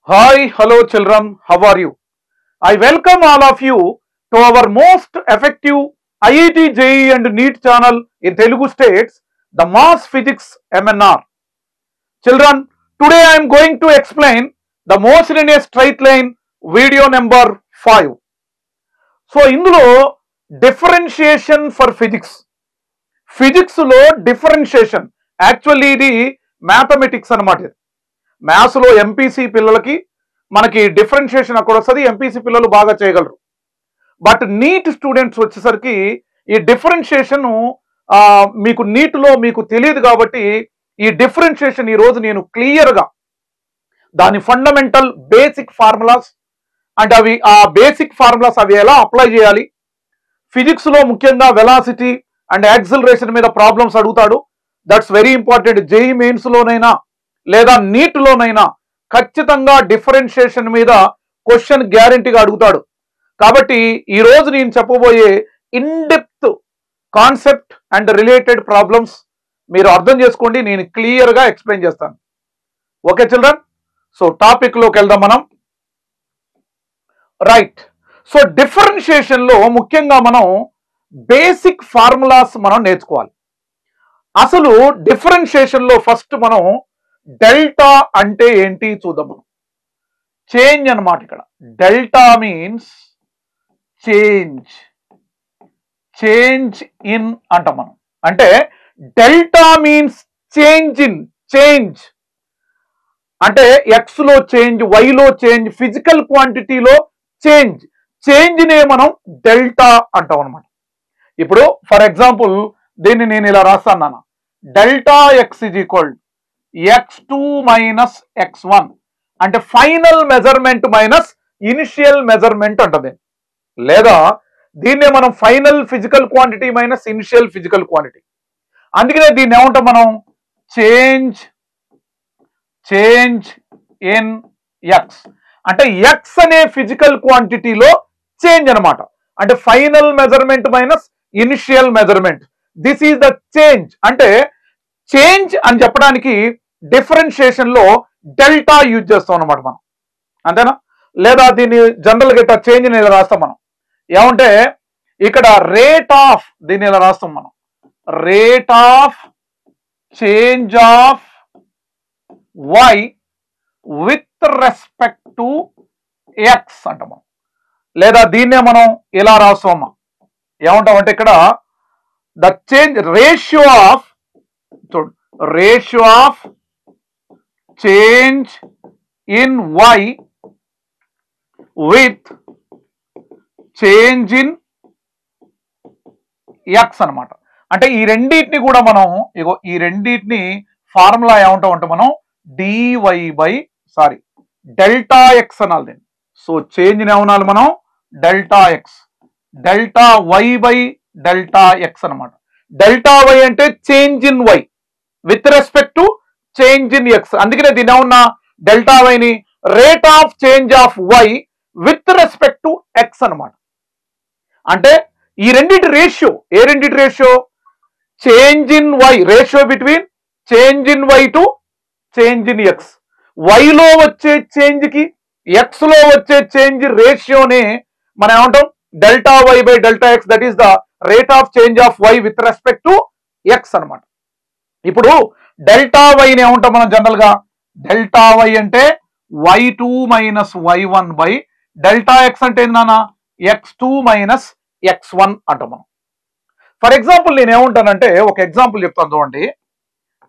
Hi, hello children, how are you? I welcome all of you to our most effective IIT JEE and NEET channel in Telugu states, the Mass Physics MNR. Children, today I am going to explain the motion in a straight line video number 5. So, ఇందులో differentiation for physics. Physics లో differentiation actually ఇది mathematics అనమాట. Maths లో MPC పిల్లలకి మనకి differentiation అక్కడ వస్తుంది, MPC పిల్లలు బాగా చేయగలరు. బట్ నీట్ స్టూడెంట్స్ వచ్చేసరికి ఈ డిఫరెన్షియేషన్ మీకు నీట్లో మీకు తెలియదు కాబట్టి ఈ డిఫరెన్షియేషన్ ఈ రోజు నేను క్లియర్గా దాని ఫండమెంటల్ బేసిక్ ఫార్ములాస్ అండ్ అవి ఆ బేసిక్ ఫార్ములాస్ అవి ఎలా అప్లై చేయాలి, ఫిజిక్స్ లో ముఖ్యంగా వెలాసిటీ అండ్ యాక్సిలరేషన్ మీద ప్రాబ్లమ్స్ అడుగుతాడు. That's very important. JEE mains లోనైనా లేదా నీట్ లోనైనా ఖచ్చితంగా డిఫరెన్షియేషన్ మీద క్వశ్చన్ గ్యారంటీగా అడుగుతాడు. కాబట్టి ఈ రోజు నేను చెప్పబోయే in depth concept and related problems మీరు అర్థం చేసుకోండి, నేను క్లియర్ గా ఎక్స్ప్లెయిన్ చేస్తాను. ఓకే చిల్డ్రన్, సో టాపిక్ లోకి వెళ్దాం మనం. రైట్, సో డిఫరెన్షియేషన్ లో ముఖ్యంగా మనం బేసిక్ ఫార్ములాస్ మనం నేర్చుకోవాలి. అసలు డిఫరెన్షియేషన్ లో ఫస్ట్ మనం డెల్టా అంటే ఏంటి చూద్దాం. మనం చేంజ్ అన్నమాట. ఇక్కడ delta means change, change in అంటాం మనం. అంటే delta means change in, change అంటే ఎక్స్ లో చేంజ్, వై లో చేంజ్, ఫిజికల్ క్వాంటిటీలో చేంజ్, చేంజ్ నే మనం డెల్టా అంటాం అనమాట. ఇప్పుడు ఫర్ ఎగ్జాంపుల్ దీన్ని నేను ఇలా రాస్తాను నాన్న, delta X is equal x2 minus x1 అంటే final measurement minus initial measurement అంటది. లేదా దీన్నే మనం final physical quantity minus initial physical quantity. అందుకనే దీన్ని ఏమంటాం మనం, చేంజ్, చేంజ్ ఇన్ ఎక్స్ అంటే ఎక్స్ అనే ఫిజికల్ క్వాంటిటీలో చేంజ్ అనమాట. అంటే final measurement minus initial measurement, this is the change. అంటే చేంజ్ అని చెప్పడానికి డిఫరెన్షియేషన్ లో డెల్టా యూజ్ చేస్తాం అనమాట మనం, అంతేనా? లేదా దీన్ని జనరల్ గా చేంజ్ ని ఇలా రాస్తాం మనం. ఏమంటే ఇక్కడ రేట్ ఆఫ్, దీన్ని ఇలా రాస్తాం మనం, rate of change of y with respect to x అంటాం మనం. లేదా దీన్నే మనం ఇలా రాస్తాం, ఏమంటామంటే ఇక్కడ ద చేంజ్ రేషియో ఆఫ్, చూడు, ratio of change in y with change in x అనమాట. అంటే ఈ రెండింటిని కూడా మనం ఇగో ఈ రెండింటిని ఫార్ములా ఏమంటాం అంటే మనం డివై బై డెల్టా ఎక్స్ అనాలి. సో చేంజ్ ని ఏమనాలి మనం, delta x, delta y by delta x అనమాట. డెల్టా వై అంటే change in y with respect to change in x. అందుకనే దీని ఏమన్నా డెల్టా వైని rate of change of y with respect to x అనమాట. అంటే ఈ రెండింటి రేషియో, ఏ రెండింటి ratio, change in y, ratio between change in y to change in x. వైలో వచ్చే చేంజ్ కి ఎక్స్ లో వచ్చే చేంజ్ రేషియోని మనం ఏమంటాం, delta y by delta x, that is the rate of change of y with respect to x అనమాట. ఇప్పుడు డెల్టా వైని ఏమంటాం మనం జనరల్ గా, డెల్టా వై అంటే y2 minus y1 by delta X అంటే ఏంటన్నా, x2 మైనస్ x1 అంటాం మనం. ఫర్ ఎగ్జాంపుల్ నేను ఏమంటానంటే ఒక ఎగ్జాంపుల్ చెప్తాను చూడండి.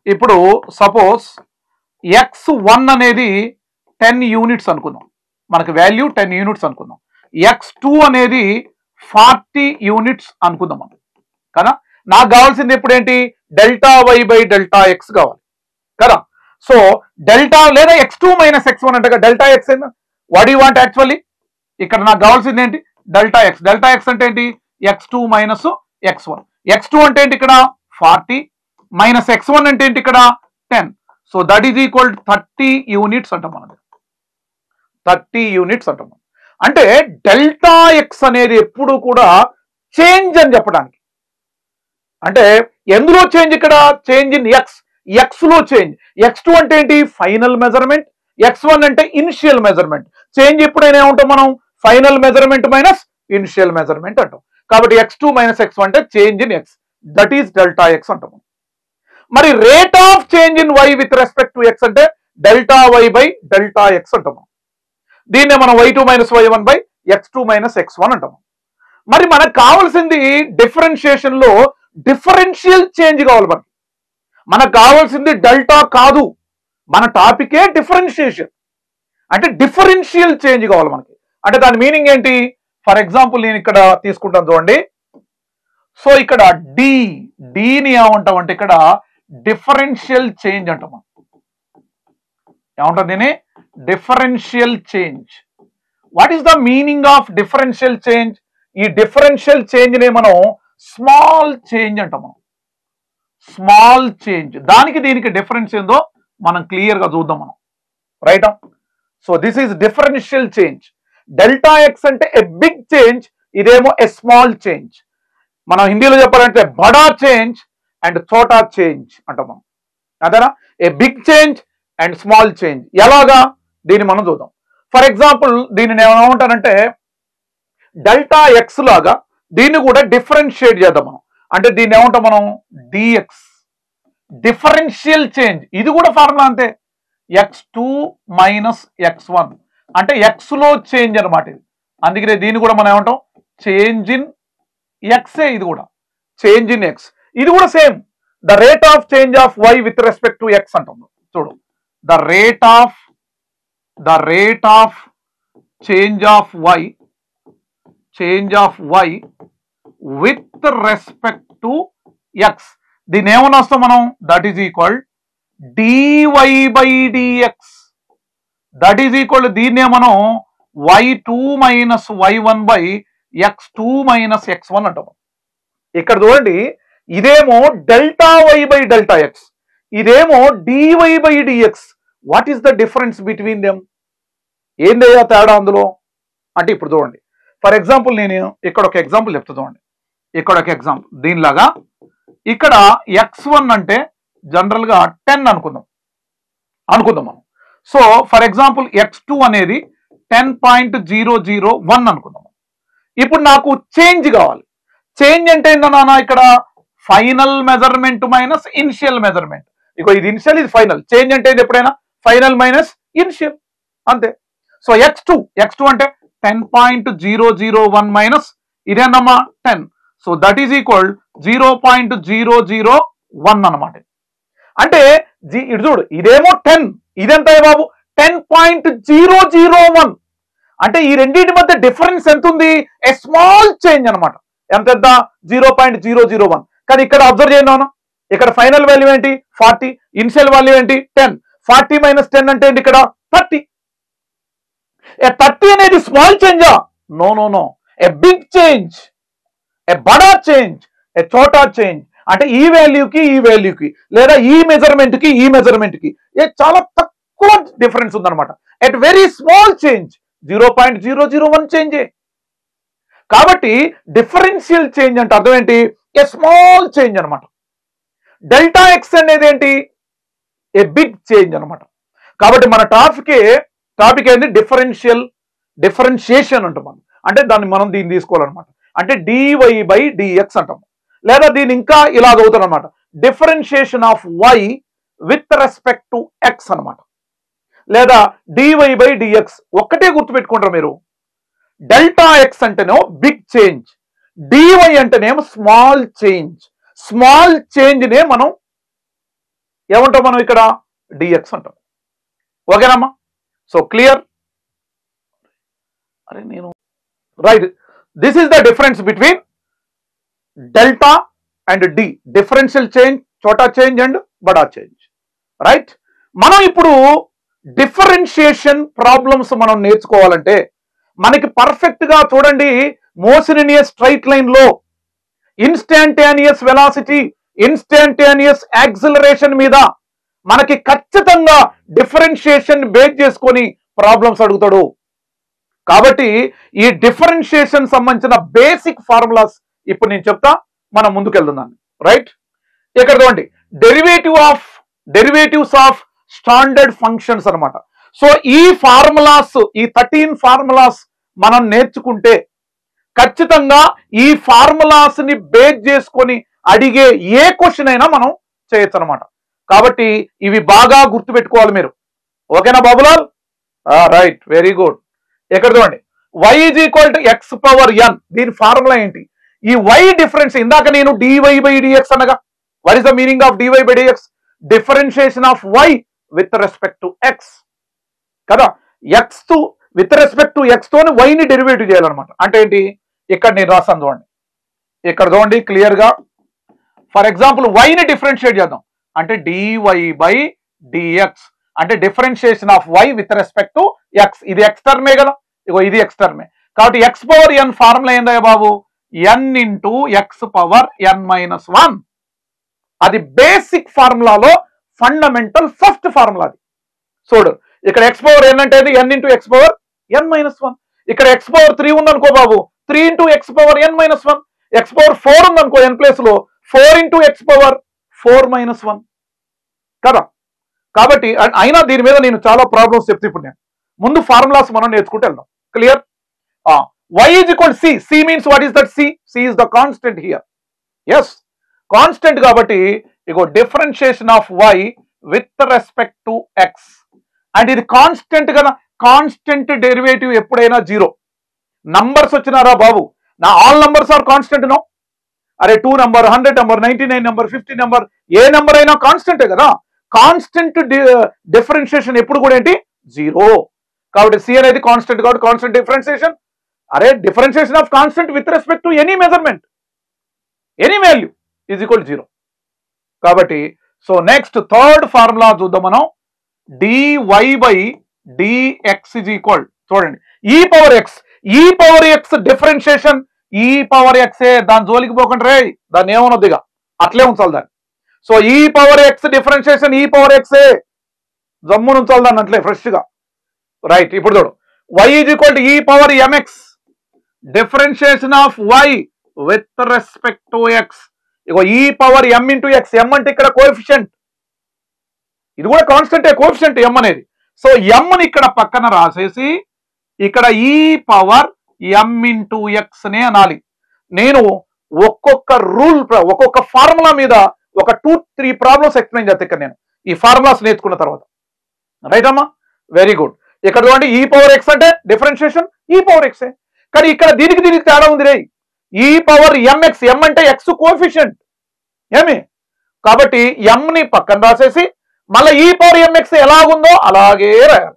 ఇప్పుడు సపోజ్ x1 అనేది 10 యూనిట్స్ అనుకుందాం, మనకి వాల్యూ 10 యూనిట్స్ అనుకుందాం. x2 అనేది 40 యూనిట్స్ అనుకుందాం మనం కదా. నాకు కావాల్సింది ఇప్పుడు ఏంటి, delta y by delta X కావాలి కదా. సో డెల్టా లేదా x2 మైనస్ x1 అంటే డెల్టా ఎక్స్ ఏందా, వాట్ యు వాంట్ యాక్చువల్లీ. ఇక్కడ నాకు కావాల్సింది ఏంటి, డెల్టా ఎక్స్. డెల్టా ఎక్స్ అంటే ఏంటి, x2 మైనస్ x1. x2 అంటే ఏంటి ఇక్కడ 40 మైనస్ x1 అంటే ఏంటి ఇక్కడ 10. So that is equal 30 units అంటాం మనం, 30 యూనిట్స్ అంటాం. అంటే డెల్టా ఎక్స్ అనేది ఎప్పుడు కూడా చేంజ్ అని చెప్పడానికి. అంటే ఎందులో చేంజ్, ఇక్కడ చేంజ్ ఇన్ ఎక్స్, ఎక్స్ లో చేంజ్. x2 అంటే ఏంటి, ఫైనల్ మెజర్మెంట్. x1 అంటే ఇనిషియల్ మెజర్మెంట్. చేంజ్ ఎప్పుడైనా ఏమంటాం మనం? Final measurement minus initial measurement అంటాం. కాబట్టి x2 మైనస్ x1 అంటే change in x, that is delta x అంటాం. మరి rate of change in y with respect to x అంటే delta y by delta x అంటాం. దీన్నే మనం y2 minus y1 by x2 minus x1 అంటాం. మరి మనకు కావాల్సింది డిఫరెన్షియేషన్ లో డిఫరెన్షియల్ చేంజ్ కావాలి. మనకు కావాల్సింది డెల్టా కాదు, మన టాపికే డిఫరెన్షియేషన్. అంటే డిఫరెన్షియల్ చేంజ్ కావాలి మనకి. అంటే దాని మీనింగ్ ఏంటి? ఫర్ ఎగ్జాంపుల్ నేను ఇక్కడ తీసుకుంటాను చూడండి. సో ఇక్కడ డీని ఏమంటాం అంటే ఇక్కడ డిఫరెన్షియల్ చేంజ్ అంటాం. ఏమంటాం దీన్ని? Differential change. What is the meaning of differential change? ఈ డిఫరెన్షియల్ చేంజ్ ని మనం స్మాల్ చేంజ్ అంటాం. Small change. దానికి దీనికి డిఫరెన్స్ ఏందో మనం క్లియర్ గా చూద్దాం మనం. Right? So this is differential change. Delta X అంటే ఎ బిగ్ చేంజ్, ఇదేమో ఎ స్మాల్ చేంజ్. మనం హిందీలో చెప్పాలంటే బడా చేంజ్ అండ్ చోటా చేంజ్ అంటాం మనం. అదేనా? A big change and small change. ఎలాగా దీన్ని మనం చూద్దాం. ఫర్ ఎగ్జాంపుల్ దీన్ని నేను ఏమంటానంటే డెల్టా ఎక్స్ లాగా దీన్ని కూడా డిఫరెన్షియేట్ చేద్దాం మనం. అంటే దీన్ని ఏమంటాం మనం? డిఎక్స్. Differential change. ఇది కూడా ఫార్ములా అంతే, x2 మైనస్ x1 అంటే ఎక్స్ లో చేంజ్ అనమాట ఇది. అందుకనే దీన్ని కూడా మనం ఏమంటాం? చేంజ్ ఇన్ ఎక్సే. ఇది కూడా చేంజ్ ఇన్ ఎక్స్. ఇది కూడా same, the rate of change of y with respect to x అంటాం. చూడు, the rate of change of y with respect to x. దీన్ని ఏమన్నా వస్తాం మనం? That is equal dy by dx. That is equal దీన్నే మనం y2 minus y1 by x2 minus x1 అంటాం. ఇక్కడ చూడండి, ఇదేమో delta y by delta X, ఇదేమో dy by dx. What is the difference between them? ఏందయ్యా తేడా అందులో అంటే ఇప్పుడు చూడండి. ఫర్ ఎగ్జాంపుల్ నేను ఇక్కడ ఒక ఎగ్జాంపుల్ చెప్తా చూడండి. ఇక్కడ ఒక ఎగ్జాంపుల్ దీనిలాగా, ఇక్కడ x1 అంటే జనరల్ గా 10 అనుకుందాం మనం. సో ఫర్ ఎగ్జాంపుల్ x2 అనేది 10.001 అనుకుందాం. ఇప్పుడు నాకు చేంజ్ కావాలి. చేంజ్ అంటే ఏంటన్నా? ఇక్కడ final measurement minus initial measurement. ఇక ఇది ఇనిషియల్, ఇది ఫైనల్. చేంజ్ అంటే ఎప్పుడైనా ఫైనల్ మైనస్ ఇనిషియల్, అంతే. సో x2 అంటే 10.001 మైనస్ ఇదేనమ్మా 10. సో దట్ ఈజ్ ఈక్వల్ 0.001 అనమాట. అంటే ఇటు చూడు, ఇదేమో 10, ఇదెంత బాబు? 10.001. అంటే ఈ రెండింటి మధ్య డిఫరెన్స్ ఎంత ఉంది? ఏ స్మాల్ చేంజ్ అనమాట. ఎంత? 0.001. కానీ ఇక్కడ అబ్జర్వ్ చేయండి, ఇక్కడ ఫైనల్ వాల్యూ ఏంటి? 40, ఇనిషియల్ వాల్యూ ఏంటి? 10. 40 మైనస్ 10 అంటే ఏంటి? ఇక్కడ 30. ఏ 30 అనేది స్మాల్ చేంజా? No. A big change, a బడా చేంజ్, ఏ చోటా చేంజ్. అంటే ఈ వాల్యూకి లేదా ఈ మెజర్మెంట్ కి చాలా తక్కువ డిఫరెన్స్ ఉందన్నమాట. At very small change 0.001 చేంజే. కాబట్టి డిఫరెన్షియల్ చేంజ్ అంటే అర్థం ఏంటి? ఏ స్మాల్ చేంజ్ అనమాట. డెల్టా ఎక్స్ అనేది ఏంటి? ఏ బిగ్ చేంజ్ అనమాట. కాబట్టి మన టాపిక్ ఏంటి? డిఫరెన్షియేషన్ అంటాం మనం. అంటే మనం దీన్ని తీసుకోవాలన్నమాట. అంటే dy బై dx అంటాం. లేదా దీన్ని ఇంకా ఇలా చదువుతాం అనమాట, differentiation of y with respect to x అనమాట. లేదా dy బై dx. ఒక్కటే గుర్తుపెట్టుకుంటారు మీరు, డెల్టా ఎక్స్ అంటేనేమో బిగ్ చేంజ్, dy అంటేనేమో స్మాల్ చేంజ్. స్మాల్ చేంజ్ నే మనం ఏమంటాం? మనం ఇక్కడ dx అంటాం. ఓకేనమ్మా? So clear? అరే నేను right. This is the difference between delta and d. Differential change, చోటా చేంజ్ అండ్ బడా చేంజ్. రైట్? మనం ఇప్పుడు డిఫరెన్షియేషన్ ప్రాబ్లమ్స్ మనం నేర్చుకోవాలంటే మనకి పర్ఫెక్ట్ గా చూడండి, మోసిలినియస్ స్ట్రైట్ లైన్ లో ఇన్స్టాంటేనియస్ వెలాసిటీ, ఇన్స్టాంటేనియస్ యాక్సిలరేషన్ మీద మనకి ఖచ్చితంగా డిఫరెన్షియేషన్ బేస్ చేసుకొని ప్రాబ్లమ్స్ అడుగుతాడు. కాబట్టి ఈ డిఫరెన్షియేషన్ సంబంధించిన బేసిక్ ఫార్ములాస్ ఇప్పుడు నేను చెప్తా, మనం ముందుకెళ్తున్నాం. రైట్? ఇక్కడ చూడండి, డెరివేటివ్స్ ఆఫ్ స్టాండర్డ్ ఫంక్షన్స్ అనమాట. సో ఈ ఫార్ములాస్, ఈ 13 ఫార్ములాస్ మనం నేర్చుకుంటే ఖచ్చితంగా ఈ ఫార్ములాస్ ని బేస్ చేసుకొని అడిగే ఏ క్వశ్చన్ అయినా మనం చేయొచ్చు అనమాట. కాబట్టి ఇవి బాగా గుర్తుపెట్టుకోవాలి మీరు. ఓకేనా బాబులాల్? Right, very good. ఎక్కడ చూడండి, y is equal to x power n. దీని ఫార్ములా ఏంటి? ఈ y డిఫరెన్స్, ఇందాక నేను dy బై dx అనగా, what is the meaning of dy by dx? Differentiation of y with respect to x కదా. X to with respect to x తోని y ని derivative చేయాలన్నమాట. అంటే ఏంటి? ఇక్కడ నేను రాస్తాను చూడండి, ఇక్కడ చూడండి క్లియర్ గా. ఫర్ ఎగ్జాంపుల్ y ని డిఫరెన్షియేట్ చేద్దాం అంటే dy బై dx అంటే differentiation of y with respect to x. ఇది x టర్మే కదా, ఇగో ఇది x టర్మే. కాబట్టి x పవర్ n ఫార్ములా ఏందయ్య బాబు? n into x power n minus 1. అది బేసిక్ ఫార్ములాలో ఫండమెంటల్ ఫస్ట్ ఫార్ములా అది. చూడు, ఇక్కడ x పవర్ n అంటే n into x power n minus 1. ఇక్కడ x పవర్ 3 ఉందనుకో బాబు, 3 into x power n minus 1. x power 4 ఉందనుకో n place లో, 4 ఇంటూ x పవర్ 4 మైనస్ 1 కదా. కాబట్టి అయినా దీని మీద నేను చాలా ప్రాబ్లమ్స్ చెప్తే ఇప్పుడు నేను ముందు ఫార్ములాస్ మనం నేర్చుకుంటూ వెళ్దాం. Clear? y is equal c. c means what is that? c is the constant here. Yes, constant కాబట్టి ఇగో differentiation of y with respect to x. And ఇది కాన్స్టెంట్ కదా, కాన్స్టెంట్ డెరివేటివ్ ఎప్పుడైనా 0. నంబర్స్ వచ్చినారా బాబు? నా all numbers are constant no. అరే 2 number, 100 number, 99 number, 50 number, ఏ నంబర్ అయినా కాన్స్టెంటే కదా. కాన్స్టెంట్ డిఫరెన్షియేషన్ ఎప్పుడు కూడా ఏంటి? 0. కాబట్టి సి అనేది కాన్స్టెంట్ కాబట్టి కాన్స్టెంట్ డిఫరెన్షియేషన్. అరే differentiation of constant with respect to any measurement, any value is equal 0. కాబట్టి సో నెక్స్ట్ థర్డ్ ఫార్ములా చూద్దాం మనం. dy by dx is equal, చూడండి, ఈ power x differentiation e power x, దాని జోలికి పోకండి రే, దాన్ని ఏమనొద్దిగా అట్లే ఉంచాలి దాన్ని. సో ఈ power x differentiation e power x, జమ్మును ఉంచాలి దాన్ని అట్లే ఫ్రెష్ గా. రైట్, ఇప్పుడు చూడు, y ఈజ్ ఈక్వల్ టు ఈ power mx differentiation of y with respect to x. ఇగో ఈ power m into X. m అంటే ఇక్కడ కోఎఫిషియంట్, ఇది కూడా కాన్స్టెంటే కోఎఫిషియంట్ m అనేది. సో m ని ఇక్కడ పక్కన రాసేసి ఇక్కడ ఈ పవర్ m ఇంటూ ఎక్స్ నే అనాలి. నేను ఒక్కొక్క రూల్, ఒక్కొక్క ఫార్ములా మీద ఒక 2-3 ప్రాబ్లమ్స్ ఎక్స్ప్లెయిన్ చేస్తాను ఇక్కడ నేను ఈ ఫార్ములాస్ నేర్చుకున్న తర్వాత. రైట్ అమ్మా? Very good. ఇక్కడ చూడండి, ఈ పవర్ ఎక్స్ అంటే డిఫరెన్షియేషన్ ఈ పవర్ ఎక్సే, కానీ ఇక్కడ దీనికి తేడా ఉంది రే. ఈ పవర్ ఎంఎక్స్, ఎం అంటే ఎక్స్ కోఎఫిషియంట్ ఏమి, కాబట్టి ఎం ని పక్కన రాసేసి మళ్ళీ ఈ పవర్ ఎంఎక్స్ ఎలాగుందో అలాగే రాయాలి,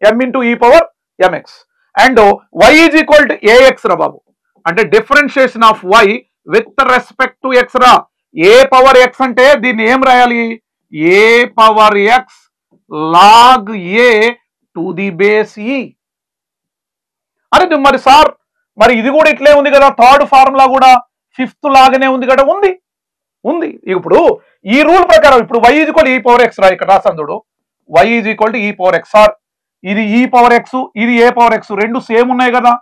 m into e power m x. And y is equal to a x రా బాబు, అంటే differentiation of y with respect to x రా. ఏ పవర్ ఎక్స్ అంటే దీన్ని ఏం రాయాలి? A power x log a to the base e. అరే మరి సార్, మరి ఇది కూడా ఇట్లే ఉంది కదా, థర్డ్ ఫార్ములా కూడా ఫిఫ్త్ లాగానే ఉంది కదా. ఉంది. ఇప్పుడు ఈ రూల్ ప్రకారం ఇప్పుడు y is equal e power X రా, ఇక్కడ రాసాను చూడు, y ఈజ్ ఈక్వల్ టు ఈ పవర్ ఎక్స్. సార్ ఇది ఈ పవర్ ఎక్స్, ఇది ఏ పవర్ ఎక్స్, రెండు సేమ్ ఉన్నాయి కదా.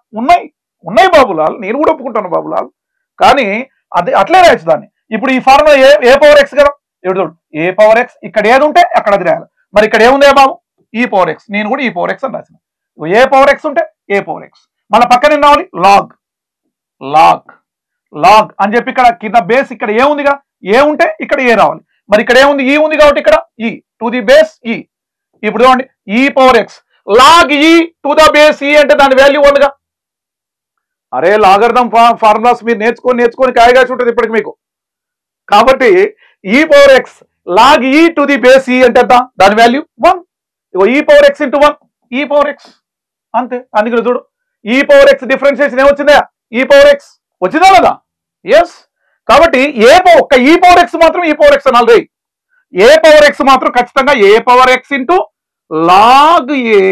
ఉన్నాయి బాబులాల్, నేను కూడా ఒప్పుకుంటాను బాబులాల్, కానీ అది అట్లే రాయచ్చు దాన్ని. ఇప్పుడు ఈ ఫార్ములా ఏ పవర్ ఎక్స్ కదా, ఇప్పుడు చూడు, ఏ పవర్ ఎక్స్ ఇక్కడ ఏది ఉంటే అక్కడ అది రాయాలి. మరి ఇక్కడ ఏముంది బాబు? ఈ పవర్ ఎక్స్, నేను కూడా ఈ పవర్ ఎక్స్ అని రాసిన. ఏ పవర్ ఎక్స్ ఉంటే ఏ పవర్ ఎక్స్, మళ్ళీ పక్కన ఏం రావాలి? లాగ్ అని చెప్పి ఇక్కడ కింద బేస్ ఇక్కడ ఏముందిగా, ఏ ఉంటే ఇక్కడ ఏ రావాలి. మరి ఇక్కడ ఏముంది? ఈ ఉంది కాబట్టి ఇక్కడ ఈ టు ది బేస్ ఈ. ఇప్పుడు చూడండి, ఈ power x log e to the base ఈ అంటే దాని వాల్యూ 1గా. అరే లాగర్థం ఫార్ములాస్ మీరు నేర్చుకొని కాయగాసి ఉంటుంది ఇప్పటికి మీకు. కాబట్టి ఈ power x log e to the base ఈ అంటే దాని వాల్యూ 1. ఇగో ఈ పవర్ ఎక్స్ ఇంటూ 1 ఈ పవర్ ఎక్స్ అంతే. అందుకని చూడు, ఈ పవర్ ఎక్స్ డిఫరెన్షియేషన్ ఏమొచ్చిందా? ఈ పవర్ ఎక్స్ వచ్చిందా లేదా? ఎస్. కాబట్టి ఒక్క ఈ పవర్ ఎక్స్ మాత్రం ఈ పవర్ ఎక్స్ అనాలి. ఏ పవర్ ఎక్స్ మాత్రం ఖచ్చితంగా a power x into log a,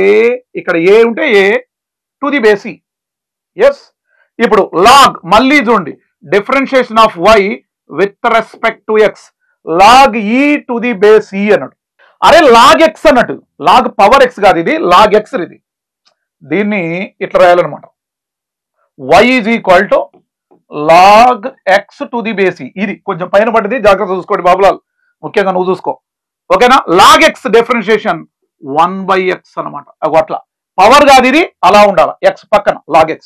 ఇక్కడ ఏ ఉంటే a to the base e. Yes. ఇప్పుడు లాగ్ మళ్ళీ చూడండి, differentiation of y with respect to x, log e to the base e అన్నట్టు. అరే లాగ్ ఎక్స్ అన్నట్టు, లాగ్ పవర్ ఎక్స్ కాదు, ఇది లాగ్ ఎక్స్. ఇది దీన్ని ఇట్లా రాయాలన్నమాట, y is equal to log x to the base e. ఇది కొంచెం పైన పడ్డది, జాగ్రత్త చూసుకోండి బాబులాల్, ముఖ్యంగా నువ్వు చూసుకో, ఓకేనా? లాగ్ ఎక్స్ డిఫరెన్షియేషన్ 1/x అనమాట. అట్లా పవర్ కాదు, ఇది అలా ఉండాలి, ఎక్స్ పక్కన log x.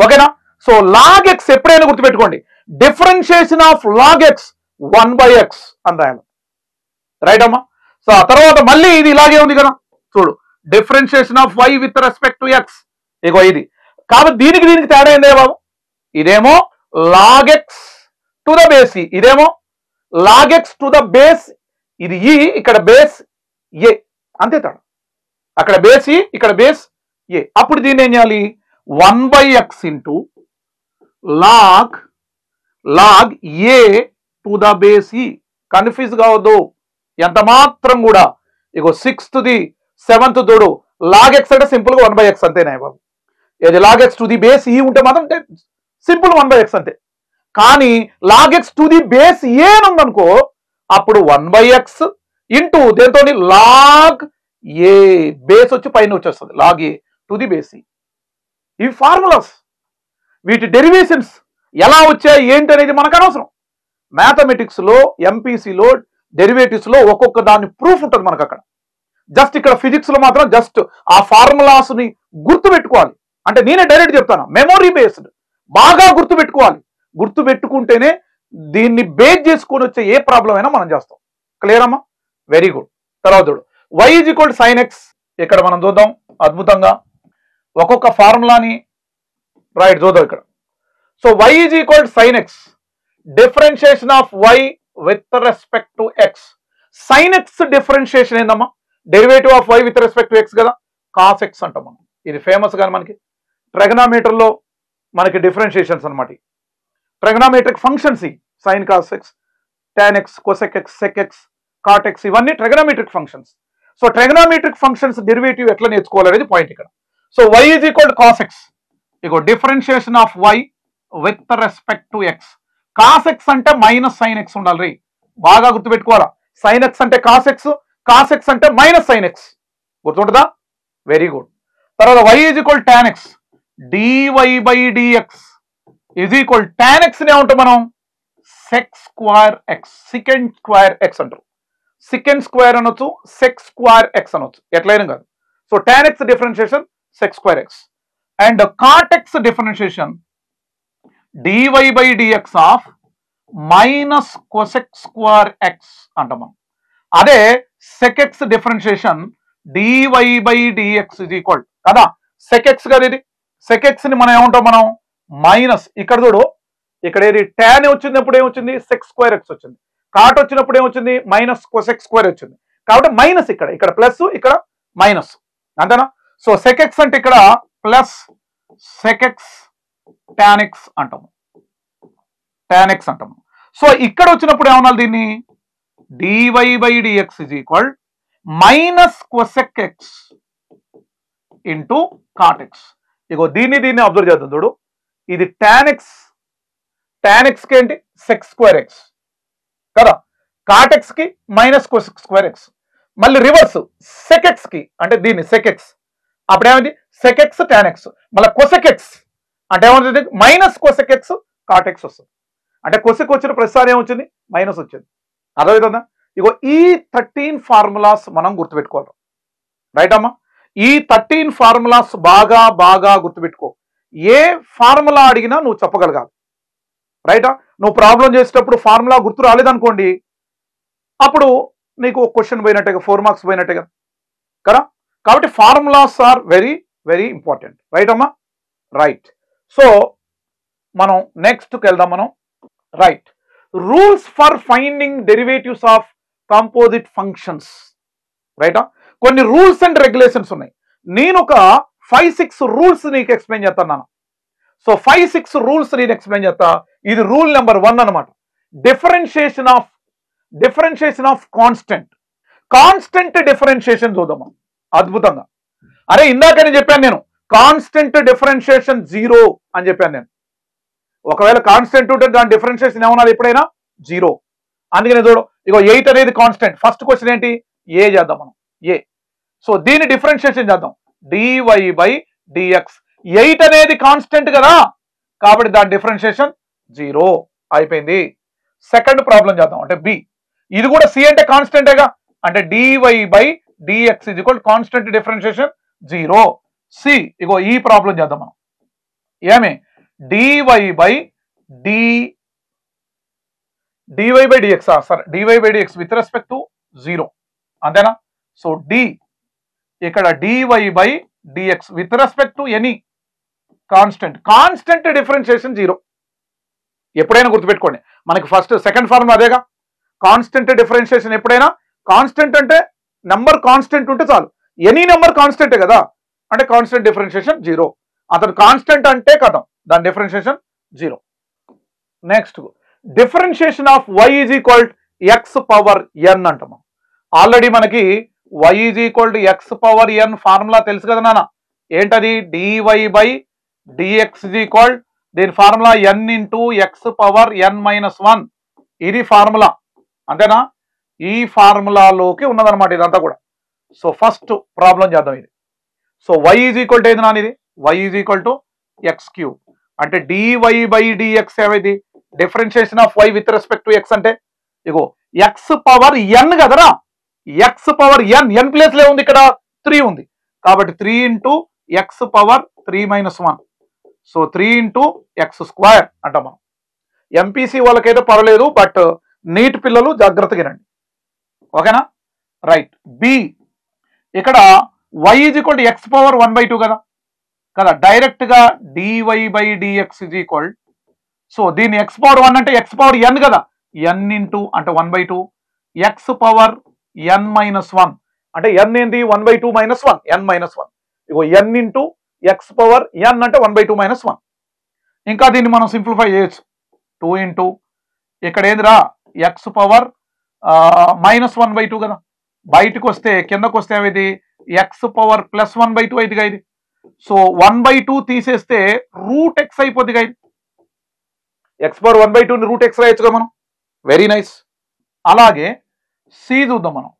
ఓకేనా? సో log x ఎప్పుడైనా గుర్తుపెట్టుకోండి, differentiation of log x 1/x అని రాయాలి. రైట్ అమ్మా? సో ఆ తర్వాత మళ్ళీ ఇది ఇలాగే ఉంది కదా, చూడు, differentiation of y with respect to x. ఇగో ఇది కాబట్టి దీనికి తేడా ఏందే బాబు, ఇదేమో log x to the base e, ఇదేమో log x to the base, ఇది e, ఇక్కడ బేస్ a, అంతే తేడా. అక్కడ బేస్ e, ఇక్కడ బేస్ a. అప్పుడు దీన్ని ఏం చేయాలి, 1/x into log a to the base e. Confuse కావద్దు ఎంత మాత్రం కూడా. ఇగో 6th ది 7th తోడు log x అంటే సింపుల్ గా 1/x అంతేనా బాబు. ఇది log x to the base e ఉంటే మాత్రం సింపుల్ 1/x అంతే. కానీ log x to the base a అని ఉందనుకో, అప్పుడు 1/x ఇంటూ దేంతో log a, బేస్ వచ్చి పైన వచ్చేస్తుంది, log a to the base e. ఇవి ఫార్ములాస్, వీటి డెరివేషన్స్ ఎలా వచ్చాయి ఏంటి అనేది మనకు అనవసరం. మ్యాథమెటిక్స్ లో, ఎంపీసీలో, డెరివేటివ్స్ లో ఒక్కొక్క దాని ప్రూఫ్ ఉంటుంది మనకు అక్కడ. జస్ట్ ఇక్కడ ఫిజిక్స్ లో మాత్రం జస్ట్ ఆ ఫార్ములాస్ ని గుర్తు పెట్టుకోవాలి. అంటే నేనే డైరెక్ట్ చెప్తాను, మెమొరీ బేస్డ్, బాగా గుర్తు పెట్టుకోవాలి. గుర్తు పెట్టుకుంటేనే దీన్ని బేస్ చేసుకొని వచ్చే ఏ ప్రాబ్లం అయినా మనం చేస్తాం. క్లియర్ అమ్మా? Very good. తర్వాత చూడు, y = sin x. ఇక్కడ మనం చూద్దాం అద్భుతంగా ఒక్కొక్క ఫార్ములాని. రైట్, చూద్దాం ఇక్కడ. So y = sin x, differentiation of y with respect to x. sin x differentiation ఏందమ్మా, derivative of y with respect to x కదా, cos x అంటాం మనం. ఇది ఫేమస్ గా మనకి ట్రిగనామెట్రీ లో మనకి డిఫరెన్షియేషన్స్ అన్నమాట. Trigonometric functions, sin cos x, tan x, cosec x, sec x, cot x, ఇవన్నీ trigonometric functions. So trigonometric functions derivative ఎట్లా నేర్చుకోవాలనేది పాయింట్ ఇక్కడ. సో y = cos x, ఇగో differentiation of y with respect to x. cos x అంటే minus sin x ఉండాలి రే, బాగా గుర్తుపెట్టుకోవాలా. sin x అంటే cos x, cos x అంటే మైనస్ sin x, గుర్తుంటుందా? Very good. తర్వాత y = tan x, dy/dx tan x నే ఉంటాం మనం sec square x, secant square x అంటారు. secant square అనొచ్చు, sec square x అనొచ్చు, ఎట్లయినా కాదు. So tan x differentiation sec square x and cot x differentiation dy/dx of minus cosec square x అంటాం మనం. అదే sec x డిఫరెన్షియేషన్ dy/dx కదా, sec x కదా ఇది. sec x ని మనం ఏమంటాం, మనం మైనస్, ఇక్కడ చూడు, ఇక్కడ ఏది tan వచ్చినప్పుడు ఏమొచ్చింది, sec square x వచ్చింది. కాట్ వచ్చినప్పుడు ఏమొచ్చింది, మైనస్ cosec square వచ్చింది. కాబట్టి మైనస్, ఇక్కడ ప్లస్, ఇక్కడ మైనస్, అంతేనా? సో sec x అంటే ఇక్కడ plus sec x tan x అంటాము, tan x అంటాము. సో ఇక్కడ వచ్చినప్పుడు ఏమన్నా దీన్ని dy/dx minus cosec x into cot x. ఇగో దీన్ని అబ్జర్వ్ చేద్దాం చూడు, ఇది tan x కి ఏంటి sec square x కదా, cot x కి మైనస్ cosec square x. మళ్ళీ రివర్స్ sec x కి అంటే దీన్ని sec x, అప్పుడు ఏమైంది sec x tan x, మళ్ళీ cosec x అంటే ఏమవుతుంది, minus cosec x cot x వస్తుంది. అంటే cosec వచ్చిన ప్రతిసారి ఏమొచ్చింది, మైనస్ వచ్చింది. అర్థమవుతుందా? ఇగో ఈ 13 ఫార్ములాస్ మనం గుర్తుపెట్టుకోవాలి. రైట్ అమ్మా? ఈ 13 ఫార్ములాస్ బాగా గుర్తుపెట్టుకో. ఏ ఫార్ములా అడిగినా నువ్వు చెప్పగలగాలి. రైటా? నువ్వు ప్రాబ్లం చేసేటప్పుడు ఫార్ములా గుర్తు రాలేదనుకోండి, అప్పుడు నీకు ఒక క్వశ్చన్ పోయినట్టుగా, 4 మార్క్స్ పోయినట్టుగా కదా. కాబట్టి formulas are very very important. Right అమ్మా? రైట్. సో మనం నెక్స్ట్కి వెళ్దాం మనం. Right, rules for finding derivatives of composite functions. రైటా? కొన్ని రూల్స్ అండ్ రెగ్యులేషన్స్ ఉన్నాయి. నేను ఒక 5-6 రూల్స్ నీకు ఎక్స్ప్లెయిన్ చేస్తాను. సో 5-6 రూల్స్ నేను ఎక్స్ప్లెయిన్ చేస్తా. ఇది రూల్ నెంబర్ 1 అనమాట. డిఫరెన్షియేషన్ ఆఫ్ కాన్స్టెంట్ డిఫరెన్షియేషన్ చూద్దాం అద్భుతంగా. అరే ఇందాక నేను చెప్పాను, నేను కాన్స్టెంట్ డిఫరెన్షియేషన్ 0 అని చెప్పాను నేను. ఒకవేళ కాన్స్టెంట్ ఉంటే దాని డిఫరెన్షియేషన్ ఏమన్నా ఎప్పుడైనా 0. అందుకనే చూడు, ఇగో 8 అనేది కాన్స్టెంట్. ఫస్ట్ క్వశ్చన్ ఏంటి, ఏ చేద్దాం మనం, ఏ. సో దీన్ని డిఫరెన్షియేషన్ చేద్దాం, dy/dx. 8 అనేది కాన్స్టెంట్ కదా, కాబట్టి దాని డిఫరెన్షియేషన్ 0 అయిపోయింది. సెకండ్ ప్రాబ్లం చేద్దాం, అంటే బి. ఇది కూడా సి అంటే కాన్స్టెంటేగా, అంటే dy/dx dx is equal constant differentiation 0. See ఇగో ఈ ప్రాబ్లం చేద్దాం మనం. ఏమి dy by dx sir dy by dx with respect to 0 అంతేనా. సో d ఇక్కడ dy by dx with respect to any constant differentiation 0. ఎప్పుడైనా గుర్తుపెట్టుకోండి, మనకి ఫస్ట్ సెకండ్ ఫార్ములా అదేగా. కాన్స్టెంట్ డిఫరెన్షియేషన్ ఎప్పుడైనా కాన్స్టెంట్ అంటే నెంబర్ కాన్స్టెంట్ ఉంటే చాలు. ఎనీ నెంబర్ కాన్స్టెంటే కదా, అంటే కాన్స్టెంట్ డిఫరెన్షియేషన్ 0. అతను కాన్స్టెంట్ అంటే కదా దాని differentiation 0. Next differentiation of y is equal x power n అంటాము. ఆల్రెడీ మనకి y is equal to x power n formula తెలుసు కదా నాన్న. ఏంటది dy by dx is equal దీని formula n into x power n-1. ఇది ఫార్ములా అంతేనా. ఈ ఫార్ములాలోకి ఉన్నదన్నమాట ఇదంతా కూడా. సో ఫస్ట్ ప్రాబ్లం చేద్దాం ఇది. So y is equal to ఏది నాన్న, ఇది y is equal to x³ అంటే dy బై dx ఏమైంది differentiation of y with respect to x అంటే ఇగో x పవర్ n కదరా. x పవర్ n ప్లేస్ లో ఉంది, ఇక్కడ 3 ఉంది కాబట్టి 3 into x power 3-1. So 3 into x² అంటాం మనం. ఎంపీసీ వాళ్ళకైతే పర్వాలేదు, బట్ నీట్ పిల్లలు జాగ్రత్తగా వినండి, ఓకేనా. రైట్. బి ఇక్కడ y is equal to x power 1/2 కదా డైరెక్ట్ గా dy by dx is equal. So దీన్ని x పవర్ 1 అంటే x పవర్ n కదా, n ఇంటూ అంటే 1/2 ఎక్స్ పవర్ n-1 అంటే n ఏంది 1/2 -1 n-1 ఇగో n into x power n అంటే 1/2 -1. ఇంకా దీన్ని మనం సింప్లిఫై చేయొచ్చు. 2 ఇంటూ ఇక్కడ ఏందిరా ఎక్స్ పవర్ -1/2 కదా, బయటకు వస్తే కిందకు వస్తే ఇది ఎక్స్ పవర్ +1/2 అయిదిగా ఇది. సో 1/2 తీసేస్తే √x అయిపోద్దిగా ఇది. ఎక్స్ పవర్ 1/2 ని √x రాయొచ్చుగా మనం. Very nice. అలాగే సి చూద్దాం మనం.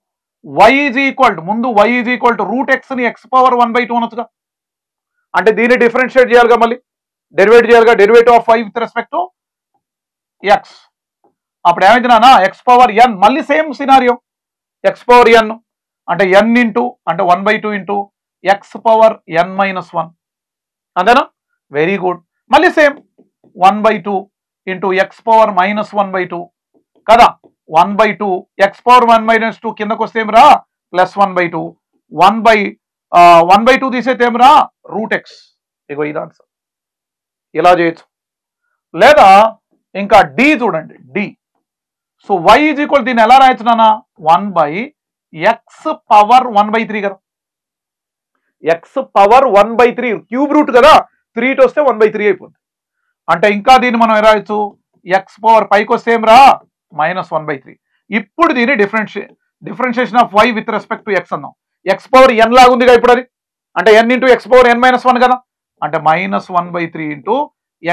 y ఈజ్ ఈక్వల్ టు ముందు y is equal to √x ని ఎక్స్ పవర్ 1/2 అనొచ్చుగా, అంటే దీన్ని డిఫరెన్షియేట్ చేయాలిగా, మళ్ళీ డెరివేట్ చేయాలిగా. Derivative of y with respect to x అప్పుడు ఏమైంది నాన్న ఎక్స్ పవర్ n మళ్ళీ same scenario x power n అంటే n ఇంటూ అంటే 1/2 ఇంటూ ఎక్స్ పవర్ n-1 అంతేనా. Very good. మళ్ళీ సేమ్ 1/2 ఇంటూ ఎక్స్ పవర్ -1/2 కదా, 1/2 ఎక్స్ పవర్ 1-2 కిందకు వస్తే ఏమిరా +1/2 1/2 తీసేస్తే ఏమిరా √x. ఇగో ఇది ఆన్సర్. ఇలా చేయొచ్చు. లేదా ఇంకా డి చూడండి, d. So y is equal దీన్ని ఎలా రాయొచ్చు నాన్న 1/x పవర్ 1/3 కదా, ఎక్స్ పవర్ 1/3 క్యూబ్ రూట్ కదా, 3 టు వస్తే 1/3 అయిపోతుంది. అంటే ఇంకా దీన్ని మనం ఎలా రాయొచ్చు ఎక్స్ పవర్ పైకి వస్తే ఏం రా -1/3. ఇప్పుడు దీన్ని differentiation of y with respect to x అన్నాం. ఎక్స్ పవర్ n లాగా ఉందిగా ఇప్పుడు అది, అంటే n into x power n-1 కదా, అంటే -1/3 ఇంటూ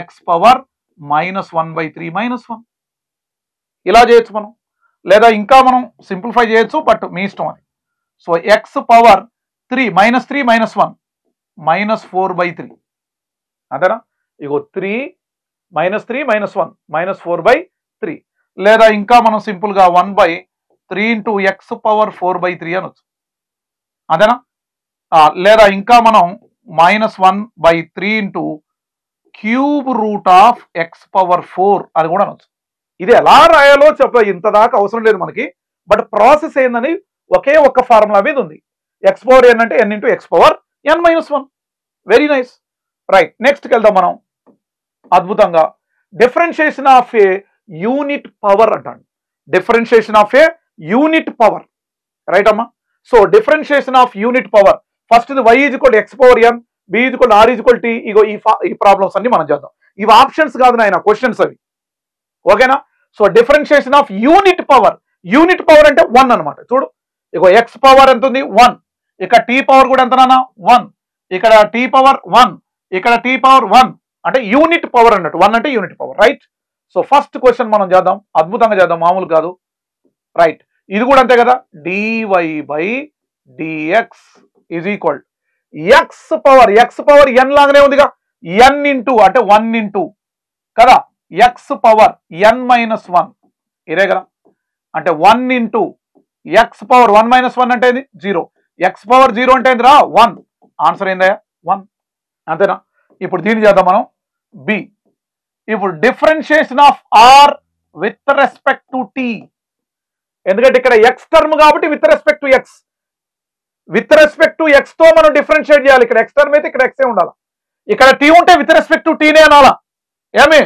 ఎక్స్ పవర్ -1/3 -1. ఇలా చేయొచ్చు మనం. లేదా ఇంకా మనం సింప్లిఫై చేయొచ్చు, బట్ మీ ఇష్టం అది. సో ఎక్స్ పవర్ 3 -3 -1 -4/3 అంతేనా. ఇగో 3 -3 -1 -4/3. లేదా ఇంకా మనం సింపుల్ గా 1/3 ఇంటూ ఎక్స్ పవర్ 4/3 అనొచ్చు అంతేనా. లేదా ఇంకా మనం -1/3 into cube root of X power 4 అది కూడా అనొచ్చు. ఇది ఎలా రాయాలో ఇంత దాకా అవసరం లేదు మనకి, బట్ ప్రాసెస్ ఏందని ఒకే ఒక్క ఫార్ములా మీద ఉంది. ఎక్స్ పవర్ n అంటే n into x power n-1. Very nice. Right. నెక్స్ట్కి వెళ్దాం మనం. అద్భుతంగా differentiation of a unit power అంటాడు. Differentiation of a unit power, right అమ్మా. So differentiation of unit power first y is equal to x power n, b is equal to r is equal to t. ఇగో ఈ problems అన్ని మనం చేద్దాం. ఇవి options కాదు నాయన, క్వశ్చన్స్ అవి, ఓకేనా. So differentiation of unit power అంటే 1 అనమాట. చూడు ఇగో ఎక్స్ పవర్ ఎంత ఉంది 1, ఇక్కడ t పవర్ కూడా ఎంత నాన్న 1, ఇక్కడ t పవర్ 1, ఇక్కడ t పవర్ 1 అంటే యూనిట్ పవర్ అన్నట్టు. 1 అంటే unit power, right. So first question మనం చేద్దాం, అద్భుతంగా చేద్దాం, మామూలు కాదు, రైట్. ఇది కూడా అంతే కదా, dy by dx is equal x power n లాగానే ఉందిగా, n ఇంటూ అంటే 1 ఇంటూ కదా ఎక్స్ పవర్ n-1 ఇదే కదా, అంటే 1 ఇంటూ ఎక్స్ పవర్ 1 - 1 అంటే 0, ఎక్స్ పవర్ 0 అంటే ఏందిరా 1. ఆన్సర్ ఏందా 1. అంతేనా? ఇప్పుడు దీన్ని చేద్దాం మనం బి. ఇప్పుడు differentiation of r with respect to t. ఎందుకంటే ఇక్కడ ఎక్స్ టర్మ్ కాబట్టి with respect to x. With respect to x తో మనం డిఫరెన్షియేట్ చేయాలి. ఇక్కడ ఎక్స్ టర్మ్ అయితే ఇక్కడ ఎక్సే ఉండాలి. ఇక్కడ టీ ఉంటే విత్ రెస్పెక్ట్ టు టీనే అనాలా. ఏమి?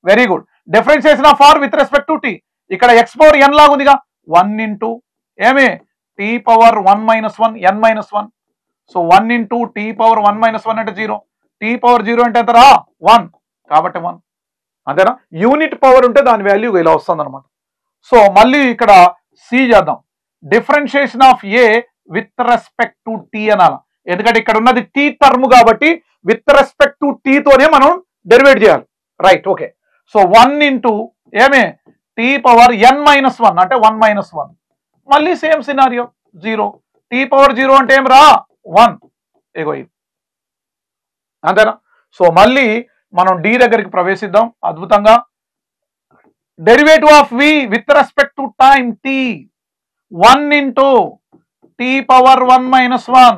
Very good. Differentiation of r with respect to t. ఇక్కడ ఎక్స్ పవర్ ఎన్ లాగా ఉందిగా 1 ఇంటూ ఏమి t power 1 - 1 n - 1. So 1 into t power 1 - 1 అంటే 0. టీ పవర్ 0 అంటే ఎంతరా 1 కాబట్టి 1. అంతేనా? యూనిట్ పవర్ ఉంటే దాని వాల్యూ ఇలా వస్తుంది అనమాట. సో మళ్ళీ ఇక్కడ సి చేద్దాం. Differentiation of a with respect to t అనాల. ఎందుకంటే ఇక్కడ ఉన్నది టీ టర్మ్ కాబట్టి విత్ రెస్పెక్ట్ టు టీ తోనే మనం డెరివేట్ చేయాలి. Right, okay. సో 1 ఇంటూ ఏమే టీ పవర్ n - 1 అంటే 1 - 1. మళ్ళీ సేమ్ సినారియో 0. టీ పవర్ 0 అంటే ఏం రా 1. ఇగో ఇది. అంతేనా? సో మళ్ళీ మనం డి దగ్గరికి ప్రవేశిద్దాం అద్భుతంగా. Derivative of v with respect to time t 1 into t power 1 - 1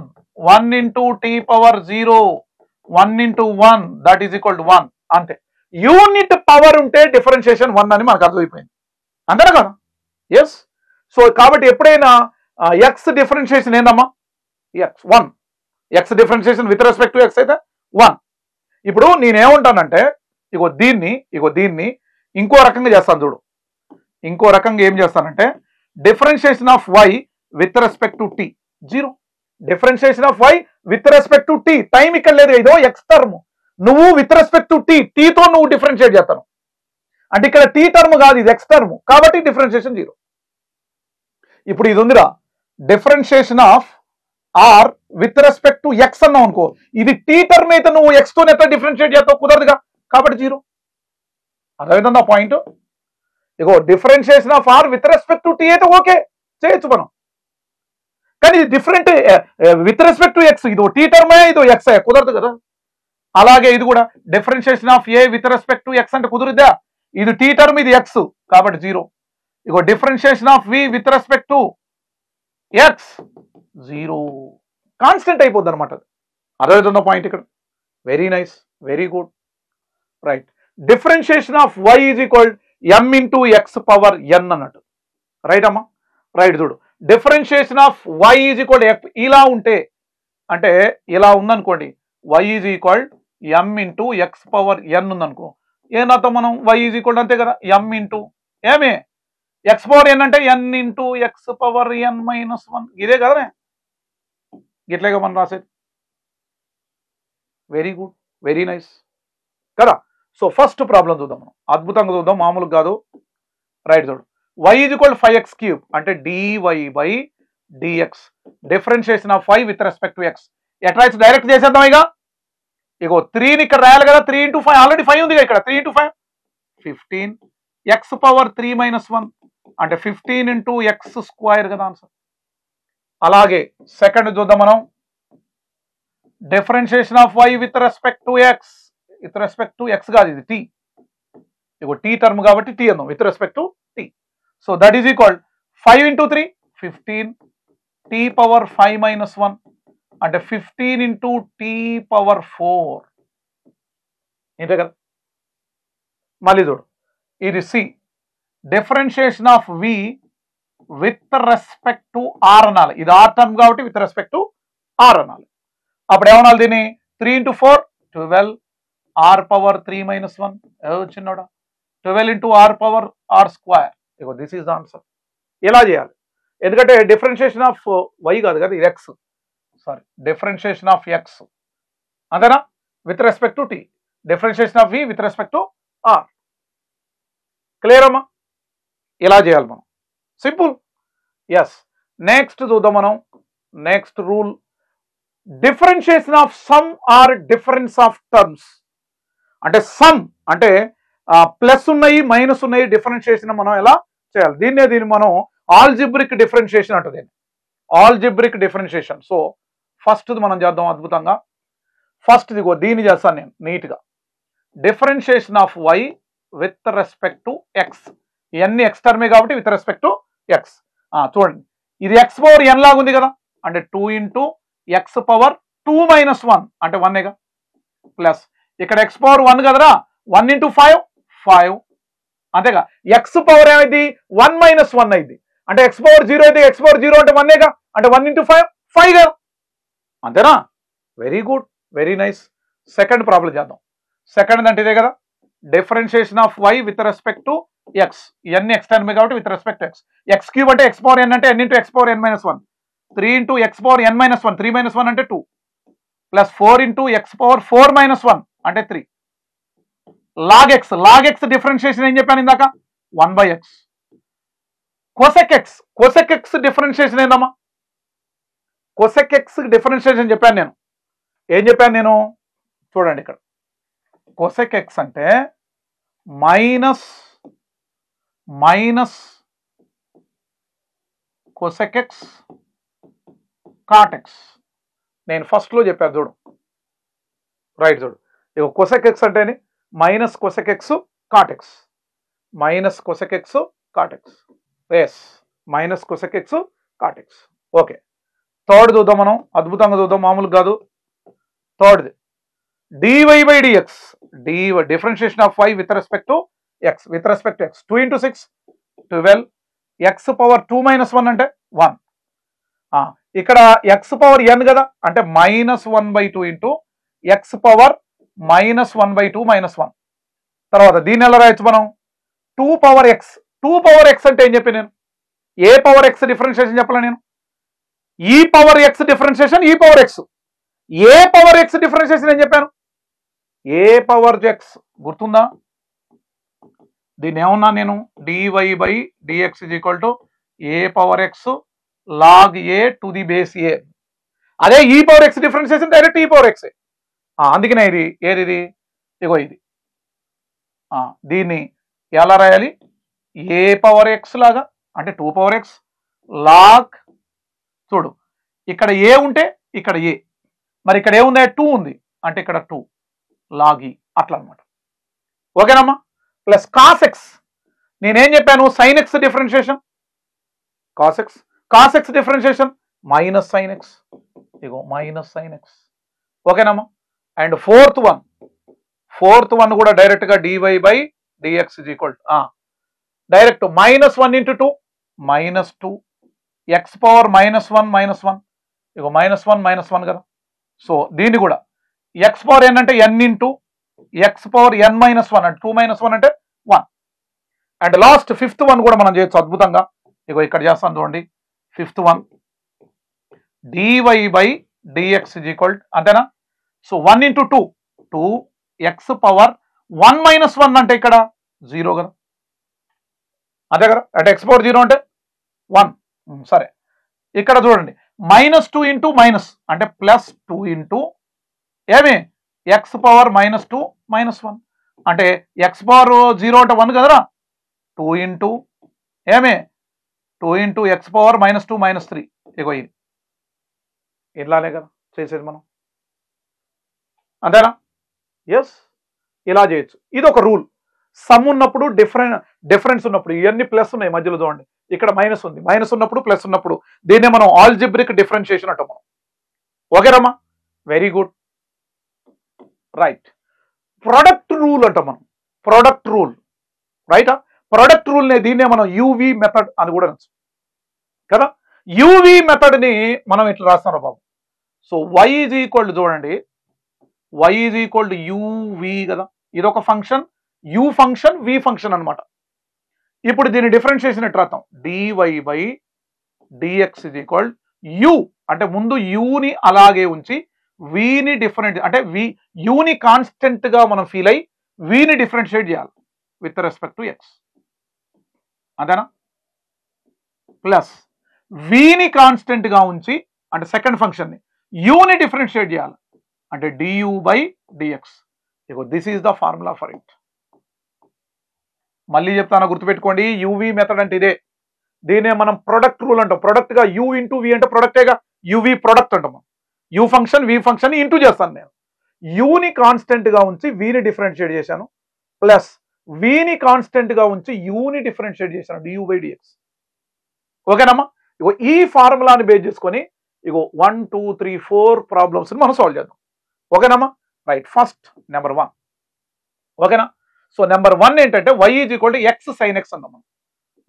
1 into t power 0 1 into 1 that is equal to 1. అంతే. యూనిట్ పవర్ ఉంటే డిఫరెన్షియేషన్ 1 అని మనకు అర్థమైపోయింది. అంతేనా కదా? ఎస్. సో కాబట్టి ఎప్పుడైనా ఎక్స్ డిఫరెన్షియేషన్ ఏందమ్మా X 1. X differentiation with respect to X అయితే 1. ఇప్పుడు నేనేమంటానంటే ఇగో దీన్ని ఇంకో రకంగా చేస్తాను చూడు. ఇంకో రకంగా ఏం చేస్తానంటే differentiation of y with respect to t 0. Differentiation of y with respect to t. Time ఇక్కడ లేదు, ఇదో ఎక్స్ టర్మ్. నువ్వు విత్ రెస్పెక్ట్ టు టీతో నువ్వు డిఫరెన్షియేట్ చేస్తాను. అంటే ఇక్కడ టీ టర్మ్ కాదు, ఇది ఎక్స్ టర్మ్ కాబట్టి డిఫరెన్షియేషన్ 0. ఇప్పుడు ఇది ఉందిరా differentiation of r with respect to x అన్నావు అనుకో, ఇది టీ టర్మ్ అయితే నువ్వు ఎక్స్ తో ఎట్లా డిఫరెన్షియేట్ చేస్తావు? కుదరదుగా, కాబట్టి 0. అర్థమైందా పాయింట్? ఇగో differentiation of r with respect to t అయితే ఓకే చేయొచ్చు మనం, కానీ ఇది different with respect to x. ఇదో టీ టర్మే ఇదో ఎక్స్ కుదరదు కదా. అలాగే ఇది కూడా differentiation of a with respect to x అంటే కుదురుద్దా? ఇది టీ టర్మ్ ఇది ఎక్స్ కాబట్టి 0. ఇగో differentiation of v with respect to x 0. Constant అయిపోద్ది అనమాట. అర్థమవుతుందా పాయింట్ ఇక్కడ? Very nice, very good. Right. Differentiation of y is equal m into x power n అన్నట్టు. రైట్ అమ్మా? రైట్. చూడు, differentiation of y is equal ఇలా ఉంటే, అంటే ఇలా ఉందనుకోండి, y is equal m into x power n ఉందనుకో, ఏనతో మనం వై ఈజ్ ఈక్వల్ అంతే కదా m ఇంటూ ఏమే ఎక్స్ పవర్ n అంటే n into x power n - 1 ఇదే కదా, ఇట్లాగా మనం రాసేది. వెరీ గుడ్, వెరీ నైస్ కదా. సో ఫస్ట్ ప్రాబ్లం చూద్దాం మనం, అద్భుతంగా చూద్దాం, మామూలుగా కాదు. రైట్. చూడు, y ఈజ్ ఈక్వల్ 5x³ అంటే dy by dx. Differentiation of y with respect to x. ఎట్లా డైరెక్ట్ చేసేద్దాం. ఇగో 3ని ఇక్కడ రాయాలి కదా, 3 ఇంటూ 5 ఆల్రెడీ 5 ఉంది ఇక్కడ, 3 ఇంటూ 5 15 ఎక్స్ పవర్ 3 - 1 అంటే 15 ఇంటూ ఎక్స్ స్క్వేర్ కదా ఆన్సర్. అలాగే సెకండ్ చూద్దాం మనం, differentiation of y with respect to x. With respect to x కాదు, ఇది t. ఇగో టీ టర్మ్ కాబట్టి t అన్నాం, with respect to t. So that is equal 5 into 3 15 t power 5 - 1 అంటే 15 ఇంటూ టీ పవర్ 4 ఇంతే కదా. మళ్ళీ చూడు, ఇది c. Differentiation of v with respect to r అనాలి. ఇది ఆర్ టర్మ్ కాబట్టి విత్ రెస్పెక్ట్ టు ఆర్ అనాలి. అప్పుడు ఏమనాలి దీన్ని? 3 ఇంటూ 4 12 ఆర్ పవర్ 3 - 1 వచ్చిందా 12 ఇంటూ ఆర్ పవర్ ఆర్ స్క్వేర్. ఇగో దిస్ ఈజ్ ఆన్సర్. ఇలా చేయాలి, ఎందుకంటే డిఫరెన్షియేషన్ ఆఫ్ వై కాదు కదా, ఇది x. Sorry, differentiation of x అంతేనా, with respect to t. Differentiation of v with respect to r. Clear అమ్మా? ఇలా చేయాలి మనం, సింపుల్. ఎస్. నెక్స్ట్ చూద్దాం మనం. Next rule, differentiation of sum or difference of terms. అంటే సమ్ అంటే ప్లస్ ఉన్నాయి మైనస్ ఉన్నాయి, డిఫరెన్షియేషన్ మనం ఎలా చేయాలి? దీన్ని మనం ఆల్జిబ్రిక్ డిఫరెన్షియేషన్ అంటుంది. Algebraic differentiation. సో ఫస్ట్ మనం చేద్దాం అద్భుతంగా. ఫస్ట్ ఇదిగో దీన్ని చేస్తాను నేను నీట్గా. Differentiation of y with respect to x. ఇవన్నీ ఎక్స్ టర్మే కాబట్టి విత్ రెస్పెక్ట్ టు ఎక్స్. చూడండి, ఇది ఎక్స్ పవర్ n లాగా ఉంది కదా, అంటే 2 ఇంటూ ఎక్స్ పవర్ 2 మైనస్ 1 అంటే 1 ప్లస్ ఇక్కడ ఎక్స్ పవర్ 1 కదరా 1 ఇంటూ 5 5 అంతేగా ఎక్స్ పవర్ ఏమైంది 1 మైనస్ 1 అయింది అంటే ఎక్స్ పవర్ 0 అయితే ఎక్స్ పవర్ 0 అంటే 1 అంటే 1 ఇంటూ 5 5 కదా అంతేనా very good very nice second problem చేద్దాం సెకండ్ అంటే ఇదే కదా differentiation of y with respect to x ఇవన్నీ ఎక్స్ టర్మ్ కాబట్టి with respect X X cube అంటే ఎక్స్ పవర్ ఎన్ అంటే n into x power n minus 1 3 into x power n minus 1 3 minus 1 అంటే 2 plus 4 into x power 4 minus 1 అంటే 3 log X differentiation ఏం చెప్పాను ఇందాక 1/x cosec x differentiation ఏందమ్మా cosec x differentiation చెప్పాను నేను ఏం చెప్పాను నేను చూడండి ఇక్కడ కోసెక్ ఎక్స్ అంటే minus cosec x cot x నేను ఫస్ట్లో చెప్పాను చూడు రైట్ చూడు ఇక కోసెక్ ఎక్స్ అంటే minus cosec x cot x minus cosec x cot x yes minus cosec x cot x okay third చూద్దాం మనం అద్భుతంగా చూద్దాం మామూలు కాదు థర్డ్ది dy by dx differentiation of y with respect to x with respect to x 2 into 6 12 x power 2 minus 1 అంటే 1 ఇక్కడ x power n కదా అంటే minus 1/2 into x power minus 1/2 minus 1 తర్వాత దీన్ని ఎలా రాయొచ్చు మనం 2 పవర్ x అంటే ఏం చెప్పి నేను ఏ పవర్ x డిఫరెన్షియేషన్ చెప్పలే నేను ఈ power x differentiation e power x ఏ పవర్ x డిఫరెన్షియేషన్ ఏం చెప్పాను ఏ పవర్ x గుర్తుందా దీన్ని ఏమన్నా నేను dy by dx is equal to A power x log a to the base a అదే ఈ పవర్ x డిఫరెన్షియేషన్ డైరెక్ట్ ఈ పవర్ x అందుకనే ఇది ఏది ఇగో ఇది దీన్ని ఎలా రాయాలి ఏ పవర్ x లాగా అంటే 2 పవర్ x లాగ్ చూడు ఇక్కడ ఏ ఉంటే ఇక్కడ ఏ మరి ఇక్కడ ఏముంది 2 ఉంది అంటే ఇక్కడ 2 లాగి అట్లా అనమాట ఓకేనమ్మా ప్లస్ కాస్ ఎక్స్ నేనేం చెప్పాను sine x differentiation cos x differentiation minus sine x ఇగో మైనస్ సైన్ ఎక్స్ ఓకేనమ్మా అండ్ ఫోర్త్ వన్ కూడా డైరెక్ట్గా dy by dx is equal to direct minus 1 into 2 minus 2 x power minus 1 ఇగో minus 1 కదా సో దీన్ని కూడా ఎక్స్ పవర్ ఎన్ అంటే n into x power n minus 1 అంటే 2 మైనస్ 1 అంటే 1 అండ్ లాస్ట్ ఫిఫ్త్ వన్ కూడా మనం చేయొచ్చు అద్భుతంగా ఇగో ఇక్కడ చేస్తాను చూడండి fifth one dy by dx is equal అంతేనా so 1 into 2 x power 1 minus 1 అంటే ఇక్కడ 0 కదా అదే కదా అంటే ఎక్స్ పవర్ 0 అంటే 1 సరే ఇక్కడ చూడండి మైనస్ 2 ఇంటూ మైనస్ అంటే ప్లస్ 2 ఇంటూ ఏమి ఎక్స్ పవర్ మైనస్ 2 మైనస్ 1 అంటే ఎక్స్ పవర్ 0 అంటే 1 కదరా 2 ఇంటూ ఏమి 2 into x power minus 2 minus 3 ఇగో ఇది ఇలానే కదా చేసేది మనం అంతేనా ఎస్ ఇలా చేయొచ్చు ఇది ఒక రూల్ సమ్ ఉన్నప్పుడు డిఫరెన్స్ ఉన్నప్పుడు ఇవన్నీ ప్లస్ ఉన్నాయి మధ్యలో చూడండి ఇక్కడ మైనస్ ఉంది మైనస్ ఉన్నప్పుడు ప్లస్ ఉన్నప్పుడు దీన్నే మనం ఆల్జిబ్రిక్ డిఫరెన్షియేషన్ అంటాం మనం ఓకేరమ్మా very good right product rule అంటాం మనం ప్రొడక్ట్ రూల్ రైటా ప్రొడక్ట్ రూల్ని దీన్నే మనం యూవి మెథడ్ అని కూడా అనొచ్చు కదా యూవి మెథడ్ని మనం ఇట్లా రాస్తాం బాబు సో y ఈజ్ ఈక్వల్ చూడండి y is equal to u v కదా ఇదొక function u function v function అనమాట ఇప్పుడు దీని డిఫరెన్షియేషన్ ఎట్లా రాస్తాం dy by dx is equal u అంటే ముందు యూని అలాగే ఉంచి వీని డిఫరెంట్ అంటే యూని కాన్స్టెంట్ గా మనం ఫీల్ అయ్యి వీని డిఫరెన్షియేట్ చేయాలి విత్ రెస్పెక్ట్ టు ఎక్స్ అంతేనా ప్లస్ వీని కాన్స్టెంట్ గా ఉంచి అంటే సెకండ్ ఫంక్షన్ ని యూని డిఫరెన్షియేట్ చేయాలి అంటే du by dx ఇగో this is the formula for it మళ్ళీ చెప్తాను గుర్తుపెట్టుకోండి యూవి మెథడ్ అంటే ఇదే దీనే మనం ప్రొడక్ట్ రూల్ అంటాం ప్రొడక్ట్ గా యూ ఇంటూ వి అంటే ప్రొడక్టేగా యూవి ప్రొడక్ట్ అంటాం u function v function into చేస్తాను నేను యూని కాన్స్టెంట్ గా ఉంచి వీని డిఫరెన్షియేట్ చేశాను ప్లస్ వీని కాన్స్టెంట్ గా ఉంచి యూని డిఫరెన్షియేట్ చేశాను du by dx ఓకేనమ్మా ఇగో ఈ ఫార్ములాని బేస్ చేసుకొని ఇగో 1 2 3 4 ప్రాబ్లమ్స్ మనం సాల్వ్ చేద్దాం. ఓకేనమ్మా? రైట్. First number 1. ఓకేనా? సో నెంబర్ 1 ఏంటంటే y is equal to x sine x అందాం.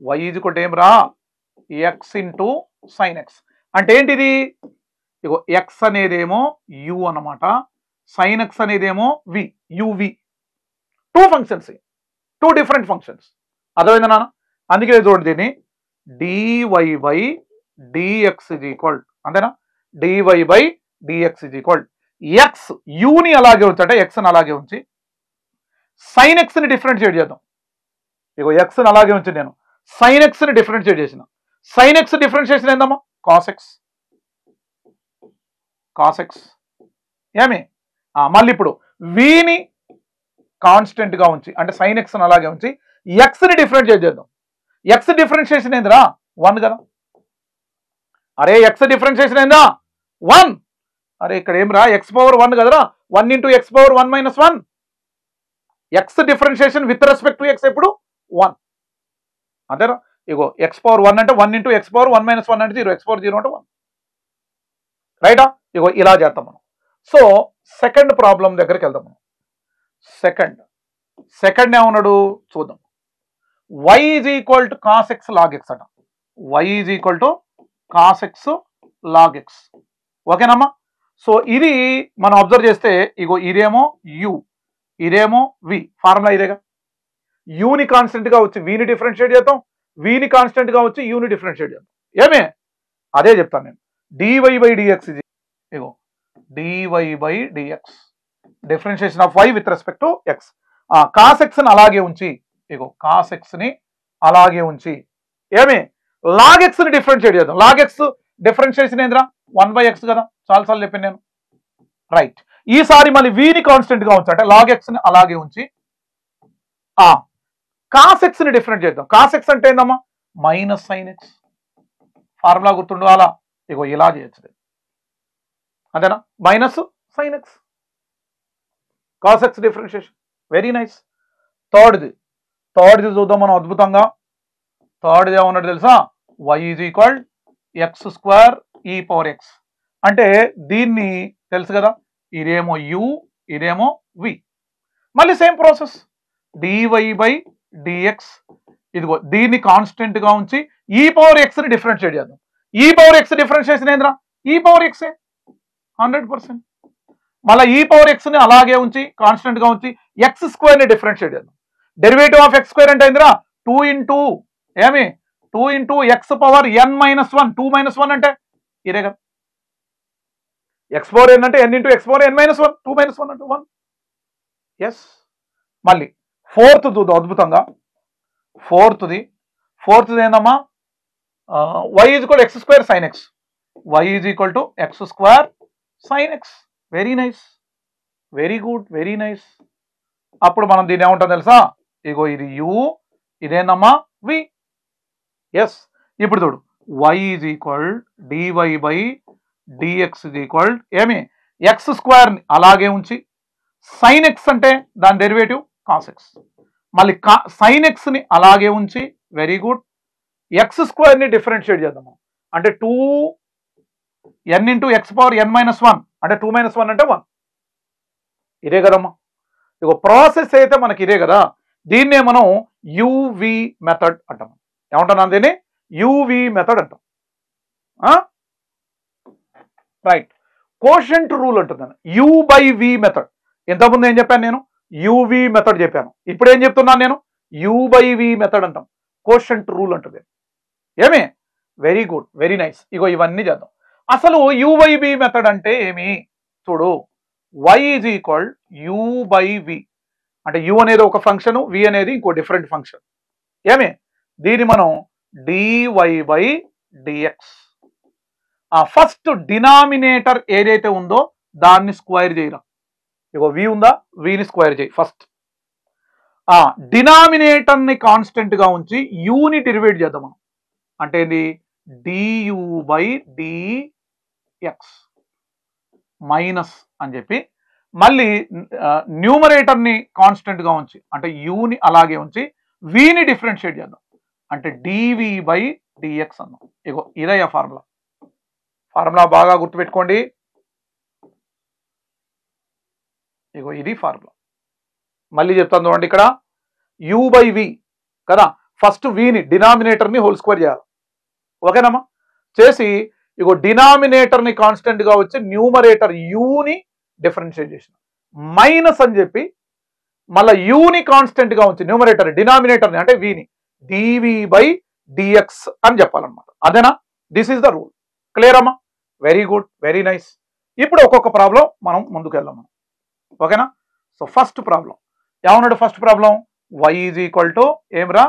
y ఈజ్ ఈక్వల్ టు ఏం రా, ఎక్స్ ఇంటూ సైన్ ఎక్స్. అంటే ఏంటిది? ఇగో ఎక్స్ అనేదేమో u అన్నమాట, సైన్ ఎక్స్ అనేదేమో v, uv. Two functions, two different functions. అర్థమైందా నాన్న? అందుకే చూడండి దీన్ని dy by dx is equal, అంతేనా? dy by dx is equal x, యూని అలాగే ఉంచి అంటే ఎక్స్ని అలాగే ఉంచి సైన్ ఎక్స్ని డిఫరెన్షియేట్ చేద్దాం. ఇగో ఎక్స్ని అలాగే ఉంచి నేను సైన్ ఎక్స్ని డిఫరెన్షియేట్ చేసిన. సైన్ ఎక్స్ డిఫరెన్షియేషన్ ఏందమ్మా? Cos X. కాస్ ఎక్స్ ఏమి? మళ్ళీ ఇప్పుడు వీని కాన్స్టెంట్ గా ఉంచి అంటే సైన్ ఎక్స్ అలాగే ఉంచి ఎక్స్ని డిఫరెన్షియేట్ చేద్దాం. ఎక్స్ డిఫరెన్షియేషన్ ఏందిరా? 1 కదా. అరే ఎక్స్ డిఫరెన్షియేషన్ ఏందా? 1. అరే ఇక్కడ ఏం రా, ఎక్స్ పవర్ 1 కదరా, 1 into x power 1 minus 1. X differentiation with respect to X ఎప్పుడు? 1. అంతేనా? ఇగో ఎక్స్ పవర్ 1 అంటే 1 ఇంటూ ఎక్స్ పవర్ 1 మైనస్ 1 అంటే 0, ఎక్స్ పవర్ 0 అంటే 1. రైటా? ఇగో ఇలా చేద్దాం మనం. సో సెకండ్ ప్రాబ్లం దగ్గరికి వెళ్దాం మనం. సెకండ్ ఏమన్నాడు చూద్దాం. y is equal to cos x log x అట. y is equal to cos x log x. ఓకేనమ్మా? సో ఇది మనం అబ్జర్వ్ చేస్తే ఇగో ఇదేమో u, ఇదేమో v. ఫార్ములా ఇదేగా. యూని కాన్స్టెంట్ గా వచ్చి వీని డిఫరెన్షియేట్ చేద్దాం, వీని కాన్స్టెంట్ గా వచ్చి యూని డిఫరెన్షియేట్ చేద్దాం. ఏమే? అదే చెప్తాను నేను. dy బై dx ఇది ఇగో dy by dx differentiation of y with respect to x. Cos x ని అలాగే ఉంచి ఇగో కాస్ ఎక్స్ ని అలాగే ఉంచి ఏమి లాగ్ ఎక్స్ ని డిఫరెన్షియేట్ చేద్దాం. లాగ్ ఎక్స్ డిఫరెన్షియేషన్ ఏంద్రా? 1/x కదా, చాలాసార్లు చెప్పాను నేను. రైట్. ఈసారి మళ్ళీ వీని కాన్స్టెంట్ గా ఉంచి అంటే లాగ్ ఎక్స్ ని అలాగే ఉంచి కాస్ ఎక్స్ ని డిఫరెంట్ చేద్దాం. కాస్ ఎక్స్ అంటే ఏందమ్మా? Minus sine x. ఫార్ములా గుర్తుండు అలా. ఇగో ఇలా చేయొచ్చు, అంతేనా? Minus sine x, cos x differentiation. Very nice. థర్డ్ది చూద్దాం మనం అద్భుతంగా. థర్డ్ది ఏమన్నట్టు తెలుసా? y is equal x square e power x. అంటే దీన్ని తెలుసు కదా, ఇదేమో u, ఇదేమో v. మళ్ళీ same process dy by dx. ఇదిగో దీన్ని కాన్స్టెంట్ గా ఉంచి ఈ పవర్ ఎక్స్ ని డిఫరెన్షియేట్ చేద్దాం. ఈ పవర్ ఎక్స్ డిఫరెన్షియేషన్ ఏంద్రా? ఈ పవర్ ఎక్సే 100%. మళ్ళీ ఈ పవర్ ఎక్స్ ని అలాగే ఉంచి కాన్స్టెంట్ గా ఉంచి ఎక్స్ స్క్వేర్ ని డిఫరెన్షియేట్ చేద్దాం. డెరివేటివ్ ఆఫ్ ఎక్స్ స్క్వేర్ అంటే ఏంద్రా? 2 ఇంటూ ఏమి 2 into x power n minus 1. 2 minus 1 అంటే ఇదే కదా. ఎక్స్ పవర్ n అంటే n into x power n minus 1. 2 minus 1 అంటే 1. ఎస్. మళ్ళీ ఫోర్త్ చూద్దాం అద్భుతంగా. ఫోర్త్ది ఏందమ్మా? y is equal x square sine X. y is equal to X square sine X. Very nice, very good, very nice. అప్పుడు మనం దీన్ని ఏమంటాం తెలుసా? ఇగో ఇది u, ఇదేనమ్మా v. ఎస్. ఇప్పుడు చూడు y is equal dy by dx is equal ఏమి? X square ని అలాగే ఉంచి సైన్ ఎక్స్ అంటే దాని డెరివేటివ్ కాస్ ఎక్స్. మళ్ళీ సైన్ ఎక్స్ ని అలాగే ఉంచి వెరీ గుడ్ ఎక్స్ స్క్వేర్ ని డిఫరెన్షియేట్ చేద్దాము. అంటే 2n into x power n minus 1 అంటే 2 మైనస్ 1 అంటే 1. ఇదే కదమ్మా. ఇగో ప్రాసెస్ అయితే మనకి ఇదే కదా. దీన్నే మనం యువి మెథడ్ అంటాం. ఏమంటున్నాను దీన్ని? యువి మెథడ్ అంటాం. రైట్. కోషంట్ రూల్ అంటున్నాను, యు బై వి మెథడ్. ఇంతకుముందు ఏం చెప్పాను నేను? యువి మెథడ్ చెప్పాను. ఇప్పుడు ఏం చెప్తున్నాను నేను? యు బై వి మెథడ్ అంటాం. కోషంట్ రూల్ అంటుంది. ఏమి? Very good, very nice. ఇగో ఇవన్నీ చేద్దాం. అసలు యు బై వి మెథడ్ అంటే ఏమి? చూడు, y is equal u by v. అంటే u అనేది ఒక ఫంక్షన్, v అనేది ఇంకో డిఫరెంట్ ఫంక్షన్. ఏమి? దీన్ని మనం dy by dx. First denominator ఏదైతే ఉందో దాన్ని స్క్వేర్ చేయరా. ఇగో v ఉందా, vని స్క్వేర్ చేయి ఫస్ట్. డినామినేటర్ ని కాన్స్టెంట్ గా ఉంచి యూని డెరివేట్ చేద్దాం మనం. అంటే ఏంది? du బై dx మైనస్ అని చెప్పి మళ్ళీ న్యూమరేటర్ ని కాన్స్టెంట్ గా ఉంచి అంటే యూని అలాగే ఉంచి వీని డిఫరెన్షియేట్ చేద్దాం. అంటే dv బై dx అన్నాం. ఇగో ఇదయ్యా ఫార్ములా. ఫార్ములా బాగా గుర్తుపెట్టుకోండి. ఇగో ఇది ఫార్ములా. మళ్ళీ చెప్తాను చూడండి, ఇక్కడ u బై v కదా, ఫస్ట్ విని డినామినేటర్ని హోల్ స్క్వేర్ చేయాలి. ఓకేనమ్మా? చేసి ఇగో డినామినేటర్ని కాన్స్టెంట్గా వచ్చి న్యూమరేటర్ యూని డిఫరెన్షియేట్ చేసిన, మైనస్ అని చెప్పి మళ్ళీ యూని కాన్స్టెంట్గా ఉంచి న్యూమరేటర్ డినామినేటర్ని అంటే విని డివి బై డిఎక్స్ అని చెప్పాలన్నమాట. అదేనా? This is the rule. Clear అమ్మా? Very good, very nice. ఇప్పుడు ఒక్కొక్క ప్రాబ్లం మనం ముందుకు వెళ్దాం. ఓకేనా? సో ఫస్ట్ ప్రాబ్లం ఏమన్నాడు? First problem y is equal to ఏమిరా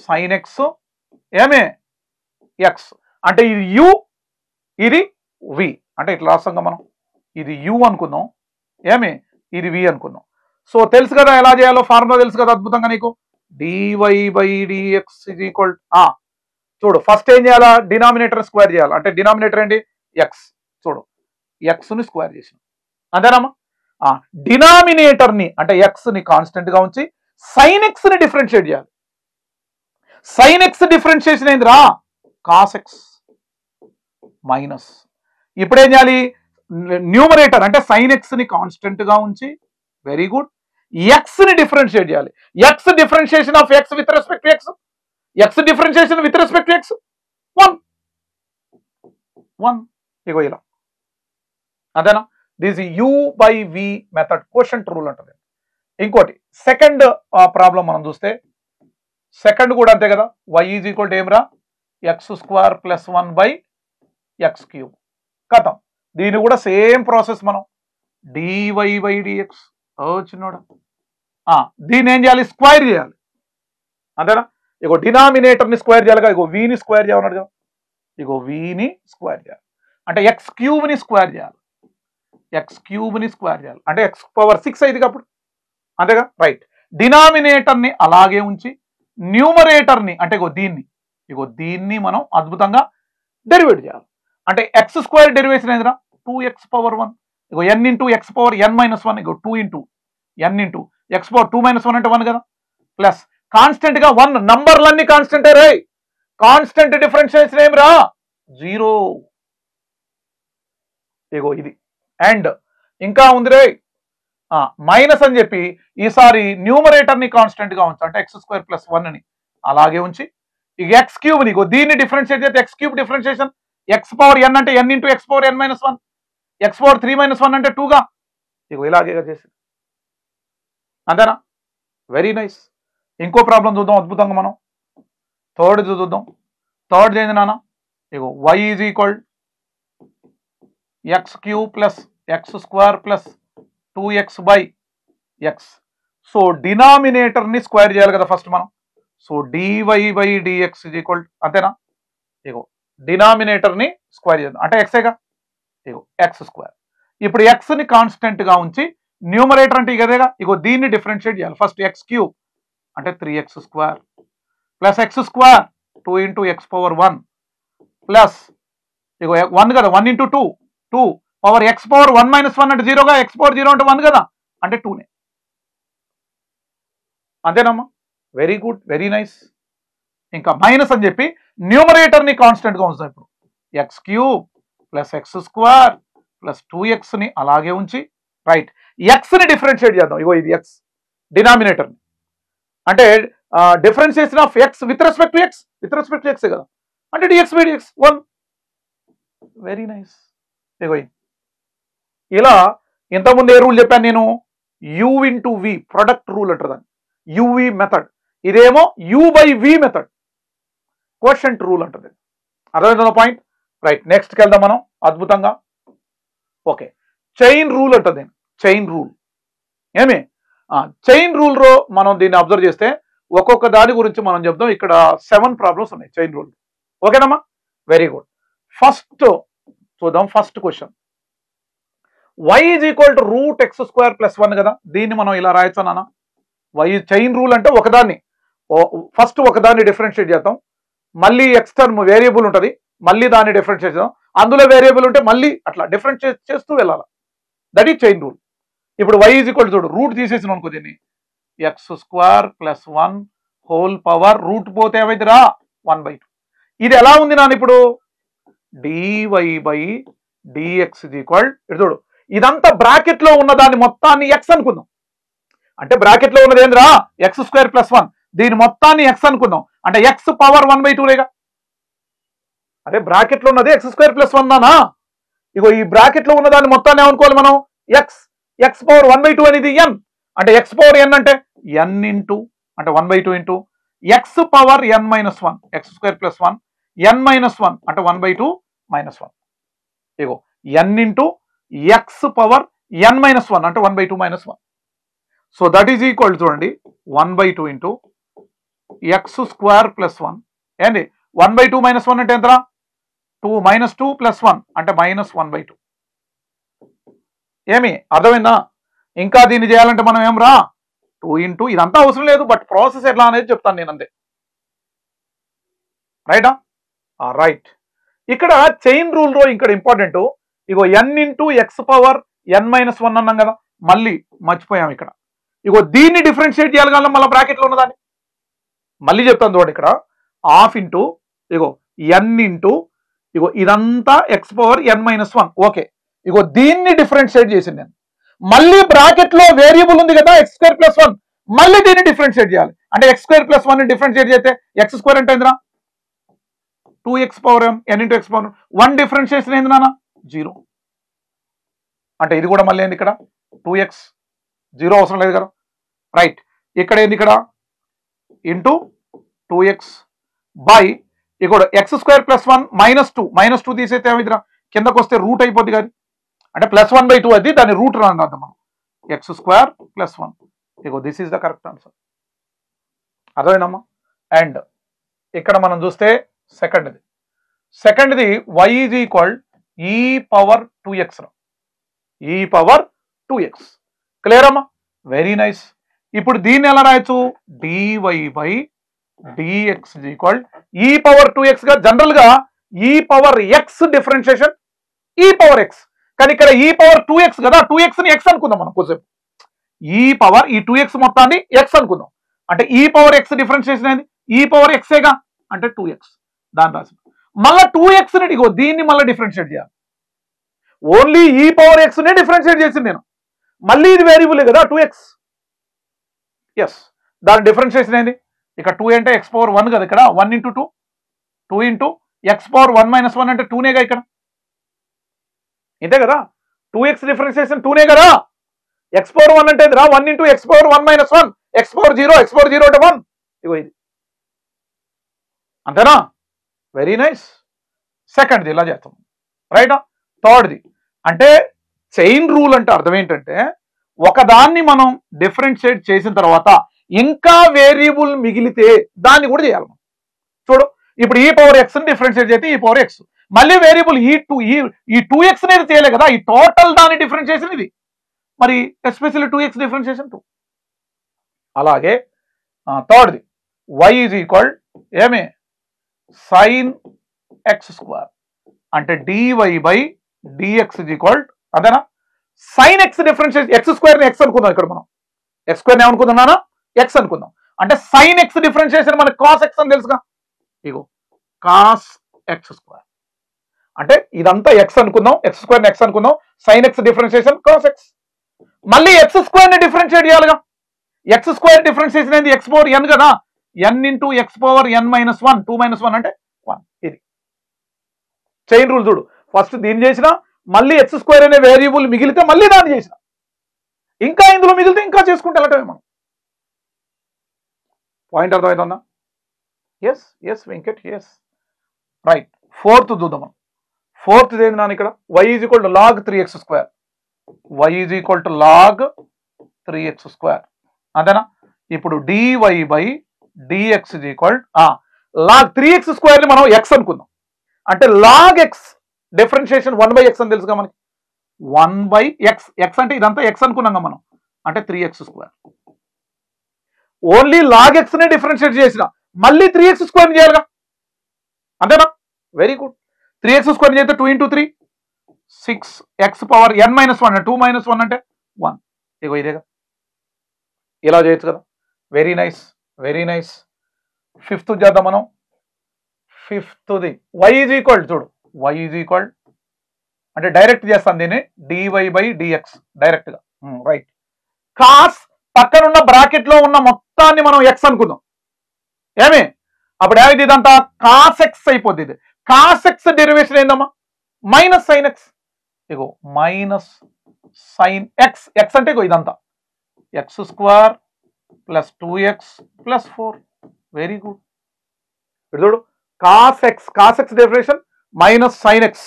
సైన్ ఎక్స్ ఏమే ఎక్స్ అంటే ఇది u ఇది v అంటే ఇట్లా రాస్తాం మనం. ఇది u అనుకుందాం, ఏమే ఇది v అనుకుందాం. సో తెలుసు కదా ఎలా చేయాలో, ఫార్ములా తెలుసు కదా అద్భుతంగా నీకు. dy by dx is equal చూడు, ఫస్ట్ ఏం చేయాలా? డినామినేటర్ స్క్వేర్ చేయాలి. అంటే డినామినేటర్ ఏంటి? ఎక్స్. చూడు ఎక్స్ని స్క్వేర్ చేసిన, అంతేనమ్మా? డినామినేటర్ని అంటే ఎక్స్ని కాన్స్టెంట్గా ఉంచి సైన్ ఎక్స్ని డిఫరెన్షియేట్ చేయాలి. సైన్ ఎక్స్ డిఫరెన్షియేషన్ ఏందిరా? Cos x minus. ఇప్పుడు ఏం చేయాలి? న్యూమరేటర్ అంటే సైన్ ఎక్స్ని కాన్స్టెంట్గా ఉంచి, వెరీ గుడ్, ఎక్స్ని డిఫరెన్షియేట్ చేయాలి. X differentiation of x with respect to x, x differentiation with respect to x 1 ఇగో ఇలా, అదేనా? This u by v method quotient rule అంటది. ఇంకోటి సెకండ్ ప్రాబ్లం మనం చూస్తే, సెకండ్ కూడా అంతే కదా. y ఈజ్ ఈక్వల్ టు ఏమిరా? X square plus 1 by X cube. కథం. దీన్ని కూడా సేమ్ ప్రాసెస్ మనం డివై బై డిఎక్స్ చిన్నోడా. దీన్ని ఏం చేయాలి? స్క్వేర్ చేయాలి, అంతేనా? ఇగో డినామినేటర్ని స్క్వేర్ చేయాలి కదా, ఇగో వీని స్క్వేర్ చేయమన్నాడు కదా, ఇగో వీని స్క్వేర్ చేయాలి. అంటే ఎక్స్ క్యూబ్ని స్క్వేర్ చేయాలి, ఎక్స్ క్యూబ్ని స్క్వేర్ చేయాలి అంటే ఎక్స్ పవర్ 6 అయింది అప్పుడు, అంతేగా? రైట్. డినామినేటర్ని అలాగే ఉంచి న్యూమరేటర్ని అంటే ఇగో దీన్ని మనం అద్భుతంగా డెరివేట్ చేయాలి. అంటే ఎక్స్ స్క్వేర్ డెరివేషన్ ఏందిరా? 2x పవర్ 1 ఇగో n into x power n minus 1 ఇగో 2 into n into x power 2 minus 1 అంటే 1 కదా, ప్లస్ కాన్స్టెంట్ గా 1. నంబర్లన్నీ కాన్స్టెంటే రే, కాన్స్టెంట్ డిఫరెన్షియేషన్ ఏమిరా? 0. ఇగో ఇది. అండ్ ఇంకా ఉంది రే మైనస్ అని చెప్పి ఈసారి న్యూమరేటర్ని కాన్స్టెంట్గా ఉంచు అంటే ఎక్స్ స్క్వేర్ ప్లస్ 1ని అలాగే ఉంచి, ఇక ఎక్స్ క్యూబ్ని ఇగో దీన్ని డిఫరెన్షియేట్ చేస్తే X cube differentiation X power n అంటే n into x power n minus 1, x power 3 minus 1 అంటే 2గా ఇగో ఇలాగే చేసి, అంతేనా? Very nice. ఇంకో ప్రాబ్లం చూద్దాం అద్భుతంగా మనం. థర్డ్ చూద్దాం. థర్డ్ ఏంది నాన్న? ఇగో y is equal x cube plus x square plus 2x by x. So డినామినేటర్ని స్క్వేర్ చేయాలి కదా ఫస్ట్ మనం. So dy by dx is equal, అంతేనా? ఇగో డినామినేటర్ని స్క్వేర్ చేద్దాం అంటే ఎక్సేగా, ఇగో ఎక్స్ స్క్వేర్. ఇప్పుడు ఎక్స్ని కాన్స్టెంట్గా ఉంచి న్యూమరేటర్ అంటే ఇదేగా, ఇగో దీన్ని డిఫరెన్షియేట్ చేయాలి. ఫస్ట్ ఎక్స్ క్యూబ్ అంటే 3x square plus x square 2 into x power 1 plus ఇగో 1 కదా, 1 into 2 power x power 1 minus 1 అంటే 0గా, ఎక్స్ పవర్ 0 అంటే 1 కదా, అంటే 2నే, అంతేనమ్మా? Very good, very nice. ఇంకా మైనస్ అని చెప్పి న్యూమరేటర్ని కాన్స్టెంట్గా ఉంచుతాం. ఇప్పుడు x cube plus x square plus 2xని అలాగే ఉంచి, రైట్, ఎక్స్ని డిఫరెన్షియేట్ చేద్దాం. ఇగో ఇది ఎక్స్ డినామినేటర్ని అంటే differentiation of x with respect to x, with respect to x కదా, అంటే dx by dx 1. Very nice. ఇగో ఇలా ఇంతకుముందు ఏ రూల్ చెప్పాను నేను? U into v product rule అంటారు దాన్ని, యువి మెథడ్. ఇదేమో u by v method, quotient rule అంటుంది. అర్థమైందా పాయింట్? రైట్, నెక్స్ట్కి వెళ్దాం మనం అద్భుతంగా. ఓకే, చైన్ రూల్ అంటుంది. చైన్ రూల్ ఏమి? చైన్ రూల్ రో మనం దీన్ని అబ్జర్వ్ చేస్తే ఒక్కొక్క దాని గురించి మనం చెప్దాం. ఇక్కడ 7 ప్రాబ్లమ్స్ ఉన్నాయి చైన్ రూల్. ఓకేనమ్మా? Very good. ఫస్ట్ చూద్దాం. First question, y is equal to root x square plus 1 కదా, దీన్ని మనం ఇలా రాయొచ్చు నాన్న. y చైన్ రూల్ అంటే ఒకదాన్ని ఫస్ట్ ఒకదాన్ని డిఫరెన్షియేట్ చేద్దాం, మళ్ళీ ఎక్స్టర్మ్ వేరియబుల్ ఉంటుంది, మళ్ళీ దాన్ని డిఫరెన్షియేట్ చేద్దాం, అందులో వేరియబుల్ ఉంటే మళ్ళీ అట్లా డిఫరెన్షియేట్ చేస్తూ వెళ్ళాలి. That is chain rule. ఇప్పుడు y ఈజ్ ఈక్వల్ చూడు, రూట్ తీసేసిన అనుకో దీన్ని, x square plus 1 whole power root పోతే ఏమైందిరా 1/2. ఇది ఎలా ఉంది నాన్న? ఇప్పుడు dy by dx is equal, ఇటు చూడు, ఇదంతా బ్రాకెట్ లో ఉన్న దాన్ని మొత్తాన్ని ఎక్స్ అనుకుందాం. అంటే బ్రాకెట్ లో ఉన్నది ఏంద్రా, ఎక్స్ స్క్వేర్ ప్లస్ 1, దీని మొత్తాన్ని ఎక్స్ అనుకుందాం. అంటే ఎక్స్ పవర్ 1/2 రేగా. అదే బ్రాకెట్ లో ఉన్నది ఎక్స్ స్క్వేర్ ప్లస్ 1 దానా, ఇగో ఈ బ్రాకెట్ లో ఉన్న దాన్ని మొత్తాన్ని ఏమనుకోవాలి మనం, ఎక్స్. ఎక్స్ పవర్ 1/2 అనేది ఎన్, అంటే ఎక్స్ పవర్ ఎన్ అంటే ఎన్ ఇంటూ, అంటే 1/2 into x power n minus 1, X square plus 1 ఎన్ మైనస్ 1 అంటే 1/2 మైనస్ 1. ఇగో ఎన్ into x power n minus 1 అంటే 1/2 minus 1. So that is equal చూడండి 1/2 ఇంటూ ఎక్స్ స్క్వేర్ ప్లస్ 1 ఏంటి 1/2 minus 1 అంటే ఎంతరా, 2 మైనస్ 2 ప్లస్ 1 అంటే minus 1/2. ఏమి అర్థమైందా? ఇంకా దీన్ని చేయాలంటే మనం ఏం రా, 2 ఇంటూ, ఇదంతా అవసరం లేదు, బట్ ప్రాసెస్ ఎట్లా అనేది చెప్తాను నేను అంతే. రైటా? రైట్. ఇక్కడ చైన్ రూల్ లో ఇక్కడ ఇంపార్టెంట్, ఇగో ఎన్ into x power n minus 1 అన్నాం కదా, మళ్ళీ మర్చిపోయాం ఇక్కడ. ఇగో దీన్ని డిఫరెన్షియేట్ చేయాలి కదా మళ్ళీ బ్రాకెట్లో ఉన్నదాన్ని. మళ్ళీ చెప్తాను చూడండి, ఇక్కడ హాఫ్ ఇంటూ ఇగో ఎన్ ఇంటూ ఇగో ఇదంతా X power n minus 1. Okay, ఇగో దీన్ని డిఫరెన్షియేట్ చేసింది నేను. మళ్ళీ బ్రాకెట్ లో వేరియబుల్ ఉంది కదా ఎక్స్ స్క్వేర్ ప్లస్ 1, మళ్ళీ దీన్ని డిఫరెన్షియేట్ చేయాలి. అంటే ఎక్స్ స్క్వేర్ ప్లస్ 1 ని డిఫరెన్షియేట్ చేస్తే ఎక్స్ స్క్వేర్ అంటే ఏందిరా, 2x పవర్ ఎన్ ఇంటూ ఎక్స్ పవర్ 1. డిఫరెన్షియేషన్ ఏంది నాన్న, 0. అంటే ఇది కూడా మళ్ళీ ఏంది ఇక్కడ 2x, 0 అవసరం లేదు కదా. రైట్, ఇక్కడ ఏంది ఇక్కడ ఇంటూ 2x బై ఇక్కడ ఎక్స్ స్క్వేర్ ప్లస్ 1 మైనస్ 2 తీసేస్తే ఏమైందిరా, కిందకు వస్తే రూట్ అయిపోద్ది కదా, అంటే ప్లస్ 1/2 అది, దాన్ని రూట్ రాని అర్థం మనం, ఎక్స్ స్క్వేర్ ప్లస్ 1. ఇగో this is the correct answer. అర్థమైందమ్మా? అండ్ ఇక్కడ మనం చూస్తే సెకండ్ది y is equal e power 2x, e power 2x. Clear అమ్మా? Very nice. ఇప్పుడు దీన్ని ఎలా రాయొచ్చు, dy by dx is equal e power 2x గా, జనరల్ గా e power x differentiation e power x, కానీ ఇక్కడ ఈ పవర్ 2x కదా, 2x ని ఎక్స్ అనుకుందాం మనం కొంచెం. ఈ పవర్ ఈ 2x మొత్తాన్ని ఎక్స్ అనుకుందాం. అంటే ఈ పవర్ ఎక్స్ డిఫరెన్షియేషన్ ఏంది, ఈ పవర్ ఎక్సేగా, అంటే 2x. దాని రాసి మళ్ళీ 2x ని ఇగో దీన్ని మళ్ళీ డిఫరెన్షియేట్ చేయాలి. ఓన్లీ ఈ పవర్ ఎక్స్ ని డిఫరెన్షియేట్ చేసింది నేను, మళ్ళీ ఇది వేరియబుల్ కదా 2x. ఎస్, దాని డిఫరెన్షియేషన్ ఏంది, ఇక్కడ 2 అంటే ఎక్స్ పవర్ 1 కదా, ఇక్కడ 1 into 2 into x power 1 minus 1 అంటే 2నేగా ఇక్కడ, ఇంతే కదా. 2x డిఫరెన్షియేషన్ 2నే కదా. ఎక్స్ పవర్ 1 అంటే రా 1 into x power 1 minus 1, x power 0 అంటే 1. ఇగో ఇది అంతేనా? Very nice. సెకండ్ది ఇలా చేస్తాం. రైటా? థర్డ్ది అంటే చైన్ రూల్ అంటే అర్థం ఏంటంటే, ఒకదాన్ని మనం డిఫరెన్షియేట్ చేసిన తర్వాత ఇంకా వేరియబుల్ మిగిలితే దాన్ని కూడా చేయాలి. చూడు, ఇప్పుడు ఈ పవర్ ఎక్స్ ని డిఫరెన్షియేట్ చేస్తే ఈ పవర్ ఎక్స్, మళ్ళీ వేరియబుల్ ఈ 2x అనేది చేయలే కదా, ఈ టోటల్ దాని డిఫరెన్షియేషన్ ఇది, మరి ఎస్పెషల్లీ 2x డిఫరెన్షియేషన్ 2. అలాగే థర్డ్ది y ఈజ్ ఈక్వల్ ఏమే సైన్ ఎక్స్ స్క్వేర్, అంటే dy by dx is equal, అదేనా sine x differentiation, x square ని ఎక్స్ అనుకుందాం. ఇక్కడ మనం ఎక్స్ స్క్వేర్ ని ఏమనుకుందాం, ఎక్స్ అనుకుందాం. అంటే సైన్ ఎక్స్ డిఫరెన్షియేషన్ మనకి కాస్ ఎక్స్ అని తెలుసుగా, ఇగో కాస్ ఎక్స్ స్క్వేర్. అంటే ఇదంతా ఎక్స్ అనుకుందాం, ఎక్స్ స్క్వేర్ ని ఎక్స్ అనుకుందాం, sign x differentiation cos X. మళ్ళీ ఎక్స్ స్క్వేర్ ని డిఫరెన్షియేట్ చేయాలిగా, ఎక్స్ స్క్వేర్ డిఫరెన్షియేషన్ ఏంది, ఎక్స్ పవర్ ఎన్ కదా, ఎన్ into x power n minus 1, 2 minus 1 అంటే 1. ఇది చైన్ రూల్. చూడు, ఫస్ట్ దీన్ని చేసిన, మళ్ళీ ఎక్స్ స్క్వేర్ అనే వేరియబుల్ మిగిలితే మళ్ళీ దాన్ని చేసిన, ఇంకా ఇందులో మిగిలితే ఇంకా చేసుకుంటే వెళ్ళటమే మనం. పాయింట్ అర్థమవుతుందా? Yes yes Venkat, yes right. Fourth చూద్దాం మనం. ఫోర్త్ ఏంది నాన్న, ఇక్కడ y is equal to log 3x square, y is equal to log 3x square, అదేనా. ఇప్పుడు dy by dx is equal log 3x square ని మనం ఎక్స్ అనుకుందాం. అంటే లాగ్ ఎక్స్ డిఫరెన్షియేషన్ 1/x అని తెలుసుగా మనకి, 1/x. ఎక్స్ అంటే ఇదంతా ఎక్స్ అనుకున్నాం మనం, అంటే 3x square. Only log x నే డిఫరెన్షియేట్ చేసిన, మళ్ళీ 3x స్క్వేర్ చేయాలిగా, అంతేనా. Very good. 3x స్క్వేర్ చేస్తే 2 into 3 6x power n minus 1, 2 minus 1 అంటే 1. ఇగో ఇదేగా, ఇలా చేయొచ్చు కదా. Very nice, very nice. Fifth చేద్దాం మనం. ఫిఫ్త్ది y ఈజ్ ఈక్వల్, చూడు వై ఈజ్ ఈక్వల్ అంటే డైరెక్ట్ చేస్తాను దీన్ని డివై బై డిఎక్స్ డైరెక్ట్ గా రైట్. కాస్ పక్కనున్న బ్రాకెట్ లో ఉన్న మొత్తాన్ని మనం ఎక్స్ అనుకుందాం. ఏమి అప్పుడు ఏమైంది ఇదంతా కాస్ ఎక్స్ అయిపోద్ది. ఇది కాస్ ఎక్స్ డెరివేషన్ ఏందమ్మా మైనస్ సైన్ ఎక్స్. ఇగో మైనస్ సైన్ ఎక్స్. ఎక్స్ అంటే ఇగో ఇదంతా X square plus 2x plus 4. Very good. ఇప్పుడు చూడు cos X derivation minus sine X.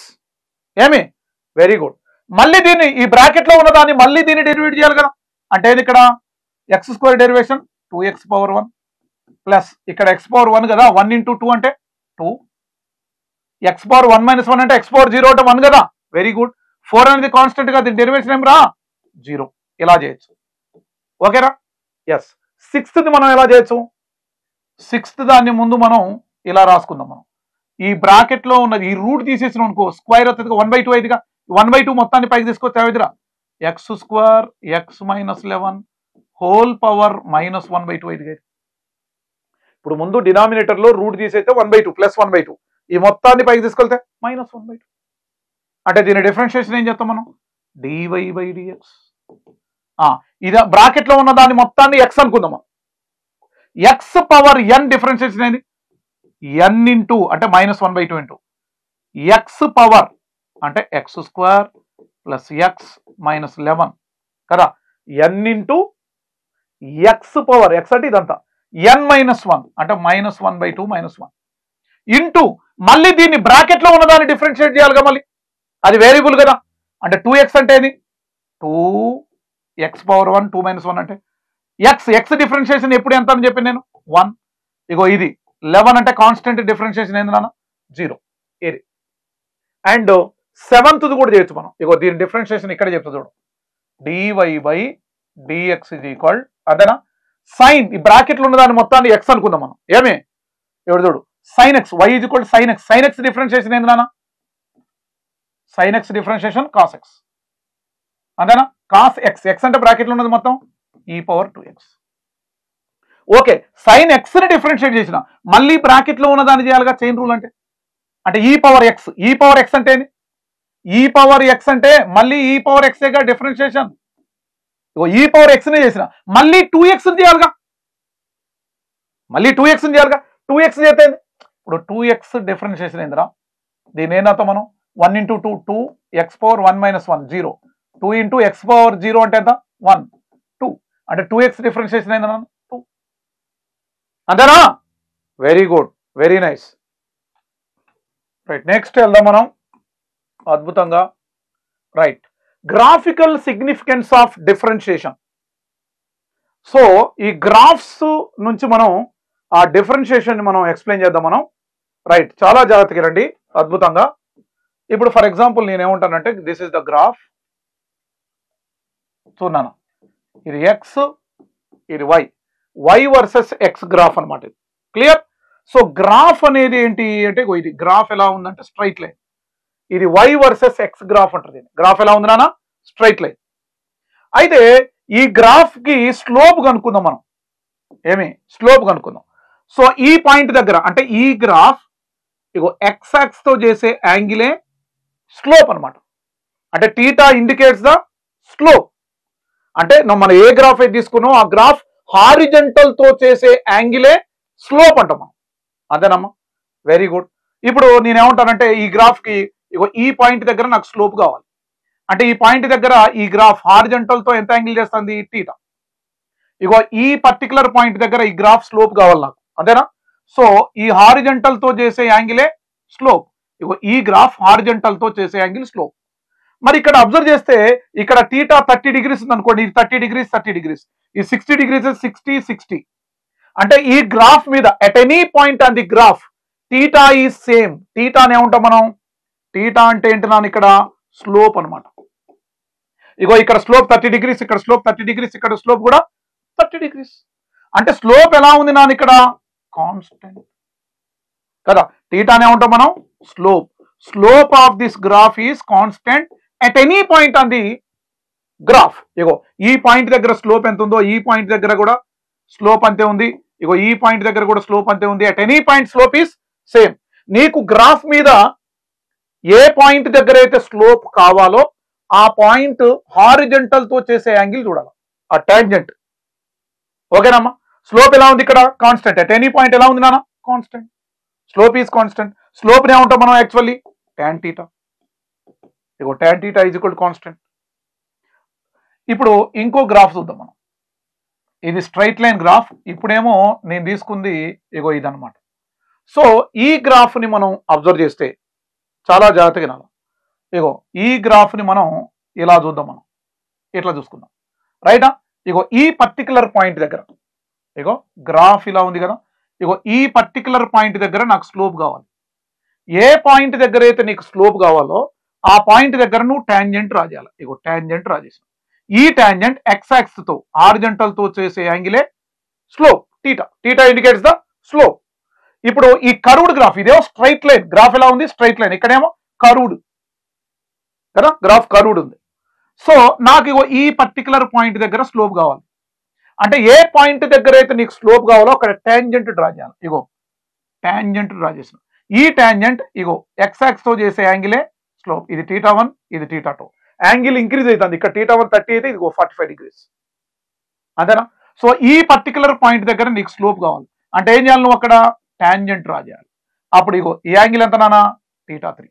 ఏమి వెరీ గుడ్. మళ్ళీ దీన్ని ఈ బ్రాకెట్ లో ఉన్న దాన్ని మళ్ళీ దీన్ని డెరివేట్ చేయాలి కదా. అంటే ఇక్కడ X square derivation 2x power 1 plus ఇక్కడ x పవర్ 1 కదా 1 ఇంటూ 2 అంటే 2, x పవర్ 1 మైనస్ 1 అంటే x పవర్ 0 అంటే 1 కదా. Very good. 4 అనేది కాన్స్టెంట్ గా దీని డెరివేషన్ ఏం రా 0. ఇలా చేయొచ్చు. ఓకేరా. ఎస్. 6th మనం ఎలా చేయొచ్చు. 6th దాన్ని ముందు మనం ఇలా రాసుకుందాం. మనం ఈ బ్రాకెట్ లో ఉన్నది ఈ రూట్ తీసేసిన అనుకో స్క్వేర్ అవుతుంది 1/2 అయిదిగా. 1/2 మొత్తాన్ని పైకి తీసుకొచ్చి ఏమైందిరా X square X minus 11 whole power minus 1/2 అయిదిగా. ఇప్పుడు ముందు డినామినేటర్ లో రూట్ తీసేస్తే 1/2 ప్లస్ 1/2 ఈ మొత్తాన్ని పైకి తీసుకెళ్తే మైనస్ 1/2. అంటే దీని డిఫరెన్షియేషన్ ఏం చేస్తాం మనం డివై బై డిఎక్స్. ఇది బ్రాకెట్ లో ఉన్న దాన్ని మొత్తాన్ని ఎక్స్ అనుకుందాం. ఎక్స్ పవర్ ఎన్ డిఫరెన్షియేషన్ ఏంది ఎన్ ఇంటూ అంటే మైనస్ 1/2 ఇంటూ ఎక్స్ పవర్ అంటే X square plus X minus 11 కదా. ఎన్ ఇంటూ ఎక్స్ పవర్ ఎక్స్ అంటే ఇదంతా ఎన్ మైనస్ 1 అంటే మైనస్ 1/2 మైనస్ 1 ఇంటూ మళ్ళీ దీన్ని బ్రాకెట్ లో ఉన్న దాన్ని డిఫరెన్షియేట్ చేయాలిగా. మళ్ళీ అది వేరియబుల్ కదా. అంటే 2x అంటే ఇది 2x పవర్ 1 2 మైనస్ 1 అంటే ఎక్స్ డిఫరెన్షియేషన్ ఎప్పుడు ఎంత అని చెప్పి నేను 1. ఇగో ఇది 11 అంటే కాన్స్టెంట్ డిఫరెన్షియేషన్ ఏంది నాన్న 0. ఇది అండ్ 7th కూడా చేయొచ్చు మనం. ఇగో దీని డిఫరెన్షియేషన్ ఇక్కడ చెప్తా చూడు dy by dx is equal అదేనా సైన్ ఈ బ్రాకెట్ లో ఉన్న దాన్ని మొత్తాన్ని ఎక్స్ అనుకుందాం మనం. ఏమి ఎవడు చూడు sine x y is equal sine x. Sine x differentiation ఏంది నాన్న sine x differentiation cos x అదేనా. కాస్ ఎక్స్ ఎక్స్ అంటే బ్రాకెట్ లో ఉన్నది మొత్తం e power 2x. Okay sine x ని డిఫరెన్షియేట్ చేసిన మళ్ళీ బ్రాకెట్ లో ఉన్న దాన్ని చేయాలిగా చైన్ రూల్ అంటే. అంటే ఈ పవర్ ఎక్స్ అంటే ఈ పవర్ ఎక్స్ అంటే మళ్ళీ ఈ పవర్ ఎక్స్ గా డిఫరెన్షియేషన్. ఈ పవర్ ఎక్స్ ని చేసిన మళ్ళీ 2x చేయాలిగా. మళ్ళీ 2x చేయాలిగా. 2x చేస్తే ఇప్పుడు 2x డిఫరెన్షియేషన్ ఏందిరా దీని ఏందా మనం 1 into 2 2x power 1 minus 1 0 2 into x power 0 అంటే ఎంత 1 2 అంటే 2x డిఫరెన్షియేషన్ ఏందన్నా 2 అంతేనా. Very good very nice. Right next వెళ్దాం మనం అద్భుతంగా. Right graphical significance of differentiation. So ఈ గ్రాఫ్స్ నుంచి మనం ఆ డిఫరెన్షియేషన్ మనం ఎక్స్ప్లెయిన్ చేద్దాం మనం. రైట్ చాలా జాగ్రత్తగా రండి అద్భుతంగా. ఇప్పుడు ఫర్ ఎగ్జాంపుల్ నేను ఏమంటానంటే దిస్ ఇస్ ద గ్రాఫ్. చూన్నాను ఇది ఎక్స్ ఇది వై వర్సెస్ ఎక్స్ గ్రాఫ్ అనమాట. ఇది క్లియర్. సో గ్రాఫ్ అనేది ఏంటి అంటే ఇది గ్రాఫ్ ఎలా ఉందంటే స్ట్రైట్ లైన్. ఇది వై వర్సెస్ ఎక్స్ గ్రాఫ్ అంటారు. గ్రాఫ్ ఎలా ఉంది నాన్న స్ట్రైట్ లైన్. అయితే ఈ గ్రాఫ్ కి స్లోప్ కనుక్కుందాం మనం. ఏమి స్లోప్ కనుక్కుందాం. సో ఈ పాయింట్ దగ్గర అంటే ఈ గ్రాఫ్ ఇగో ఎక్స్ యాక్స్ తో చేసే యాంగిలే స్లోప్ అనమాట. అంటే టీటా ఇండికేట్స్ ద స్లోప్. అంటే మనం ఏ గ్రాఫ్ అయితే తీసుకున్నాం ఆ గ్రాఫ్ హారిజంటల్ తో చేసే యాంగిలే స్లోప్ అంటాం మనం. అదేనమ్మా వెరీ గుడ్. ఇప్పుడు నేనేమంటానంటే ఈ గ్రాఫ్ కి ఇగో ఈ పాయింట్ దగ్గర నాకు స్లోప్ కావాలి. అంటే ఈ పాయింట్ దగ్గర ఈ గ్రాఫ్ హారిజంటల్ తో ఎంత యాంగిల్ చేస్తుంది టీటా. ఇగో ఈ పర్టికులర్ పాయింట్ దగ్గర ఈ గ్రాఫ్ స్లోప్ కావాలి నాకు. అదేనా. సో ఈ హారిజంటల్ తో చేసే యాంగిలే స్లోప్. ఇగో ఈ గ్రాఫ్ హారిజంటల్ తో చేసే యాంగిల్ స్లోప్. మరి ఇక్కడ అబ్జర్వ్ చేస్తే ఇక్కడ టీటా 30 degrees ఉంది అనుకోండి. ఇది 30 degrees 30 degrees ఈ 60 degrees 60 60. అంటే ఈ గ్రాఫ్ మీద at any point on the graph theta is same. టీటాని ఏమంటాం మనం టీటా అంటే ఏంటి నాన్న ఇక్కడ స్లోప్ అనమాట. ఇగో ఇక్కడ స్లోప్ 30 degrees ఇక్కడ స్లోప్ 30 degrees ఇక్కడ స్లోప్ కూడా 30 degrees. అంటే స్లోప్ ఎలా ఉంది నాన్న ఇక్కడ కాన్స్టెంట్ కదా. టీటాని ఏమంటాం మనం slope. Slope of this graph is constant at any point on the graph. ఇగో ఈ పాయింట్ దగ్గర స్లోప్ ఎంత ఉందో ఈ పాయింట్ దగ్గర కూడా స్లోప్ అంతే ఉంది. ఇగో ఈ పాయింట్ దగ్గర కూడా స్లోప్ అంతే ఉంది. at any point slope is same. నీకు గ్రాఫ్ మీద ఏ పాయింట్ దగ్గర అయితే స్లోప్ కావాలో ఆ పాయింట్ హారిజంటల్ తో చేసే యాంగిల్ చూడాలి, ఆ టాంజెంట్. ఓకేనమ్మా? స్లోప్ ఎలా ఉంది ఇక్కడ? కాన్స్టెంట్. అట్ ఎనీ పాయింట్ ఎలా ఉంది నాన్న? Constant. Slope is constant. Slope ని ఏమంటాం మనం యాక్చువల్లీ? tan θ. ఇగో tan θ is equal to constant. ఇప్పుడు ఇంకో గ్రాఫ్ చూద్దాం మనం. ఇది స్ట్రైట్ లైన్ గ్రాఫ్. ఇప్పుడేమో నేను తీసుకుంది ఇగో ఇదన్నమాట. సో ఈ గ్రాఫ్ ని మనం అబ్జర్వ్ చేస్తే చాలా జాగ్రత్తగా వినాలి. ఇగో ఈ గ్రాఫ్ ని మనం ఇలా చూద్దాం, మనం ఇట్లా చూసుకుందాం, రైటా? ఇగో ఈ పర్టికులర్ పాయింట్ దగ్గర, ఇగో గ్రాఫ్ ఇలా ఉంది కదా, ఇగో ఈ పర్టికులర్ పాయింట్ దగ్గర నాకు స్లోప్ కావాలి. ఏ పాయింట్ దగ్గర అయితే నీకు స్లోప్ కావాలో ఆ పాయింట్ దగ్గర నువ్వు టాంజెంట్ డ్రా చేయాలి. ఇగో టాంజెంట్ డ్రా చేసిన ఈ టాంజెంట్ ఎక్స్ యాక్సిస్ తో హారిజంటల్ తో చేసే యాంగిలే slope. Theta. Theta indicates the slope. ఇప్పుడు ఈ కర్వ్డ్ గ్రాఫ్, ఇదేమో స్ట్రైట్ లైన్ గ్రాఫ్ ఎలా ఉంది? Straight line. ఇక్కడేమో కర్వ్డ్ కదా, గ్రాఫ్ కర్వ్డ్ ఉంది. సో నాకు ఇగో ఈ పర్టికులర్ పాయింట్ దగ్గర స్లోప్ కావాలి. అంటే ఏ పాయింట్ దగ్గర అయితే నీకు స్లోప్ కావాలో అక్కడ టాంజెంట్ డ్రా చేయాలి. ఇగో టాంజెంట్ డ్రా చేసిన ఈ టాంజెంట్ ఇగో ఎక్స్ యాక్సిస్ తో చేసే యాంగిలే స్లోప్. ఇది θ1, ఇది θ2. యాంగిల్ ఇంక్రీజ్ అవుతుంది. ఇక్కడ θ1 30 అయితే ఇదిగో 45 degrees. అంతేనా? సో ఈ పర్టికులర్ పాయింట్ దగ్గర నీకు స్లోప్ కావాలి అంటే ఏం చేయాలి? నువ్వు అక్కడ టాంజెంట్ డ్రా చేయాలి. అప్పుడు ఇగో ఈ యాంగిల్ ఎంత నానా? θ3.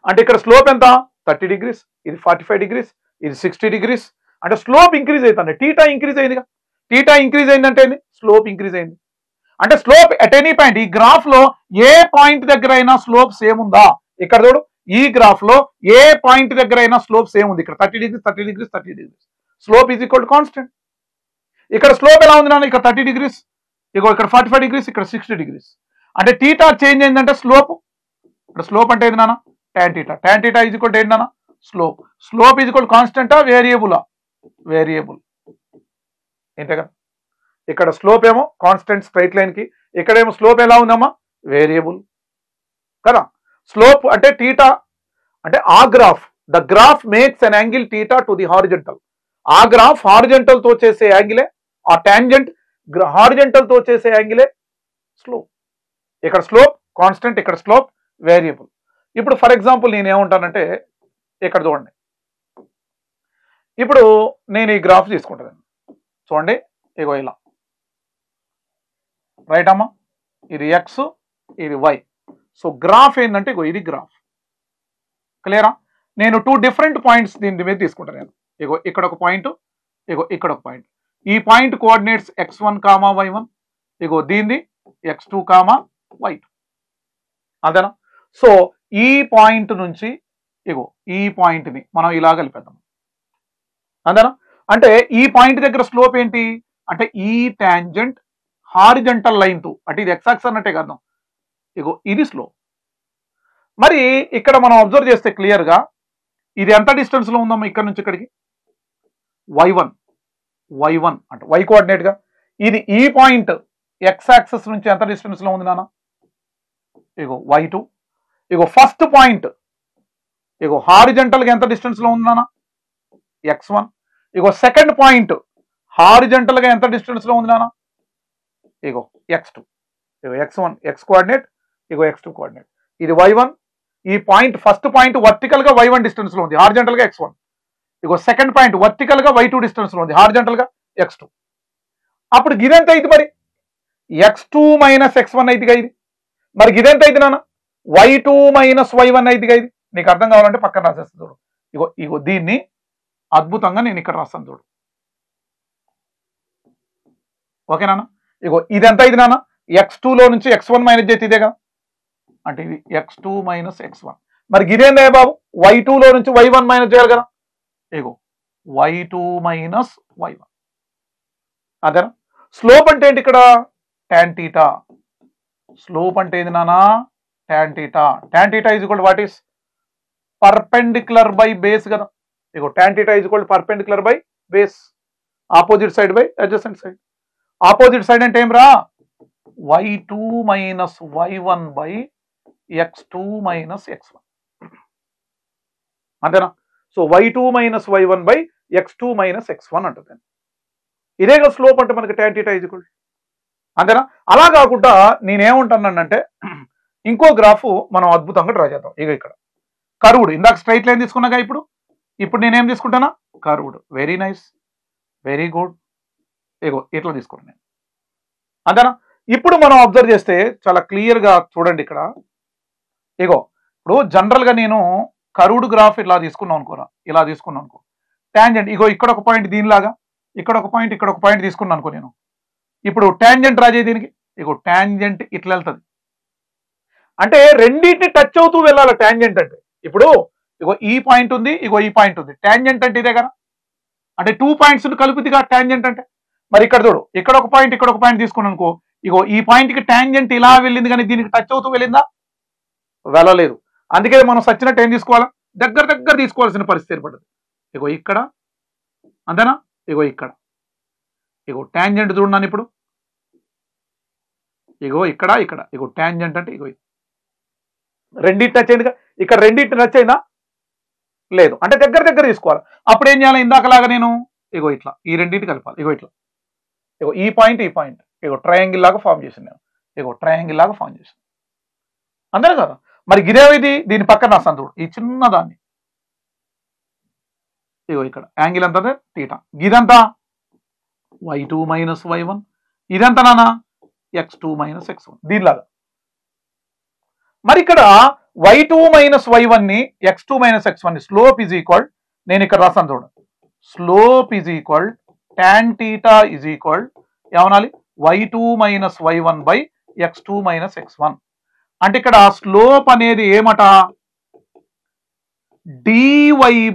అంటే ఇక్కడ స్లోప్ ఎంత? 30 degrees. ఇది 45 degrees. ఇది 60 degrees. అంటే స్లోప్ ఇంక్రీజ్ అవుతుంది. టీటా ఇంక్రీజ్ అయిందిగా. టీటా ఇంక్రీజ్ అయిందంటే స్లోప్ ఇంక్రీజ్ అయింది. అంటే స్లోప్ ఎట్ ఎనీ పాయింట్, ఈ గ్రాఫ్ లో ఏ పాయింట్ దగ్గర అయినా స్లోప్ సేమ్ ఉందా? ఇక్కడ చూడు, ఈ గ్రాఫ్ లో ఏ పాయింట్ దగ్గర అయినా స్లోప్ సేమ్ ఉంది. ఇక్కడ 30 degrees, 30 degrees, 30 degrees. Slope is equal to constant. ఇక్కడ స్లోప్ ఎలా ఉంది నాన్న? ఇక్కడ 30 degrees, ఇగో ఇక్కడ 45 degrees, ఇక్కడ 60 degrees. అంటే టీటా చేంజ్ అయిందంటే స్లోప్. ఇక్కడ స్లోప్ అంటే ఏది నాన్న? tan θ. tan θ is equal to ఏంటి నాన్న? స్లోప్. స్లోప్ ఈజ్ ఈక్వల్ కాన్స్టెంటా వేరియబులా? వేరియబుల్. ఏంటే కదా, ఇక్కడ స్లోప్ ఏమో కాన్స్టెంట్ స్ట్రైట్ లైన్ కి, ఇక్కడేమో స్లోప్ ఎలా ఉందమ్మా? వేరియబుల్ కదా. స్లోప్ అంటే టీటా అంటే ఆ graph, the graph makes an angle theta to the horizontal. ఆ గ్రాఫ్ హారిజంటల్ తో చేసే యాంగిలే, ఆ టాంజెంట్ హారిజంటల్ తో చేసే యాంగిలే స్లోప్. ఇక్కడ స్లోప్ కాన్స్టెంట్, ఇక్కడ స్లోప్ వేరియబుల్. ఇప్పుడు ఫర్ ఎగ్జాంపుల్ నేను ఏమంటానంటే, ఇక్కడ చూడండి, ఇప్పుడు నేను ఈ గ్రాఫ్ తీసుకుంటాను చూడండి, ఇగో ఇలా, రైట్ అమ్మా? ఇది ఎక్స్, ఇది వై. సో గ్రాఫ్ ఏంటంటే ఇగో ఇది గ్రాఫ్. క్లియరా? నేను 2 డిఫరెంట్ పాయింట్స్ దీని మీద తీసుకుంటాను నేను. ఇగో ఇక్కడ ఒక పాయింట్, ఇగో ఇక్కడ ఒక పాయింట్. ఈ పాయింట్ కోఆర్డినేట్స్ x1, y1. ఇగో దీన్ని x2, y2. అదేనా? సో ఈ పాయింట్ నుంచి ఇగో ఈ పాయింట్ ని మనం ఇలా కలిపేద్దాం. అంతేనా? అంటే ఈ పాయింట్ దగ్గర స్లోప్ ఏంటి అంటే ఈ టాంజెంట్ హారిజంటల్ లైన్ తో, అంటే ఇది ఎక్స్ యాక్సిస్ అన్నట్టే కదా. ఇగో ఇది స్లోప్. మరి ఇక్కడ మనం అబ్జర్వ్ చేస్తే క్లియర్ గా ఇది ఎంత డిస్టెన్స్ లో ఉందమ్మా? ఇక్కడ నుంచి ఇక్కడికి y1 అంటే y కోఆర్డినేట్ గా. ఇది ఈ పాయింట్ ఎక్స్ యాక్సిస్ నుంచి ఎంత డిస్టెన్స్ లో ఉంది నాన్న? ఇగో y2. ఇగో ఫస్ట్ పాయింట్ ఇగో హారిజంటల్ గా ఎంత డిస్టెన్స్ లో ఉంది నాన్న? x1. ఇగో సెకండ్ పాయింట్ హారిజంటల్ గా ఎంత డిస్టెన్స్ లో ఉంది నాన్న? ఇగో x2. ఇగో x1 x కోఆర్డినేట్, ఇగో x2 కోఆర్డినేట్. ఇది y1. ఈ పాయింట్ ఫస్ట్ పాయింట్ వర్టికల్ గా y1 డిస్టెన్స్ లో ఉంది, హారిజంటల్ గా x1. ఇగో సెకండ్ పాయింట్ వర్టికల్ గా y2 డిస్టెన్స్ లో ఉంది, హారిజంటల్ గా x2. అప్పుడు గిదెంత అయితే మరి? x2 మైనస్ x1 అయితే ఇది. మరి గిదెంత అయితే నాన్న? y2 మైనస్ y1 అయితే ఇది. నీకు అర్థం కావాలంటే పక్కన రాసేస్తాను చూడు. ఇగో ఇగో దీన్ని అద్భుతంగా నేను ఇక్కడ రాస్తాను చూడు. ఓకే నాన్న? ఇగో ఇదెంత ఇది నాన్న? x2 లో నుంచి x1 మైనస్ చేస్తే ఇదే కదా, అంటే ఇది x2 మైనస్ x1. మరి గిదేందే బాబు? y2 లో నుంచి y1 మైనస్ చేయాలి కదా. ఇగో y2 మైనస్ y1. అదేనా? స్లోప్ అంటే ఏంటి ఇక్కడ? tan θ. స్లోప్ అంటే ఏది నానా? tan θ. tan θ is equal to what is? Perpendicular by base కదా. ఇగో tan θ is equal to perpendicular by base, opposite side by adjacent side. Opposite side అంటే ఏం రా? y2 minus y1 by x2 minus x1. అంతేనా? So y2 minus y1 by x2 minus x1 అంటుంది. ఇదే కదా slope అంటే మనకి tan θ ఈజ్ ఈక్వల్. అంతేనా? అలా కాకుండా నేనేమంటానంటే ఇంకో గ్రాఫ్ మనం అద్భుతంగా డ్రా చేద్దాం. ఇక ఇక్కడ కర్వ్డ్, ఇందాక స్ట్రైట్ లైన్ తీసుకున్నాగా, ఇప్పుడు నేనేం తీసుకుంటానా, curved. Very nice, very good. ఇగో ఇట్లా తీసుకున్నాను నేను, అంతేనా. ఇప్పుడు మనం అబ్జర్వ్ చేస్తే చాలా క్లియర్గా చూడండి ఇక్కడ. ఇగో ఇప్పుడు జనరల్గా నేను కర్వ్డ్ గ్రాఫ్ ఇట్లా తీసుకున్నాం అనుకోరా, ఇలా తీసుకున్నాను అనుకో, ట్యాంజెంట్ ఇగో ఇక్కడ ఒక పాయింట్ దీనిలాగా, ఇక్కడ ఒక పాయింట్, ఇక్కడ ఒక పాయింట్ తీసుకున్నాను అనుకో నేను. ఇప్పుడు ట్యాంజెంట్ డ్రా చేయి దీనికి. ఇగో ట్యాంజెంట్ ఇట్లా వెళ్తుంది, అంటే రెండింటిని టచ్ అవుతూ వెళ్ళాలి ట్యాంజెంట్ అంటే. ఇప్పుడు ఇగో ఈ పాయింట్ ఉంది, ఇగో ఈ పాయింట్ ఉంది, ట్యాంజెంట్ అంటే ఇదే కదా, అంటే 2 పాయింట్స్ కలుపుదిగా ట్యాంజెంట్ అంటే. మరి ఇక్కడ చూడు, ఇక్కడ ఒక పాయింట్, ఇక్కడ ఒక పాయింట్ తీసుకున్నాను అనుకో, ఇగో ఈ పాయింట్ కి ట్యాంజెంట్ ఇలా వెళ్ళింది, కానీ దీనికి టచ్ అవుతూ వెళ్ళిందా, వెళ్ళలేదు. అందుకే మనం సచ్చినట్టు ఏం తీసుకోవాలా, దగ్గర దగ్గర తీసుకోవాల్సిన పరిస్థితి ఏర్పడుతుంది. ఇగో ఇక్కడ, అంతేనా, ఇగో ఇక్కడ, ఇగో ట్యాంజెంట్ చూడండి. ఇప్పుడు ఇగో ఇక్కడ, ఇక్కడ ఇగో ట్యాంజెంట్ అంటే ఇగో రెండింటి టచ్ అయిందిగా, ఇక్కడ రెండింటి టచ్ అయిందా, లేదు, అంటే దగ్గర దగ్గర తీసుకోవాలి. అప్పుడు ఏం చేయాలి, ఇందాకలాగా నేను ఇగో ఇట్లా ఈ రెండింటి కలపాలి. ఇగో ఇట్లా, ఇగో ఈ పాయింట్, ఈ పాయింట్, ఇగో ట్రయాంగిల్ లాగా ఫామ్ చేసింది నేను, ఇగో ట్రయాంగిల్ లాగా ఫామ్ చేసింది, అంతే కదా. మరి గిదేవిది, దీని పక్కన రాస్తాను చూడు, ఈ చిన్నదాన్ని, ఇగో ఇక్కడ యాంగిల్ ఎంత తీటా, ఇదంతా y2 మైనస్ y1, ఇదంతా నానా x2 మైనస్ x1, దీనిలాగా. మరి ఇక్కడ y2 మైనస్ y1 ని x2 మైనస్ x1 ని స్లోప్ ఈజ్ ఈక్వల్, నేను ఇక్కడ రాస్తాను చూడండి, slope is equal tan θ is equal ఏమనాలి, y2 minus y1 by x2 minus x1. అంటే ఇక్కడ స్లోప్ అనేది ఏమట, dy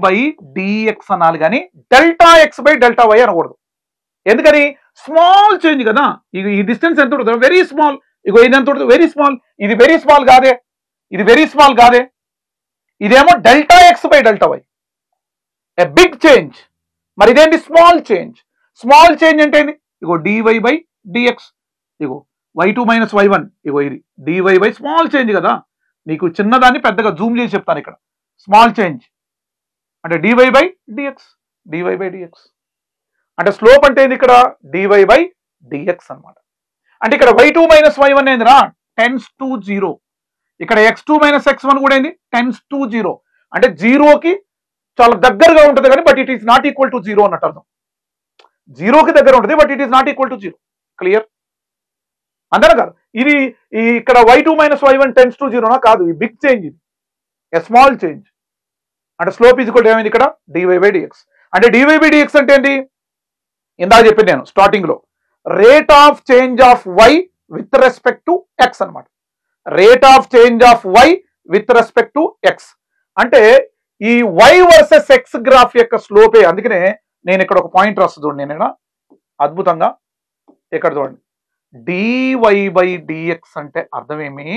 బై dx అనాలి, కానీ delta x by delta why అనకూడదు. ఎందుకని, స్మాల్ చేంజ్ కదా. ఈ డిస్టెన్స్ ఎంత ఉంటుంది, వెరీ స్మాల్. ఇగో ఇది ఎంత ఉంటుంది, వెరీ స్మాల్. ఇది వెరీ స్మాల్ కాదే, ఇది వెరీ స్మాల్ కాదే, ఇదేమో delta x by delta y, a big change. మరి ఇదేంటి, స్మాల్ చేంజ్. స్మాల్ చేంజ్ అంటే ఏంటి, ఇగో dy బై dx, ఇగో y2 మైనస్ y1, ఇగో ఇది dy బై స్మాల్ చేంజ్ కదా. నీకు చిన్నదాన్ని పెద్దగా జూమ్ చేసి చెప్తాను. ఇక్కడ స్మాల్ చేంజ్ అంటే dy by dx, dy by dx అంటే స్లోప్ అంటే ఏంది, ఇక్కడ dy బై dx అనమాట. అంటే ఇక్కడ y2 మైనస్ y1 ఏందిరా, టెన్స్ టు 0. ఇక్కడ x2 మైనస్ x1 కూడా ఏంది, టెన్స్ టు 0. అంటే జీరోకి చాలా దగ్గరగా ఉంటుంది కానీ, but it is not equal to 0 అన్నట్టు అర్థం. జీరోకి దగ్గర ఉంటుంది, but it is not equal to 0. Clear, అంతేనా కాదు. ఇది ఇక్కడ y2 minus y1 tends to 0 కాదు, ఈ బిగ్ చేంజ్, ఇది ఎ స్మాల్ చేంజ్. అంటే స్లోప్ ఈజ్ ఈక్వల్ ఏమైంది ఇక్కడ, dy బై dx. అంటే dy బై dx అంటే ఏంటి, ఇందాక చెప్పింది నేను స్టార్టింగ్ లో, rate of change of y with respect to x అనమాట. Rate of change of y with respect to x అంటే ఈ y వర్సెస్ x గ్రాఫ్ యొక్క స్లోపే. అందుకనే నేను ఇక్కడ ఒక పాయింట్ రాస్తా చూడండి, నేను ఇక్కడ అద్భుతంగా ఇక్కడ చూడండి, dy బై dx అంటే అర్థమేమి,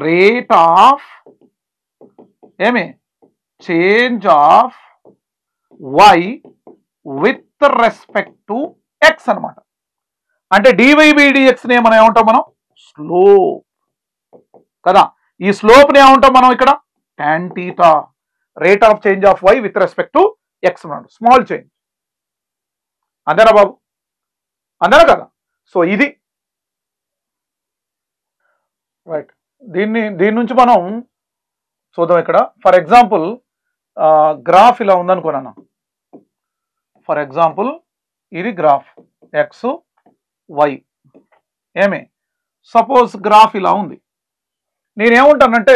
రేట్ ఆఫ్ ఏమి, change of y with respect to x అనమాట. అంటే dy బై dx ని మనం ఏమంటాం, మనం స్లోప్ కదా. ఈ స్లోప్ ని ఏమంటాం మనం ఇక్కడ, tan θ. Rate of change of y with respect to x అన్నాడు, స్మాల్ చేంజ్. అంతేనా బాబు, అంతేనా కదా. సో ఇది రైట్. దీని నుంచి మనం చూద్దాం. ఇక్కడ ఫర్ ఎగ్జాంపుల్ గ్రాఫ్ ఇలా ఉందనుకున్నాను. ఫర్ ఎగ్జాంపుల్ ఇది గ్రాఫ్ ఎక్స్ వై, ఏమి సపోజ్ గ్రాఫ్ ఇలా ఉంది. నేనేమంటానంటే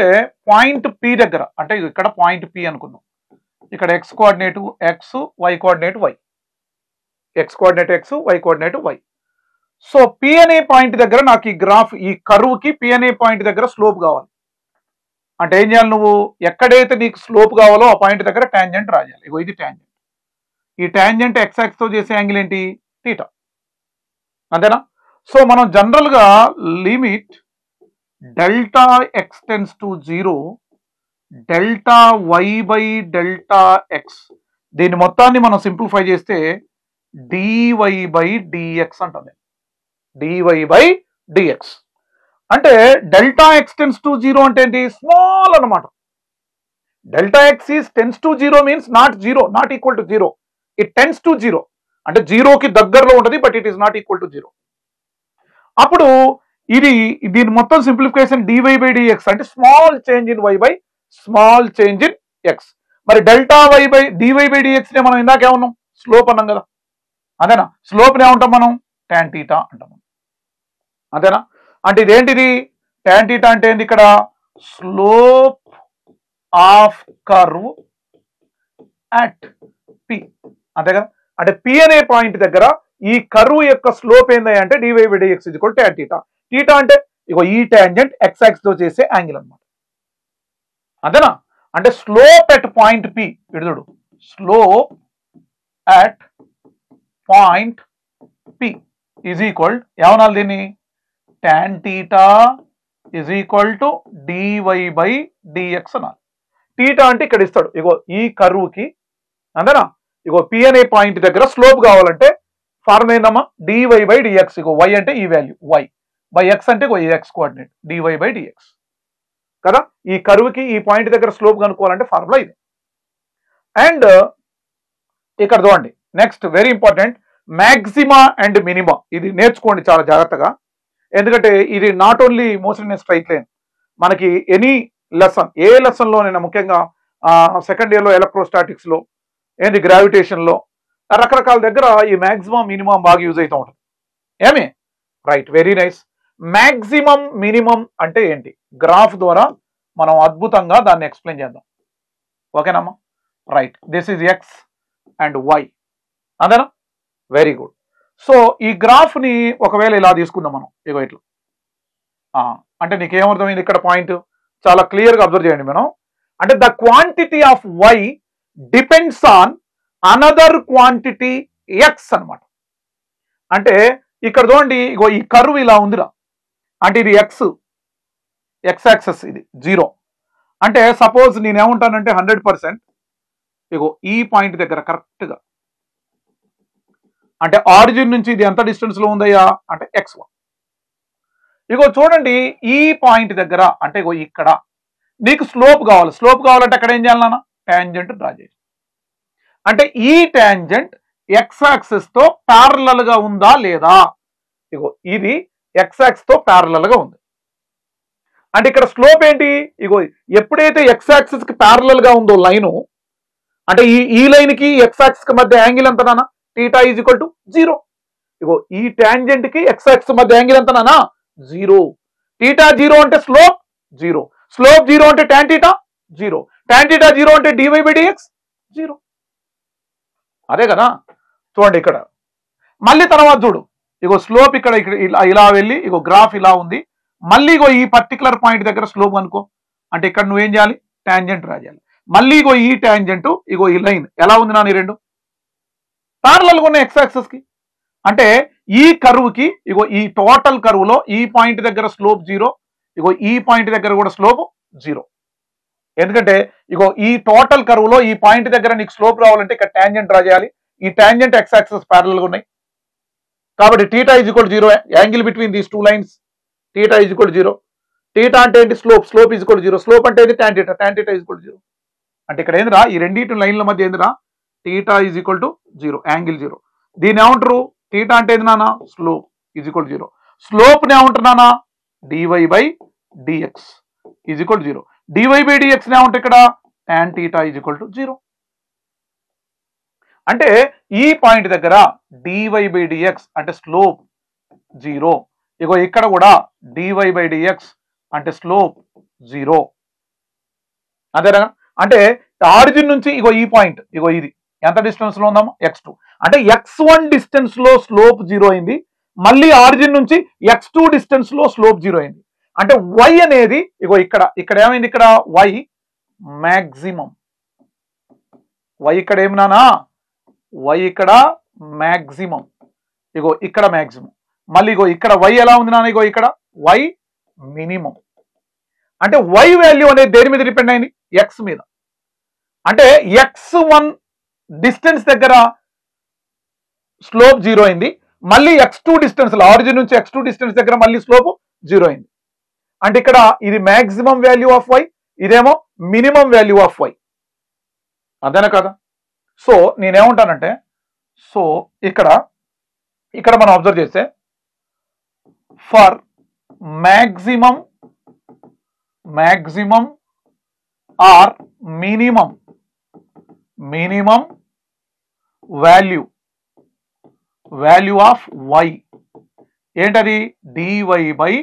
పాయింట్ పి దగ్గర, అంటే ఇక్కడ పాయింట్ పి అనుకుందాం, ఇక్కడ x coordinate x, y coordinate y, x coordinate x, y coordinate y. So p అనే పాయింట్ దగ్గర నాకు ఈ గ్రాఫ్, ఈ కర్వ్కి పి అనే పాయింట్ దగ్గర స్లోప్ కావాలి. అంటే ఏం చేయాలి, నువ్వు ఎక్కడైతే నీకు స్లోప్ కావాలో ఆ పాయింట్ దగ్గర ట్యాంజెంట్ రాయాలి. ఇగో ఇది ట్యాంజెంట్. ఈ ట్యాంజెంట్ ఎక్స్ యాక్స్ తో చేసే యాంగిల్ ఏంటి, థీటా, అంతేనా. సో మనం జనరల్ గా limit delta x tends to 0, delta y by delta X, దీని మొత్తాన్ని మనం సింప్లిఫై చేస్తే డివై బై డిఎక్స్ అంటుంది. డివై బై డిఎక్స్ అంటే డెల్టా ఎక్స్ టెన్స్ టు 0 అంటే ఏంటి, స్మాల్ అనమాట. Delta X is tends to 0 means not 0, not equal to 0. It tends to 0 అంటే 0కి దగ్గరలో ఉంటుంది, but it is not equal to 0. అప్పుడు ఇది దీని మొత్తం సింప్లిఫికేషన్ dy బై డిఎక్స్ అంటే small change in y by small change in x. మరి delta y by dy by dx నే మనం ఇందాక ఏమన్నాం, స్లోప్ అన్నాం కదా, అదేనా? స్లోప్ నే ఏమంటాం మనం, tan θ అంటాం, అంతేనా? అంటే ఇదేంటిది, tan θ అంటే ఏంది ఇక్కడ, slope of curve at p, అంతే కదా? అంటే p అనే పాయింట్ దగ్గర ఈ కర్వ్ యొక్క స్లోప్ ఏంది అంటే dy బై dx tan θ. θ అంటే ఇగో ఈ టాంజెంట్ x యాక్సిస్ తో చేసే యాంగిల్ అన్నమాట, అంతేనా? అంటే స్లోప్ ఎట్ పాయింట్ p, చూడు, slope at point p is equal ఏమనాలి దీన్ని, tan θ is equal to dy by dx అనాలి. θ అంటే ఇక్కడ ఇస్తాడు, ఇగో ఈ కర్వ్ కి, అంతేనా? ఇగో p అనే పాయింట్ దగ్గర స్లోప్ కావాలంటే ఫార్ములా ఏందమ్మా, dy by dx. Ego y అంటే ఈ వాల్యూ y బై x అంటే ఇగో ఈ x coordinate dy by dx కదా. ఈ కర్వ్ కి ఈ పాయింట్ దగ్గర స్లోప్ కనుక్కోవాలంటే ఫార్ములా ఇది. అండ్ ఇక్కడ చూడండి, next very important, మ్యాక్సిమా and minima. ఇది నేర్చుకోండి చాలా జాగ్రత్తగా, ఎందుకంటే ఇది not only motion in straight line, మనకి ఎనీ లెసన్, ఏ లెసన్ లోనైనా, ముఖ్యంగా సెకండ్ ఇయర్ లో ఎలక్ట్రోస్టాటిక్స్ లో, ఏంది గ్రావిటేషన్ లో, రకరకాల దగ్గర ఈ మ్యాక్సిమం మినిమం బాగా యూజ్ అవుతూ ఉంటుంది. ఏమి right, very nice. Maximum minimum అంటే ఏంటి, గ్రాఫ్ ద్వారా మనం అద్భుతంగా దాన్ని ఎక్స్ప్లెయిన్ చేద్దాం, ఓకేనమ్మా? Right, this is x and y, అదేనా? Very good. సో ఈ గ్రాఫ్ ని ఒకవేళ ఇలా తీసుకుందాం మనం, ఇగో ఇట్లా. అంటే నీకేమర్థమైంది ఇక్కడ పాయింట్, చాలా క్లియర్ గా అబ్జర్వ్ చేయండి మనం. అంటే the quantity of y depends on another quantity x అన్నమాట. అంటే ఇక్కడ చూడండి, ఇగో ఈ కర్వ్ ఇలా ఉందిరా, అంటే ఇది ఎక్స్ యాక్సెస్, ఇది 0. అంటే సపోజ్ నేనేమంటానంటే 100%, ఇగో ఈ పాయింట్ దగ్గర కరెక్ట్ గా, అంటే ఆరిజిన్ నుంచి ఇది ఎంత డిస్టెన్స్ లో ఉందయ్యా అంటే x1. ఇగో చూడండి, ఈ పాయింట్ దగ్గర అంటే ఇగో ఇక్కడ నీకు స్లోప్ కావాలి. స్లోప్ కావాలంటే అక్కడ ఏం చేయాలన్నా, టాంజెంట్ డ్రా చేయాలి. అంటే ఈ టాంజెంట్ ఎక్స్ యాక్సిస్ తో ప్యారలల్ గా ఉందా లేదా, ఇగో ఇది ఎక్స్ యాక్సిస్ తో ప్యారలల్ గా ఉంది. అంటే ఇక్కడ స్లోప్ ఏంటి, ఇగో ఎప్పుడైతే ఎక్స్ యాక్సిస్ కి ప్యారలల్ గా ఉందో లైను, అంటే ఈ లైన్ కి ఎక్స్ యాక్సిస్ కి మధ్య యాంగిల్ ఎంత నానా, θ ఈజ్ ఈక్వల్ టు 0. ఇగో ఈ టాంజెంట్ కి ఎక్స్ యాక్సిస్ మధ్య యాంగిల్ ఎంత నానా, 0. θ 0 అంటే స్లోప్ 0, స్లోప్ 0 అంటే tan θ 0, tan θ 0 అంటే dy బై dx 0. అదే కదా. చూడండి ఇక్కడ మళ్ళీ తర్వాత చూడు, ఇగో స్లోప్ ఇక్కడ ఇలా వెళ్ళి, ఇగో గ్రాఫ్ ఇలా ఉంది, మళ్ళీ ఇగో ఈ పర్టికులర్ పాయింట్ దగ్గర స్లోప్ అనుకో, అంటే ఇక్కడ నువ్వేం చేయాలి, టాంజెంట్ డ్రా చేయాలి. మళ్ళీ ఇగో ఈ టాంజెంట్, ఇగో ఈ లైన్ ఎలా ఉంది నా, రెండు ప్యారలల్ గా ఉన్నాయి ఎక్స్ యాక్సిస్ కి. అంటే ఈ కర్వ్ కి, ఇగో ఈ టోటల్ కర్వ్ లో ఈ పాయింట్ దగ్గర స్లోప్ 0, ఇగో ఈ పాయింట్ దగ్గర కూడా స్లోప్ 0. ఎందుకంటే ఇగో ఈ టోటల్ కర్వ్ లో ఈ పాయింట్ దగ్గర నీకు స్లోప్ రావాలంటే ఇక్కడ టాంజెంట్ డ్రా చేయాలి. ఈ టాంజెంట్ ఎక్స్ యాక్సిస్ ప్యారలల్ గా ఉన్నాయి కాబట్టి θ is equal 0, angle between these two lines θ is equal 0. θ అంటే ఏంటి, స్లోప్ ఈజ్ ఈక్వల్ 0, స్లోప్ అంటే ఏంటి, tan θ ఈజ్ ఈక్వల్ 0. అంటే ఇక్కడ ఏందిరా, ఈ రెండింటి లైన్ల మధ్య ఏందిరా, θ ఈజ్ ఈక్వల్ టు 0, యాంగిల్ 0. దీన్ని ఏమంటారు, θ అంటే ఏంది నానా, స్లోప్ ఈజ్ ఈక్వల్ 0. స్లోప్ ని ఏమంటారు నానా, dy by dx is equal 0. dy by dx ని ఏమంటారు ఇక్కడ, tan θ ఈజ్ ఈక్వల్ టు 0. అంటే ఈ పాయింట్ దగ్గర dy బై dx అంటే స్లోప్ 0, ఇగో ఇక్కడ కూడా dy బై dx అంటే స్లోప్ 0. అదేనా? అంటే ఆరిజిన్ నుంచి ఇగో ఈ పాయింట్, ఇగో ఇది ఎంత డిస్టెన్స్ లో ఉందామా, x2. అంటే x1 డిస్టెన్స్ లో స్లోప్ 0 అయింది, మళ్ళీ ఆరిజిన్ నుంచి x2 డిస్టెన్స్ లో స్లోప్ 0 అయింది. అంటే y అనేది ఇగో ఇక్కడ ఏమైంది, ఇక్కడ y మ్యాక్సిమం, y ఇక్కడ ఏమినానా, y ఇక్కడ మ్యాక్సిమం, ఇగో ఇక్కడ మ్యాక్సిమం, మళ్ళీ ఇగో ఇక్కడ y ఎలా ఉంది నాన్న, ఇగో ఇక్కడ y మినిమం. అంటే y వాల్యూ అనేది దేని మీద డిపెండ్ అయింది, x మీద. అంటే x1 డిస్టెన్స్ దగ్గర స్లోప్ 0 అయింది, మళ్ళీ x2 డిస్టెన్స్, ఆరిజిన్ నుంచి x2 డిస్టెన్స్ దగ్గర మళ్ళీ స్లోప్ 0 అయింది. అంటే ఇక్కడ ఇది మ్యాక్సిమం వాల్యూ ఆఫ్ y, ఇదేమో మినిమం వాల్యూ ఆఫ్ y, అదేనా కదా. సో నేనేమంటానంటే, సో ఇక్కడ మనం అబ్జర్వ్ చేస్తే, for maximum or minimum value of y ఏంటది dy by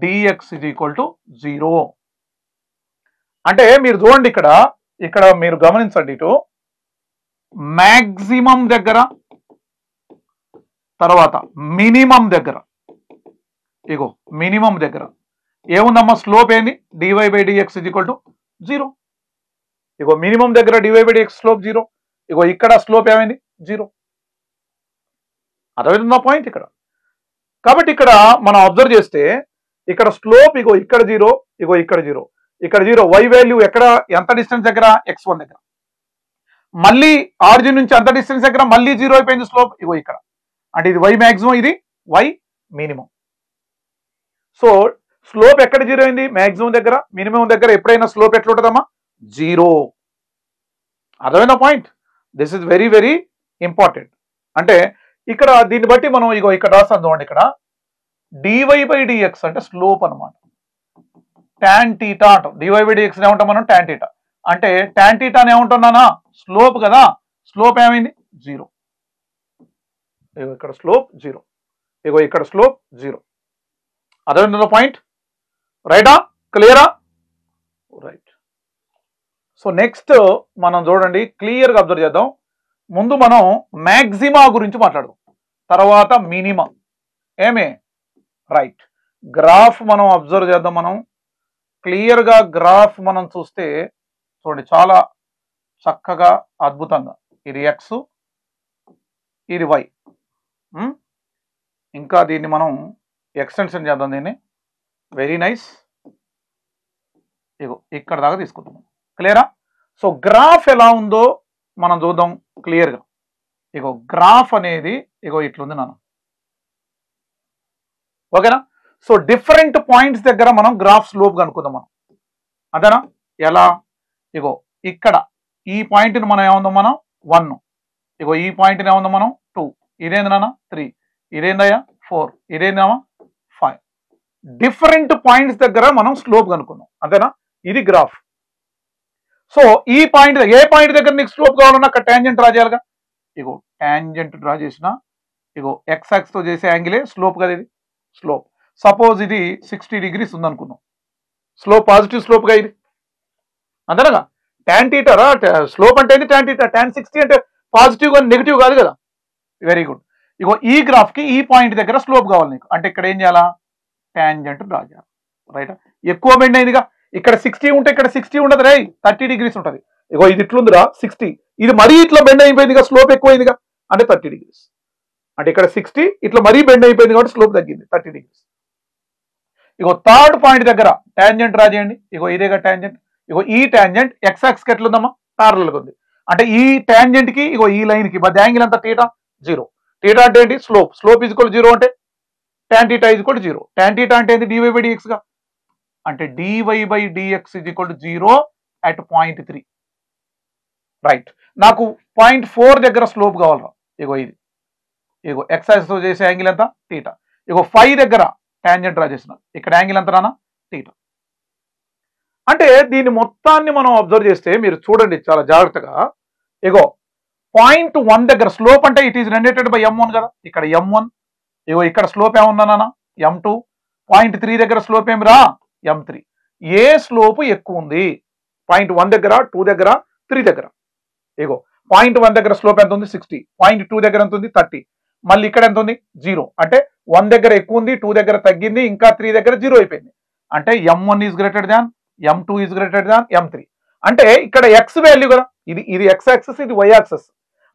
dx is equal to 0. అంటే మీరు చూడండి ఇక్కడ మీరు గమనించండి ఇటు మ్యాక్సిమం దగ్గర తర్వాత మినిమం దగ్గర ఇగో మినిమం దగ్గర ఏముందమ్మా స్లోప్ ఏంది dy by dx is equal to 0. Ego minimum దగ్గర dy by dx స్లోప్ 0. ఇగో ఇక్కడ స్లోప్ ఏమైంది 0. అర్థమవుతుందా పాయింట్ ఇక్కడ. కాబట్టి ఇక్కడ మనం అబ్జర్వ్ చేస్తే ఇక్కడ స్లోప్ ఇగో ఇక్కడ 0, ఇగో ఇక్కడ 0, ఇక్కడ 0. y వాల్యూ ఎక్కడ ఎంత డిస్టెన్స్ దగ్గర x1 దగ్గర, మళ్ళీ ఆరిజిన్ నుంచి అంత డిస్టెన్స్ దగ్గర మళ్ళీ 0 అయిపోయింది స్లోప్ ఇగో ఇక్కడ. అంటే ఇది y మ్యాక్సిమం, ఇది y మినిమం. సో స్లోప్ ఎక్కడ 0 అయింది మ్యాక్సిమం దగ్గర, మినిమం దగ్గర ఎప్పుడైనా స్లోప్ ఎట్లా ఉంటుందమ్మా 0. అర్థమైనా point. This is very very important. అంటే ఇక్కడ దీన్ని బట్టి మనం ఇగో ఇక్కడ రాస్తాం చూడండి, ఇక్కడ dy by dx అంటే స్లోప్ అనమాట. tan θ అంటాం, dy by dx ఏమంటాం మనం tan θ. అంటే tan θ అని ఏమంటున్నానా స్లోప్ కదా, స్లోప్ ఏమైంది 0. ఇగో ఇక్కడ స్లోప్ 0, ఇగో ఇక్కడ స్లోప్ 0. అర్థమైందా పాయింట్. రైటా, క్లియరా? రైట్. సో నెక్స్ట్ మనం చూడండి క్లియర్గా అబ్జర్వ్ చేద్దాం. ముందు మనం మ్యాక్సిమా గురించి మాట్లాడదాం, తర్వాత మినిమం. ఏమే రైట్. గ్రాఫ్ మనం అబ్జర్వ్ చేద్దాం. మనం క్లియర్గా గ్రాఫ్ మనం చూస్తే చూడండి చాలా చక్కగా అద్భుతంగా ఇది ఎక్స్, ఇది వై. ఇంకా దీన్ని మనం ఎక్స్టెన్షన్ చేద్దాం దీన్ని. Very nice. ఇగో ఇక్కడ దాకా తీసుకుందాం. క్లియరా? సో గ్రాఫ్ ఎలా ఉందో మనం చూద్దాం క్లియర్గా. ఇగో గ్రాఫ్ అనేది ఇగో ఇట్లుంది నాన్న, ఓకేనా? సో డిఫరెంట్ పాయింట్స్ దగ్గర మనం గ్రాఫ్ స్లోప్ కనుక్కుందాం మనం, అదేనా? ఎలా? ఇగో ఇక్కడ ఈ పాయింట్ని మనం ఏముందాం మనం 1, ఇగో ఈ పాయింట్ని ఏముందాం మనం 2, ఇదేంది నాన్న 3, ఇదేందయ్యా 4, ఇదేందమ్మా 5. డిఫరెంట్ పాయింట్స్ దగ్గర మనం స్లోప్ కనుక్కుందాం, అంతేనా? ఇది గ్రాఫ్. సో ఈ పాయింట్ ఏ పాయింట్ దగ్గర నీకు స్లోప్ కావాలన్నా అక్కడ ట్యాంజెంట్ డ్రా చేయాలిగా. ఇగో ట్యాంజెంట్ డ్రా చేసిన ఇగో ఎక్స్ యాక్స్ తో చేసే యాంగిలే స్లోప్ కదా ఇది స్లోప్. సపోజ్ ఇది 60 degrees ఉందనుకుందాం, స్లోప్ పాజిటివ్ స్లోప్ గా ఇది, అంతేనా? tan θ రా స్లోప్ అంటే tan θ, tan 60 అంటే పాజిటివ్ గా నెగిటివ్ కాదు కదా. Very good. ఇగో ఈ గ్రాఫ్ కి ఈ పాయింట్ దగ్గర స్లోప్ కావాలి నీకు, అంటే ఇక్కడ ఏం చేయాలా ట్యాంజెంట్ డ్రా చేయాలి. రైట్. ఎక్కువ బెండ్ అయిందిగా, ఇక్కడ 60 ఉంటే ఇక్కడ 60 ఉండదు రే, 30 degrees ఉంటుంది. ఇగో ఇది ఇట్లుందిరా 60, ఇది మరీ ఇట్లా బెండ్ అయిపోయిందిగా, స్లోప్ ఎక్కువైందిగా అంటే 30 degrees. అంటే ఇక్కడ 60 ఇట్లా మరీ బెండ్ అయిపోయింది కాబట్టి స్లోప్ తగ్గింది 30 degrees. ఇగో థర్డ్ పాయింట్ దగ్గర ట్యాంజెంట్ డ్రా చేయండి. ఇగో ఇదేగా ట్యాంజెంట్. ఇగో ఈ ట్యాంజెంట్ ఎక్స్ యాక్స్ కి ఎట్లుందమ్మా ప్యారలల్ గా ఉంది. అంటే ఈ ట్యాంజెంట్ కి ఇగో ఈ లైన్ కి మధ్య యాంగిల్ అంతా θ 0. θ అంటే ఏంటి స్లోప్, స్లోప్ ఈజ్ ఈక్వల్ 0 అంటే tan θ ఈజ్ ఈక్వల్ 0. tan θ అంటే ఏంటి dy by dx గా, అంటే dy by dx is equal 0 at point 3. Right. నాకు పాయింట్ 4 దగ్గర స్లోప్ కావాలరా. ఇగో ఇది ఇగో ఎక్స్ యాక్సిస్ తో చేసే యాంగిల్ ఎంత θ. ఇగో 5 దగ్గర ట్యాంజెంట్ డ్రా చేసిన, ఇక్కడ యాంగిల్ ఎంత రానా θ. అంటే దీన్ని మొత్తాన్ని మనం అబ్జర్వ్ చేస్తే మీరు చూడండి చాలా జాగ్రత్తగా. ఇగో పాయింట్ 1 దగ్గర స్లోప్ అంటే it is generated by m1 కదా, ఇక్కడ m1. ఇగో ఇక్కడ స్లోప్ ఏముందా నాన్న m2. పాయింట్ 3 దగ్గర స్లోప్ ఏమి రా m3. ఏ స్లోప్ ఎక్కువ ఉంది పాయింట్ 1 దగ్గర, 2 దగ్గర, 3 దగ్గర? ఇగో పాయింట్ 1 దగ్గర స్లోప్ ఎంత ఉంది 60, పాయింట్ 2 దగ్గర ఎంత ఉంది 30, మళ్ళీ ఇక్కడ ఎంత ఉంది 0. అంటే 1 దగ్గర ఎక్కువ ఉంది, 2 దగ్గర తగ్గింది, ఇంకా 3 దగ్గర 0 అయిపోయింది. అంటే m1 is greater than, m2 is greater than m3. అంటే ఇక్కడ ఎక్స్ వాల్యూ కదా, ఇది ఎక్స్ యాక్సెస్, ఇది వై యాక్సెస్.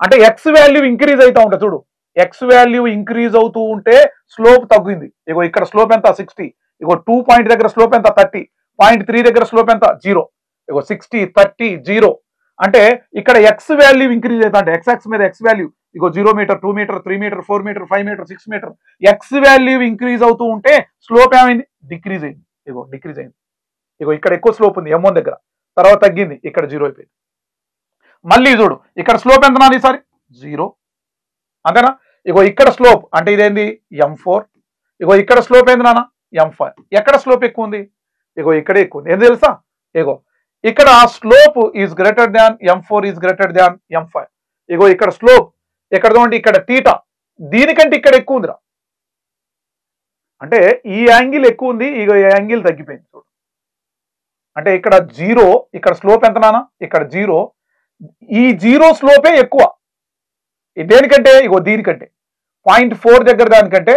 అంటే ఎక్స్ వాల్యూ ఇంక్రీజ్ అవుతా ఉంటుంది చూడు, ఎక్స్ వాల్యూ ఇంక్రీజ్ అవుతూ ఉంటే స్లోప్ తగ్గింది. ఇగో ఇక్కడ స్లోప్ ఎంత 60, ఇగో 2 పాయింట్ దగ్గర స్లోప్ ఎంత 30, పాయింట్ 3 దగ్గర స్లోప్ ఎంత 0. ఇగో 60, 30, 0. అంటే ఇక్కడ ఎక్స్ వాల్యూ ఇంక్రీజ్ అవుతా అంటే ఎక్స్ యాక్స్ మీద ఎక్స్ వాల్యూ ఇగో 0 metre, 2 metre, 3 metre, 4 metre, 5 metre, 6 metre. X value increase అవుతూ ఉంటే స్లోప్ ఏమైంది డిక్రీజ్ అయింది. ఇగో డిక్రీజ్ అయింది. ఇగో ఇక్కడ ఎక్కువ స్లోప్ ఉంది m1 దగ్గర, తర్వాత తగ్గింది, ఇక్కడ 0 అయిపోయింది. మళ్ళీ చూడు ఇక్కడ స్లోప్ ఎంత నాది ఈసారి 0, అంతేనా? ఇగో ఇక్కడ స్లోప్ అంటే ఇదేంది m4. ఇగో ఇక్కడ స్లోప్ ఏంది నాన్న m5. ఎక్కడ స్లోప్ ఎక్కువ ఉంది? ఇగో ఇక్కడే ఎక్కువ ఉంది. ఏం తెలుసా? ఇగో ఇక్కడ slope is greater than m4 is greater than m5. ఇగో ఇక్కడ స్లోప్ ఎక్కడ చూడండి, ఇక్కడ తీటా దీనికంటే ఇక్కడ ఎక్కువ ఉందిరా. అంటే ఈ యాంగిల్ ఎక్కువ ఉంది, ఇగో ఈ యాంగిల్ తగ్గిపోయింది చూడు. అంటే ఇక్కడ 0, ఇక్కడ స్లోప్ ఎంత నానా? ఇక్కడ 0. ఈ 0 స్లోపే ఎక్కువ. దేనికంటే? ఇగో దీనికంటే 0.4 దగ్గర దానికంటే.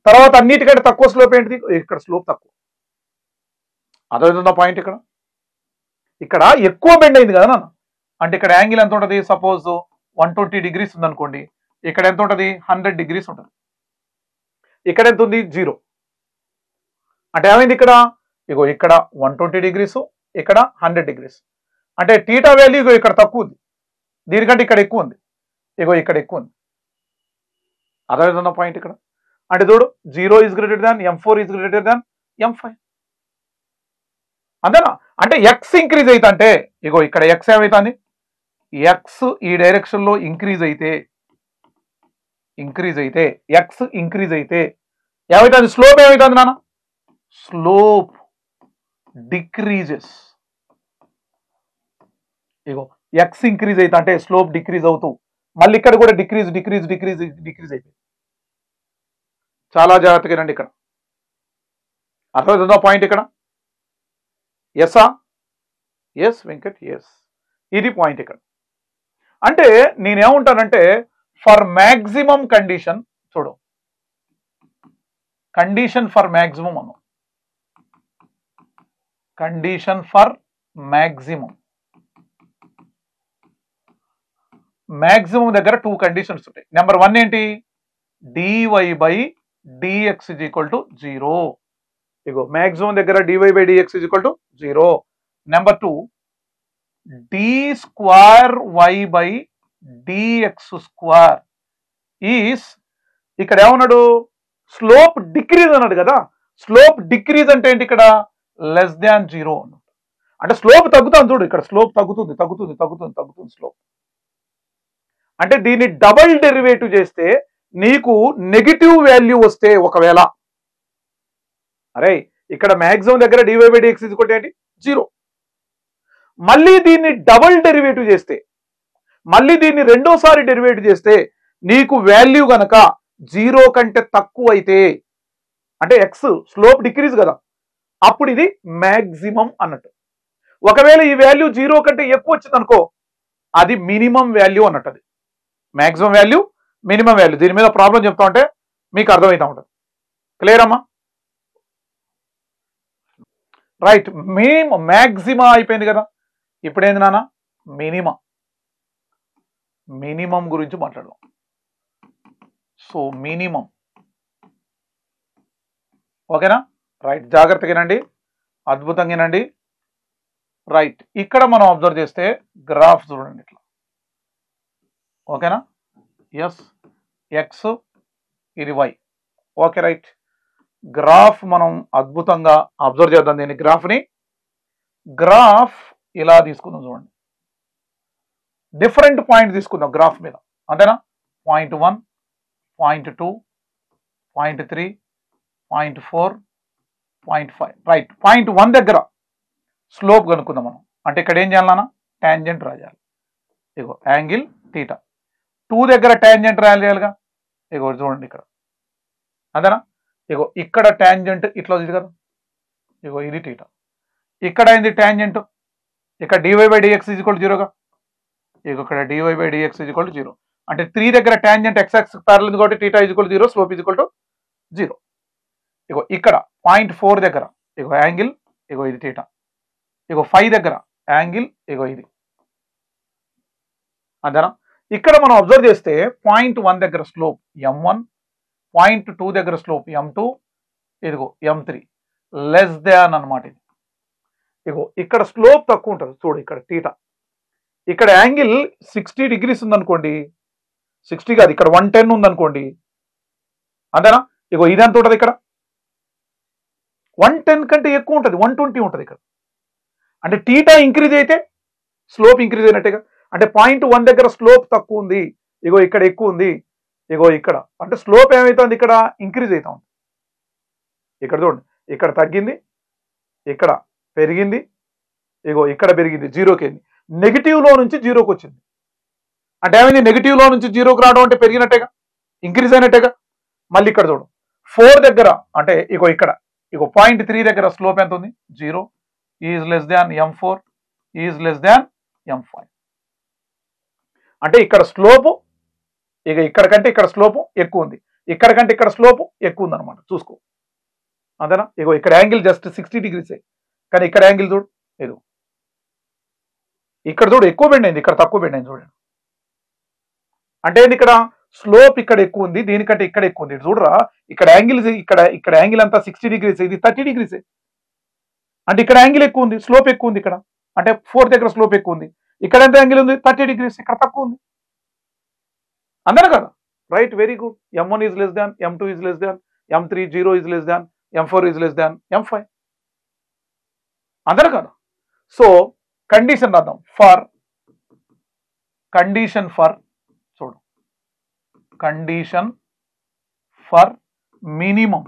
తర్వాత అన్నిటికంటే తక్కువ స్లోప్ ఏంటిది? ఇక్కడ స్లోప్ తక్కువ. అదవుతుందా పాయింట్? ఇక్కడ ఎక్కువ బెండ్ అయింది కదా నాన్న. అంటే ఇక్కడ యాంగిల్ ఎంత ఉంటుంది? సపోజ్ 120 degrees ఉందనుకోండి, ఇక్కడ ఎంత ఉంటుంది? 100 degrees ఉంటుంది. ఇక్కడ ఎంత ఉంది? 0. అంటే ఏమైంది ఇక్కడ? ఇగో ఇక్కడ 120 degrees, ఇక్కడ 100 degrees. అంటే టీటా వాల్యూ ఇగో ఇక్కడ తక్కువ ఉంది, దీనికంటే ఇక్కడ ఎక్కువ ఉంది. ఇగో ఇక్కడ ఎక్కువ ఉంది. అదవుతుందా పాయింట్ ఇక్కడ? అంటే చూడు, 0 is greater than m4 is greater than m5. అంతేనా? అంటే ఎక్స్ ఇంక్రీజ్ అయితే, అంటే ఇగో ఇక్కడ ఎక్స్ ఏమవుతుంది? ఎక్స్ ఈ డైరెక్షన్ లో ఇంక్రీజ్ అయితే ఎక్స్ ఇంక్రీజ్ అయితే ఏమవుతుంది? స్లోప్ ఏమవుతుంది నాన్న? Slope decreases. ఇగో ఎక్స్ ఇంక్రీజ్ అయితే అంటే స్లోప్ డిక్రీజ్ అవుతూ మళ్ళీ ఇక్కడ కూడా డిక్రీజ్ అయిపోయింది. చాలా జాగ్రత్తగా రండి ఇక్కడ. అర్థమవుతుందా పాయింట్ ఇక్కడ? ఎస్ఆ? Yes Venkat, yes. ఇది పాయింట్ ఇక్కడ. అంటే నేనేమంటానంటే ఫర్ మ్యాక్సిమం కండిషన్, చూడు కండిషన్ ఫర్ మ్యాక్సిమం అను. కండిషన్ ఫర్ మ్యాక్సిమం దగ్గర 2 కండిషన్స్ ఉంటాయి. నెంబర్ 1 ఏంటి? dy/dx = 0. ఇగో మ్యాక్సిమం దగ్గర dy/dx = 0. నెంబర్ 2 d²y/dx² ఈస్, ఇక్కడ ఏమన్నాడు? స్లోప్ డిక్రీజ్ అన్నాడు కదా. స్లోప్ డిక్రీజ్ అంటే ఏంటి? ఇక్కడ లెస్ దాన్ 0 అన్నాడు. అంటే స్లోప్ తగ్గుతుంది చూడు, ఇక్కడ స్లోప్ తగ్గుతుంది స్లోప్. అంటే దీన్ని డబల్ డెరివేటివ్ చేస్తే నీకు నెగిటివ్ వాల్యూ వస్తే, ఒకవేళ అరే ఇక్కడ మ్యాక్సిమం దగ్గర dy/dx = ఏంటి? 0. మళ్ళీ దీన్ని డబల్ డెరివేటివ్ చేస్తే, మళ్ళీ దీన్ని రెండోసారి డెరివేటివ్ చేస్తే నీకు వాల్యూ గనక 0 కంటే తక్కువ అయితే, అంటే ఎక్స్ స్లోప్ డిక్రీజ్ కదా, అప్పుడు ఇది మ్యాక్సిమం అన్నట్టు. ఒకవేళ ఈ వాల్యూ 0 కంటే ఎక్కువ వచ్చింది అనుకో, అది మినిమం వాల్యూ అన్నట్టు. అది మ్యాక్సిమం వాల్యూ, మినిమం వాల్యూ. దీని మీద ప్రాబ్లం చెప్తా ఉంటే మీకు అర్థమవుతా ఉంటుంది. క్లియర్ అమ్మా? రైట్. మినిమం మ్యాక్సిమా అయిపోయింది కదా. ఇప్పుడు ఏంది నాన్న? మినిమం గురించి మాట్లాడదాం. సో మినిమం, ఓకేనా? రైట్, జాగ్రత్తగా వినండి, అద్భుతంగా వినండి. రైట్, ఇక్కడ మనం అబ్జర్వ్ చేస్తే గ్రాఫ్ చూడండి ఇట్లా, ఓకేనా? ఎస్, ఎక్స్, ఇది వై. Okay right. గ్రాఫ్ మనం అద్భుతంగా అబ్జర్వ్ చేద్దాం. దీన్ని గ్రాఫ్ ఇలా తీసుకుందాం చూడండి. డిఫరెంట్ పాయింట్ తీసుకుందాం గ్రాఫ్ మీద, అంతేనా? 0.1, 0.2, 0.3, 0.4, 0.5. రైట్, 0.1 దగ్గర స్లోప్ కనుక్కుందాం మనం. అంటే ఇక్కడ ఏం చేయాలన్నా? టాంజెంట్ రాయాలి. ఇగో యాంగిల్ థీటా. 2 దగ్గర టాంజెంట్ రాయాలిగా. ఇగో చూడండి ఇక్కడ, అంతేనా? ఇగో ఇక్కడ టాంజెంట్ ఇట్లా ఉంది కదా, ఇగో ఇది థీటా. ఇక్కడ అయింది టాంజెంట్, ఇక్కడ dy/dx = 0గా. ఇగో ఇక్కడ dy/dx = 0. అంటే 3 దగ్గర టాంజెంట్ x యాక్సిస్ ప్యారలల్ కాబట్టి థీటా = 0, స్లోప్ = 0. ఇగో ఇక్కడ 0.4 దగ్గర ఇగో యాంగిల్, ఇగో ఇది థీటా. ఇగో 5 దగ్గర యాంగిల్, ఇగో ఇది, అంతేనా? ఇక్కడ మనం అబ్జర్వ్ చేస్తే 0.1 దగ్గర స్లోప్ m1, 0.2 దగ్గర స్లోప్ m2, ఇదిగో m3 లెస్ దాన్ అన్నమాట. ఇది ఇగో ఇక్కడ స్లోప్ తక్కువ ఉంటుంది చూడు, ఇక్కడ థీటా. ఇక్కడ యాంగిల్ 60 degrees ఉందనుకోండి, 60 కాదు, ఇక్కడ 110 ఉందనుకోండి, అంతేనా? ఇగో ఇది ఎంత ఉంటుంది? ఇక్కడ 110 కంటే ఎక్కువ ఉంటుంది, 120 ఉంటుంది ఇక్కడ. అంటే థీటా ఇంక్రీజ్ అయితే స్లోప్ ఇంక్రీజ్ అయినట్టుగా. అంటే 0.1 దగ్గర స్లోప్ తక్కువ ఉంది, ఇగో ఇక్కడ ఎక్కువ ఉంది, ఇగో ఇక్కడ. అంటే స్లోప్ ఏమవుతుంది? ఇక్కడ ఇంక్రీజ్ అవుతా ఉంది. ఇక్కడ చూడండి, ఇక్కడ తగ్గింది, ఇక్కడ పెరిగింది, ఇగో ఇక్కడ పెరిగింది, జీరోకి వెళ్ళి నెగిటివ్లో నుంచి జీరోకి వచ్చింది. అంటే ఏమైంది, నెగిటివ్లో నుంచి జీరోకి రావడం అంటే పెరిగినట్టేగా, ఇంక్రీజ్ అయినట్టేగా. మళ్ళీ ఇక్కడ చూడు 4 దగ్గర అంటే ఇగో ఇక్కడ ఇగో 0.3 దగ్గర స్లోప్ ఎంత ఉంది, 0 is less than m4 is less than m5. అంటే ఇక్కడ స్లోపు ఇక ఇక్కడ కంటే ఇక్కడ స్లోపు ఎక్కువ ఉంది, ఇక్కడ కంటే ఇక్కడ స్లోపు ఎక్కువ ఉంది అనమాట. చూసుకో అంతేనా. ఇగో ఇక్కడ యాంగిల్ జస్ట్ 60 degrees, కానీ ఇక్కడ యాంగిల్ చూడు, ఇదో ఇక్కడ చూడు ఎక్కువ బెండ్ అయింది, ఇక్కడ తక్కువ బెండ్ అయింది చూడండి. అంటే ఏంది, ఇక్కడ స్లోప్ ఇక్కడ ఎక్కువ ఉంది, దీనికంటే ఇక్కడ ఎక్కువ ఉంది. చూడరా ఇక్కడ యాంగిల్, ఇక్కడ యాంగిల్ అంతా 60 degrees, ఇది 30 degrees. అంటే ఇక్కడ యాంగిల్ ఎక్కువ ఉంది, స్లోప్ ఎక్కువ ఉంది ఇక్కడ, అంటే 4 దగ్గర స్లోప్ ఎక్కువ ఉంది. ఇక్కడ ఎంత యాంగిల్ ఉంది, 30 degrees, ఇక్కడ తక్కువ ఉంది. అంతేనా కదా, right, very good. m1 is less than m2 is less than m3, 0 is less than m4 is less than m5. అంతేనా కదా. సో కండిషన్ రాద్దాం, ఫర్ కండిషన్ ఫర్ చూడు, కండిషన్ ఫర్ మినిమం,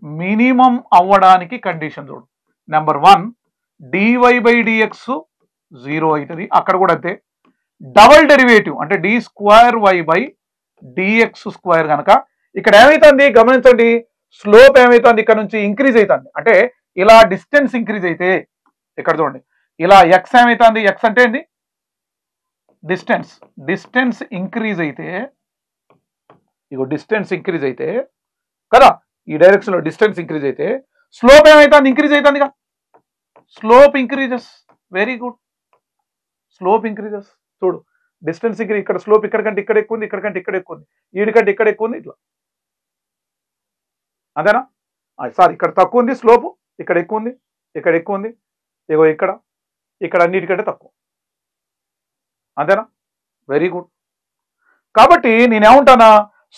మినిమం అవ్వడానికి కండిషన్ చూడు. నెంబర్ 1 dy/dx 0 అవుతుంది, అక్కడ కూడా అంతే. డబల్ డెరివేటివ్ అంటే d²y/dx² కనుక ఇక్కడ ఏమైతుంది గమనించండి, స్లోప్ ఏమైతుంది ఇక్కడ నుంచి ఇంక్రీజ్ అవుతుంది. అంటే ఇలా డిస్టెన్స్ ఇంక్రీజ్ అయితే ఇక్కడ చూడండి, ఇలా ఎక్స్ ఏమైతుంది, ఎక్స్ అంటే ఏంది డిస్టెన్స్, డిస్టెన్స్ ఇంక్రీజ్ అయితే ఇగో డిస్టెన్స్ ఇంక్రీజ్ అయితే కదా, ఈ డైరెక్షన్ లో డిస్టెన్స్ ఇంక్రీజ్ అయితే స్లోప్ ఏమైతుంది ఇంక్రీజ్ అవుతుంది కదా, slope increases. Very good, slope increases. చూడు డిస్టెన్స్ ఇంక్రీజ్, ఇక్కడ స్లోప్ ఇక్కడ కంటే ఇక్కడ ఎక్కువ ఉంది, ఇక్కడ కంటే ఇక్కడ ఎక్కువ ఉంది, వీడికంటే ఇక్కడ ఎక్కువ ఉంది, ఇట్లా అంతేనా. సారీ, ఇక్కడ తక్కువ ఉంది స్లోపు, ఇక్కడ ఎక్కువ ఉంది, ఇక్కడ ఎక్కువ ఉంది, ఇగో ఇక్కడ అన్నిటికంటే తక్కువ. అంతేనా, వెరీ గుడ్. కాబట్టి నేనేమంటానా,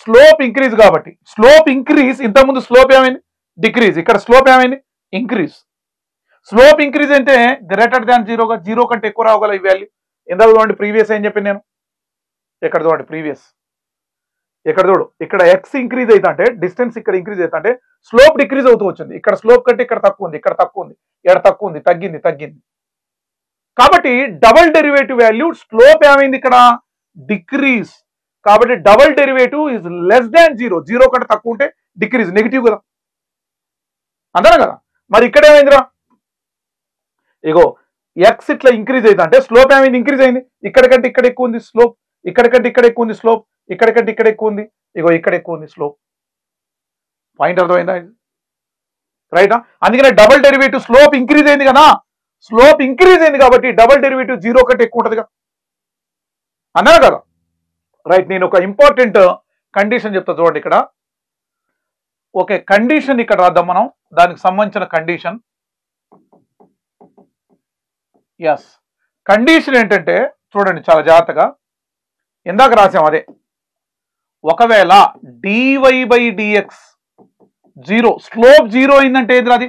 స్లోప్ ఇంక్రీజ్ కాబట్టి స్లోప్ ఇంక్రీజ్, ఇంతకుముందు స్లోప్ ఏమైంది డిక్రీజ్, ఇక్కడ స్లోప్ ఏమైంది ఇంక్రీజ్. స్లోప్ ఇంక్రీజ్ అంటే గ్రేటర్ దాన్ 0గా, 0 కంటే ఎక్కువ రావగల ఈ వాల్యూ. ఎందుకు చూడండి, ప్రీవియస్ ఏం చెప్పాను నేను, ఇక్కడ చూడండి ప్రీవియస్, ఇక్కడ చూడు, ఇక్కడ ఎక్స్ ఇంక్రీజ్ అవుతా అంటే డిస్టెన్స్ ఇక్కడ ఇంక్రీజ్ అవుతా అంటే స్లోప్ డిక్రీజ్ అవుతూ వచ్చింది. ఇక్కడ స్లోప్ కంటే ఇక్కడ తక్కువ ఉంది, ఇక్కడ తక్కువ ఉంది, ఇక్కడ తక్కువ ఉంది, తగ్గింది. కాబట్టి డబల్ డెరివేటివ్ వాల్యూ స్లోప్ ఏమైంది ఇక్కడ డిక్రీజ్. కాబట్టి double derivative is less than 0, 0 కంటే తక్కువ ఉంటే డిక్రీజ్, నెగిటివ్ కదా, అంతేనా కదా. మరి ఇక్కడ ఏమైందిరా, ఇగో ఎక్స్ ఇట్లా ఇంక్రీజ్ అవుతా అంటే స్లోప్ ఏమైంది ఇంక్రీజ్ అయింది, ఇక్కడ కంటే ఇక్కడ ఎక్కువ ఉంది స్లోప్, ఇక్కడ కంటే ఇక్కడ ఎక్కువ ఉంది స్లోప్, ఇక్కడ కంటే ఇక్కడ ఎక్కువ ఉంది, ఇగో ఇక్కడ ఎక్కువ ఉంది స్లోప్. పాయింట్ అర్థమైందా, రైటా. అందుకనే డబల్ డెరివేటివ్ స్లోప్ ఇంక్రీజ్ అయింది కదా, స్లోప్ ఇంక్రీజ్ అయింది కాబట్టి డబల్ డెరివేటివ్ 0 కంటే ఎక్కువ ఉంటుంది కదా, అన్నారు కదా, రైట్. నేను ఒక ఇంపార్టెంట్ కండిషన్ చెప్తా చూడండి ఇక్కడ. ఓకే, కండిషన్ ఇక్కడ రాద్దాం మనం, దానికి సంబంధించిన కండిషన్. ఎస్, కండిషన్ ఏంటంటే చూడండి చాలా జాగ్రత్తగా, ఇందాక రాసాం అదే, ఒకవేళ dy/dx 0, స్లోప్ 0 అయిందంటే ఏంటి,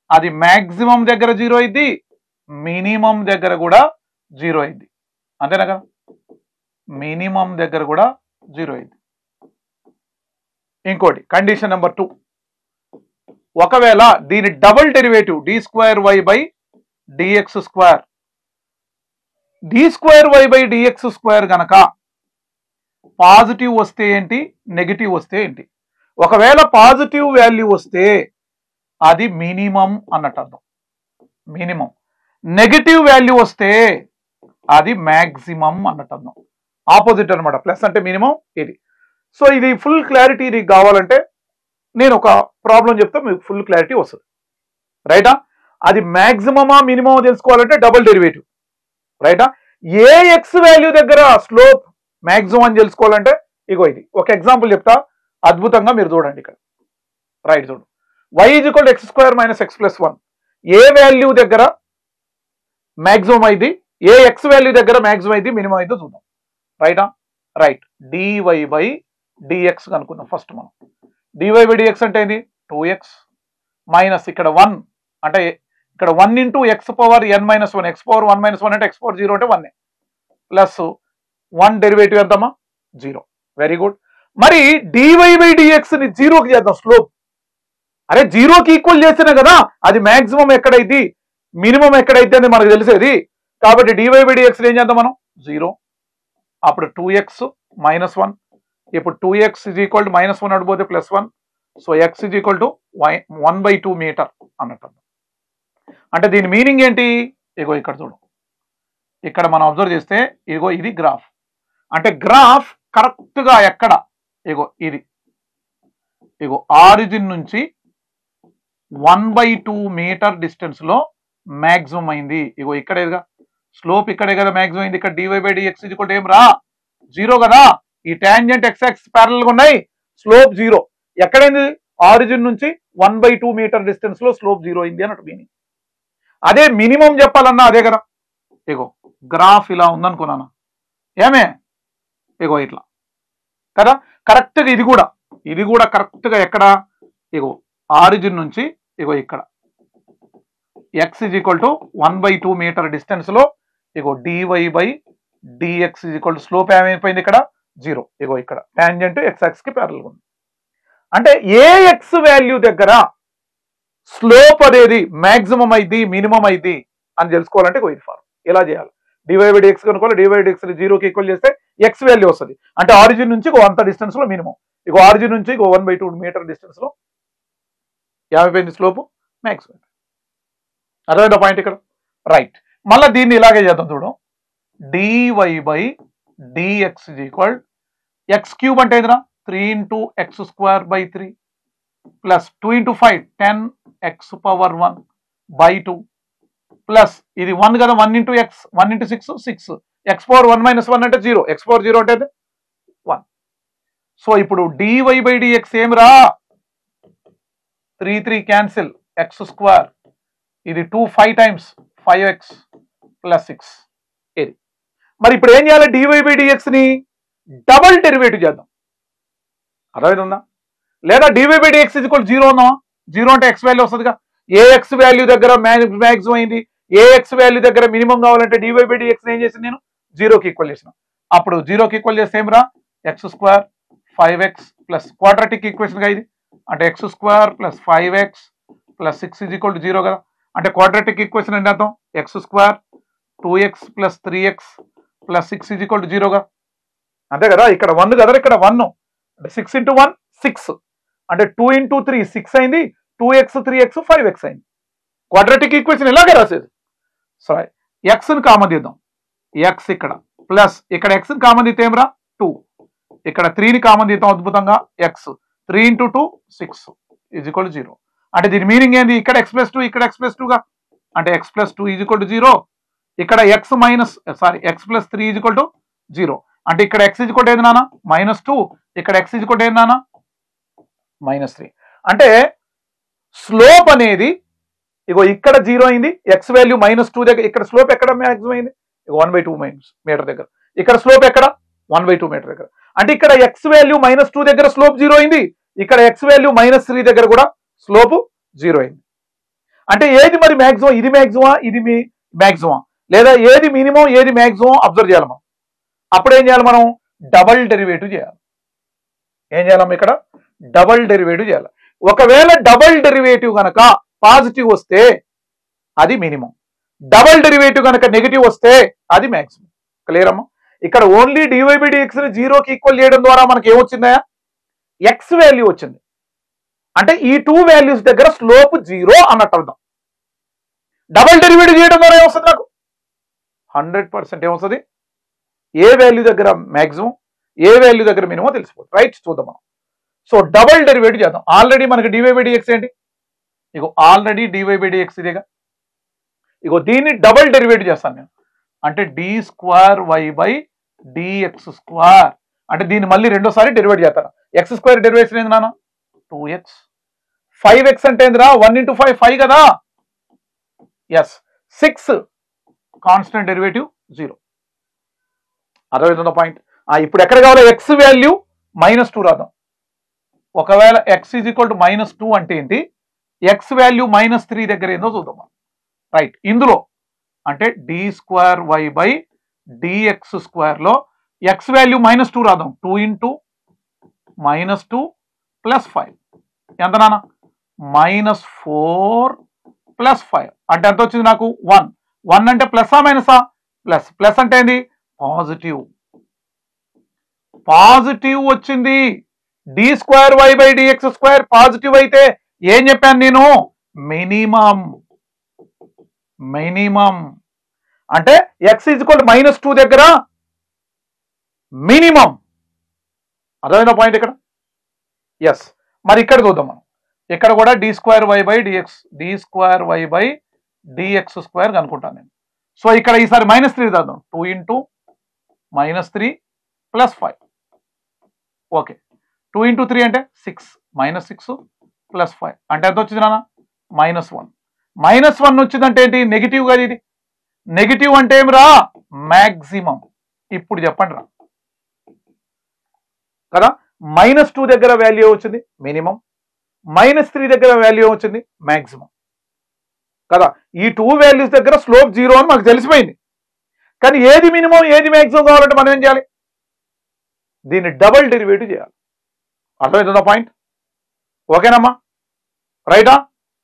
అది మాక్సిమం దగ్గర 0 అయింది, మినిమం దగ్గర కూడా 0 అయింది, అంతేనా కదా, మినిమం దగ్గర కూడా 0 అయింది. ఇంకోటి కండిషన్ నెంబర్ 2, ఒకవేళ దీని డబుల్ డెరివేటివ్ d²y/dx², d²y/dx² గనక పాజిటివ్ వస్తే ఏంటి, నెగిటివ్ వస్తే ఏంటి. ఒకవేళ పాజిటివ్ వాల్యూ వస్తే అది మినిమం అన్నట్టు అర్థం, మినిమం. నెగిటివ్ వాల్యూ వస్తే అది మ్యాక్సిమం అన్నట్టు అర్థం, ఆపోజిట్ అనమాట. ప్లస్ అంటే మినిమం ఇది. సో ఇది ఫుల్ క్లారిటీ ఇది కావాలంటే నేను ఒక ప్రాబ్లం చెప్తే మీకు ఫుల్ క్లారిటీ వస్తుంది, రైటా. అది మ్యాక్సిమమా మినిమమా తెలుసుకోవాలంటే డబుల్ డెరివేటివ్, రైటా. ఏ ఎక్స్ వాల్యూ దగ్గర స్లోప్ మ్యాక్సిమం అని తెలుసుకోవాలంటే ఇగో ఇది ఒక ఎగ్జాంపుల్ చెప్తా, అద్భుతంగా మీరు చూడండి ఇక్కడ, రైట్. చూడు, y = x² - x+1 ఏ వాల్యూ దగ్గర మ్యాక్సిమం అయింది, ఏ ఎక్స్ వాల్యూ దగ్గర మ్యాక్సిమం అయింది, మినిమం అయిందో చూద్దాం, రైటా. రైట్, dy/dx అనుకుందాం ఫస్ట్ మనం. dy/dx అంటే ఏంది 2x మైనస్ ఇక్కడ 1 అంటే ఇక్కడ 1 × x⁻n−1, x⁻1−1 అంటే x⁻0 అంటే 1 ప్లస్ 1 డెరివేటివ్ ఎంతమ్మా 0. Very good. మరి dy/dx ని 0కి చేద్దాం స్లోప్, అరే జీరోకి ఈక్వల్ చేస్తేనే కదా అది మాక్సిమం ఎక్కడైతే మినిమం ఎక్కడైతే అని మనకు తెలిసేది. కాబట్టి dy/dx ఏం చేద్దాం మనం 0, అప్పుడు 2x -1, ఇప్పుడు 2x = -1 అడిపోతే +1, సో x = 1/2 మీటర్ అన్నట్టు. అంటే దీని మీనింగ్ ఏంటి? ఇగో ఇక్కడ చూడు, ఇక్కడ మనం అబ్జర్వ్ చేస్తే ఇగో ఇది గ్రాఫ్. అంటే గ్రాఫ్ కరెక్ట్ గా ఎక్కడ, ఇగో ఇది, ఇగో ఆరిజిన్ నుంచి 1/2 మీటర్ డిస్టెన్స్ లో మాక్సిమం అయింది. ఇగో ఇక్కడేగా స్లోప్, ఇక్కడే కదా మాక్సిమం అయింది. ఇక్కడ dy/dx = ఏం రా 0 కదా. ఈ టాంజెంట్ x యాక్సిస్ ప్యారలల్ గా ఉన్నాయి, స్లోప్ 0. ఎక్కడైంది? ఆరిజిన్ నుంచి 1/2 మీటర్ డిస్టెన్స్ లో స్లోప్ 0 అయింది అన్నట్టు మీనింగ్. అదే మినిమం చెప్పాలన్నా అదే కదా. ఇగో గ్రాఫ్ ఇలా ఉందనుకున్నాను, ఏమే ఇగో ఇట్లా కదా. కరెక్ట్గా ఇది కూడా కరెక్ట్గా ఎక్కడ, ఇగో ఆరిజిన్ నుంచి ఇగో ఇక్కడ x = 1/2 మీటర్ డిస్టెన్స్ లో ఇగో dy/dx స్లోప్ ఏమైపోయింది ఇక్కడ 0. ఇగో ఇక్కడ టాంజెంట్ x యాక్సిస్ కి ప్యారలల్ ఉంది. అంటే ఏ x వాల్యూ దగ్గర స్లోప్ అనేది మాక్సిమం అయింది మినిమం అయింది అని తెలుసుకోవాలంటే ఇగో ఇది ఫార్మ్. ఎలా చేయాలి? dy/dx కనుకోవాలి, dy/dx 0కి ఈక్వల్ చేస్తే x వాల్యూ వస్తుంది. అంటే ఆరిజిన్ నుంచి ఇగో అంత డిస్టెన్స్ లో మినిమం, ఇగో ఆరిజిన్ నుంచి ఇగో 1/2 మీటర్ డిస్టెన్స్ లో ఏమైపోయింది స్లోప్ మాక్సిమం. అర్థమైందా పాయింట్ ఇక్కడ? రైట్. మళ్ళీ దీన్ని ఇలాగే చేద్దాం చూడు. dy/dx = x³ అంటే ఏందిరా 3x²/3 ప్లస్ 2 × 5 10x⁻1/2 ప్లస్ ఇది 1 కదా, 1 × x 1 × 6 6 x⁻1 - 1 అంటే 0, x⁻0 అంటే 1. సో ఇప్పుడు dy/dx ఏమిరా 3 3 క్యాన్సిల్, x², ఇది 2 5 టైమ్స్ 5x + 6 ఇది. మరి ఇప్పుడు ఏం చేయాలి? dy/dx ని డబుల్ డెరివేటివ్ చేద్దాం. అర్థమవుతుందా? లేదా dy/dx = 0 ఉందామా? 0 అంటే x వాల్యూ వస్తుందిగా. ఏ x వాల్యూ దగ్గర మ్యాక్సిమం అయింది, ఏ x వాల్యూ దగ్గర మినిమం కావాలంటే dy/dx ఏం చేసింది నేను 0కి ఈక్వల్ చేసిన. అప్పుడు 0కి ఈక్వల్ చేస్తే ఏమిరా x² 5x plus quadratic equation గా ఇది. అంటే x² + 5x + 6 = 0 కదా. అంటే క్వాడ్రాటిక్ ఈక్వేషన్ అంటే అర్థం x² 2x + 3x + 6 = 0 గా. అంతే కదా. ఇక్కడ 1 కదా, ఇక్కడ 1 అంటే 6 × 1 6 అంటే 2 × 3 6 అయింది, 2x 3x 5x అయింది. క్వాడ్రాటిక్ ఈక్వేషన్ ఇలాగే రాసేది. సరే, ఎక్స్ని కామన్ తీద్దాం. ఎక్స్ ఇక్కడ ప్లస్ ఇక్కడ ఎక్స్ని కామన్ తీస్తే ఏమరా 2, ఇక్కడ 3ని కామన్ తీద్దాం అద్భుతంగా. ఎక్స్ 3 × 2 6 = 0. అంటే దీని మీనింగ్ ఏంది? ఇక్కడ x + 2 ఇక్కడ x + 2 గా, అంటే x + 2 = 0. ఇక్కడ x + 3 = 0. అంటే ఇక్కడ x = ఏంది నాన్న -2, ఇక్కడ x = ఏంది నాన్న -3. అంటే స్లోప్ అనేది ఇగో ఇక్కడ 0 అయింది, x వాల్యూ -2 దగ్గర. ఇక్కడ స్లోప్ ఎక్కడ మ్యాక్సిమం అయింది? 1/2 మీటర్ దగ్గర. ఇక్కడ స్లోప్ ఎక్కడ 1/2 మీటర్ దగ్గర. అంటే ఇక్కడ x వాల్యూ -2 దగ్గర స్లోప్ 0 అయింది, ఇక్కడ x వాల్యూ -3 దగ్గర కూడా స్లోప్ 0 అయింది. అంటే ఏది మరి మ్యాక్సిమం? ఇది మ్యాక్సిమా, ఇది మ్యాక్సిమా, లేదా ఏది మినిమం ఏది మ్యాక్సిమం అబ్జర్వ్ చేయాలి మనం. అప్పుడు ఏం చేయాలి? మనం డబల్ డెరివేటివ్ చేయాలి. ఏం చేయాలి? ఇక్కడ డబల్ డెరివేటివ్ చేయాలి. ఒకవేళ డబల్ డెరివేటివ్ కనుక పాజిటివ్ వస్తే అది మినిమం, డబల్ డెరివేటివ్ కనుక నెగిటివ్ వస్తే అది మ్యాక్సిమం. క్లియర్ అమ్మా? ఇక్కడ ఓన్లీ dy/dx ని 0కి ఈక్వల్ చేయడం ద్వారా మనకి ఏమొచ్చిందా? x వాల్యూ వచ్చింది. అంటే ఈ 2 వాల్యూస్ దగ్గర స్లోప్ 0 అన్నట్టు అర్థం. డబల్ డెరివేటివ్ చేయడం ద్వారా ఏమొస్తుంది? నాకు 100% ఏమొస్తుంది? ఏ వాల్యూ దగ్గర మ్యాక్సిమం, ఏ వాల్యూ దగ్గర మినిమం తెలిసిపోతుంది. రైట్, చూద్దాం మనం. సో డబల్ డెరివేటివ్ చేద్దాం. ఆల్రెడీ మనకి dy/dx ఏంటి? ఇగో ఆల్రెడీ dy/dx ఇదేగా. ఇగో దీన్ని డబల్ డెరివేటివ్ చేస్తాను నేను. అంటే d²y/dx². అంటే దీన్ని మళ్ళీ రెండోసారి డెరివేట్ చేస్తాను. x² డెరివేషన్ ఏంది నాన్న 2x. 5x అంటే ఏందిరా 1 × 5 5 కదా. Yes 6 constant derivative 0. అర్థమవుతుందా పాయింట్? ఇప్పుడు ఎక్కడ కావాలో x వాల్యూ -2 రాద్దాం. ఒకవేళ x = -2 అంటే ఏంటి, x వాల్యూ -3 దగ్గర ఏందో చూద్దాం. రైట్, ఇందులో అంటే d²y/dx² లో x వాల్యూ -2 రాద్దాం. 2 × -2 + 5 ఎంత నాన్న -4 + 5 అంటే ఎంత వచ్చింది నాకు 1. 1 అంటే ప్లస్సా మైనసా? ప్లస్. ప్లస్ అంటే ఏంది? పాజిటివ్. పాజిటివ్ వచ్చింది. d²y/dx² పాజిటివ్ అయితే ఏం చెప్పాను నేను? మినిమం. మినిమం అంటే x -2 దగ్గర మినిమం. అర్థమైందా పాయింట్ ఇక్కడ? ఎస్. మరి ఇక్కడ చూద్దాం మనం. ఇక్కడ కూడా d²y/dx² కనుక్కుంటాను నేను. సో ఇక్కడ ఈసారి -3 రాద్దాం. 2 × -3 + 5. ఓకే. 2 × 3 అంటే 6. -6 + 5 అంటే ఎంత వచ్చింది నాన్న? -1. -1 వచ్చిందంటే ఏంటి? నెగిటివ్ కదా ఇది. నెగిటివ్ అంటే ఏమిరా? మ్యాక్సిమం. ఇప్పుడు చెప్పండి రా కదా. -2 దగ్గర వాల్యూ వచ్చింది మినిమం, -3 దగ్గర వాల్యూ వచ్చింది మ్యాక్సిమం కదా. ఈ 2 వాల్యూస్ దగ్గర స్లోప్ 0 అని మాకు తెలిసిపోయింది. కానీ ఏది మినిమం ఏది మ్యాక్సిమం కావాలంటే మనం ఏం చేయాలి? దీన్ని డబుల్ డెరివేటివ్ చేయాలి. అర్థమవుతుందా పాయింట్? ఓకేనమ్మా, రైటా?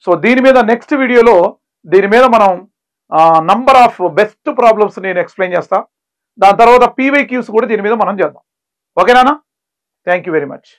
సో దీని మీద నెక్స్ట్ వీడియోలో దీని మీద మనం నంబర్ ఆఫ్ బెస్ట్ ప్రాబ్లమ్స్ నేను ఎక్స్ప్లెయిన్ చేస్తా. దాని తర్వాత PYQs కూడా దీని మీద మనం చేద్దాం. ఓకేనా? Thank you very much.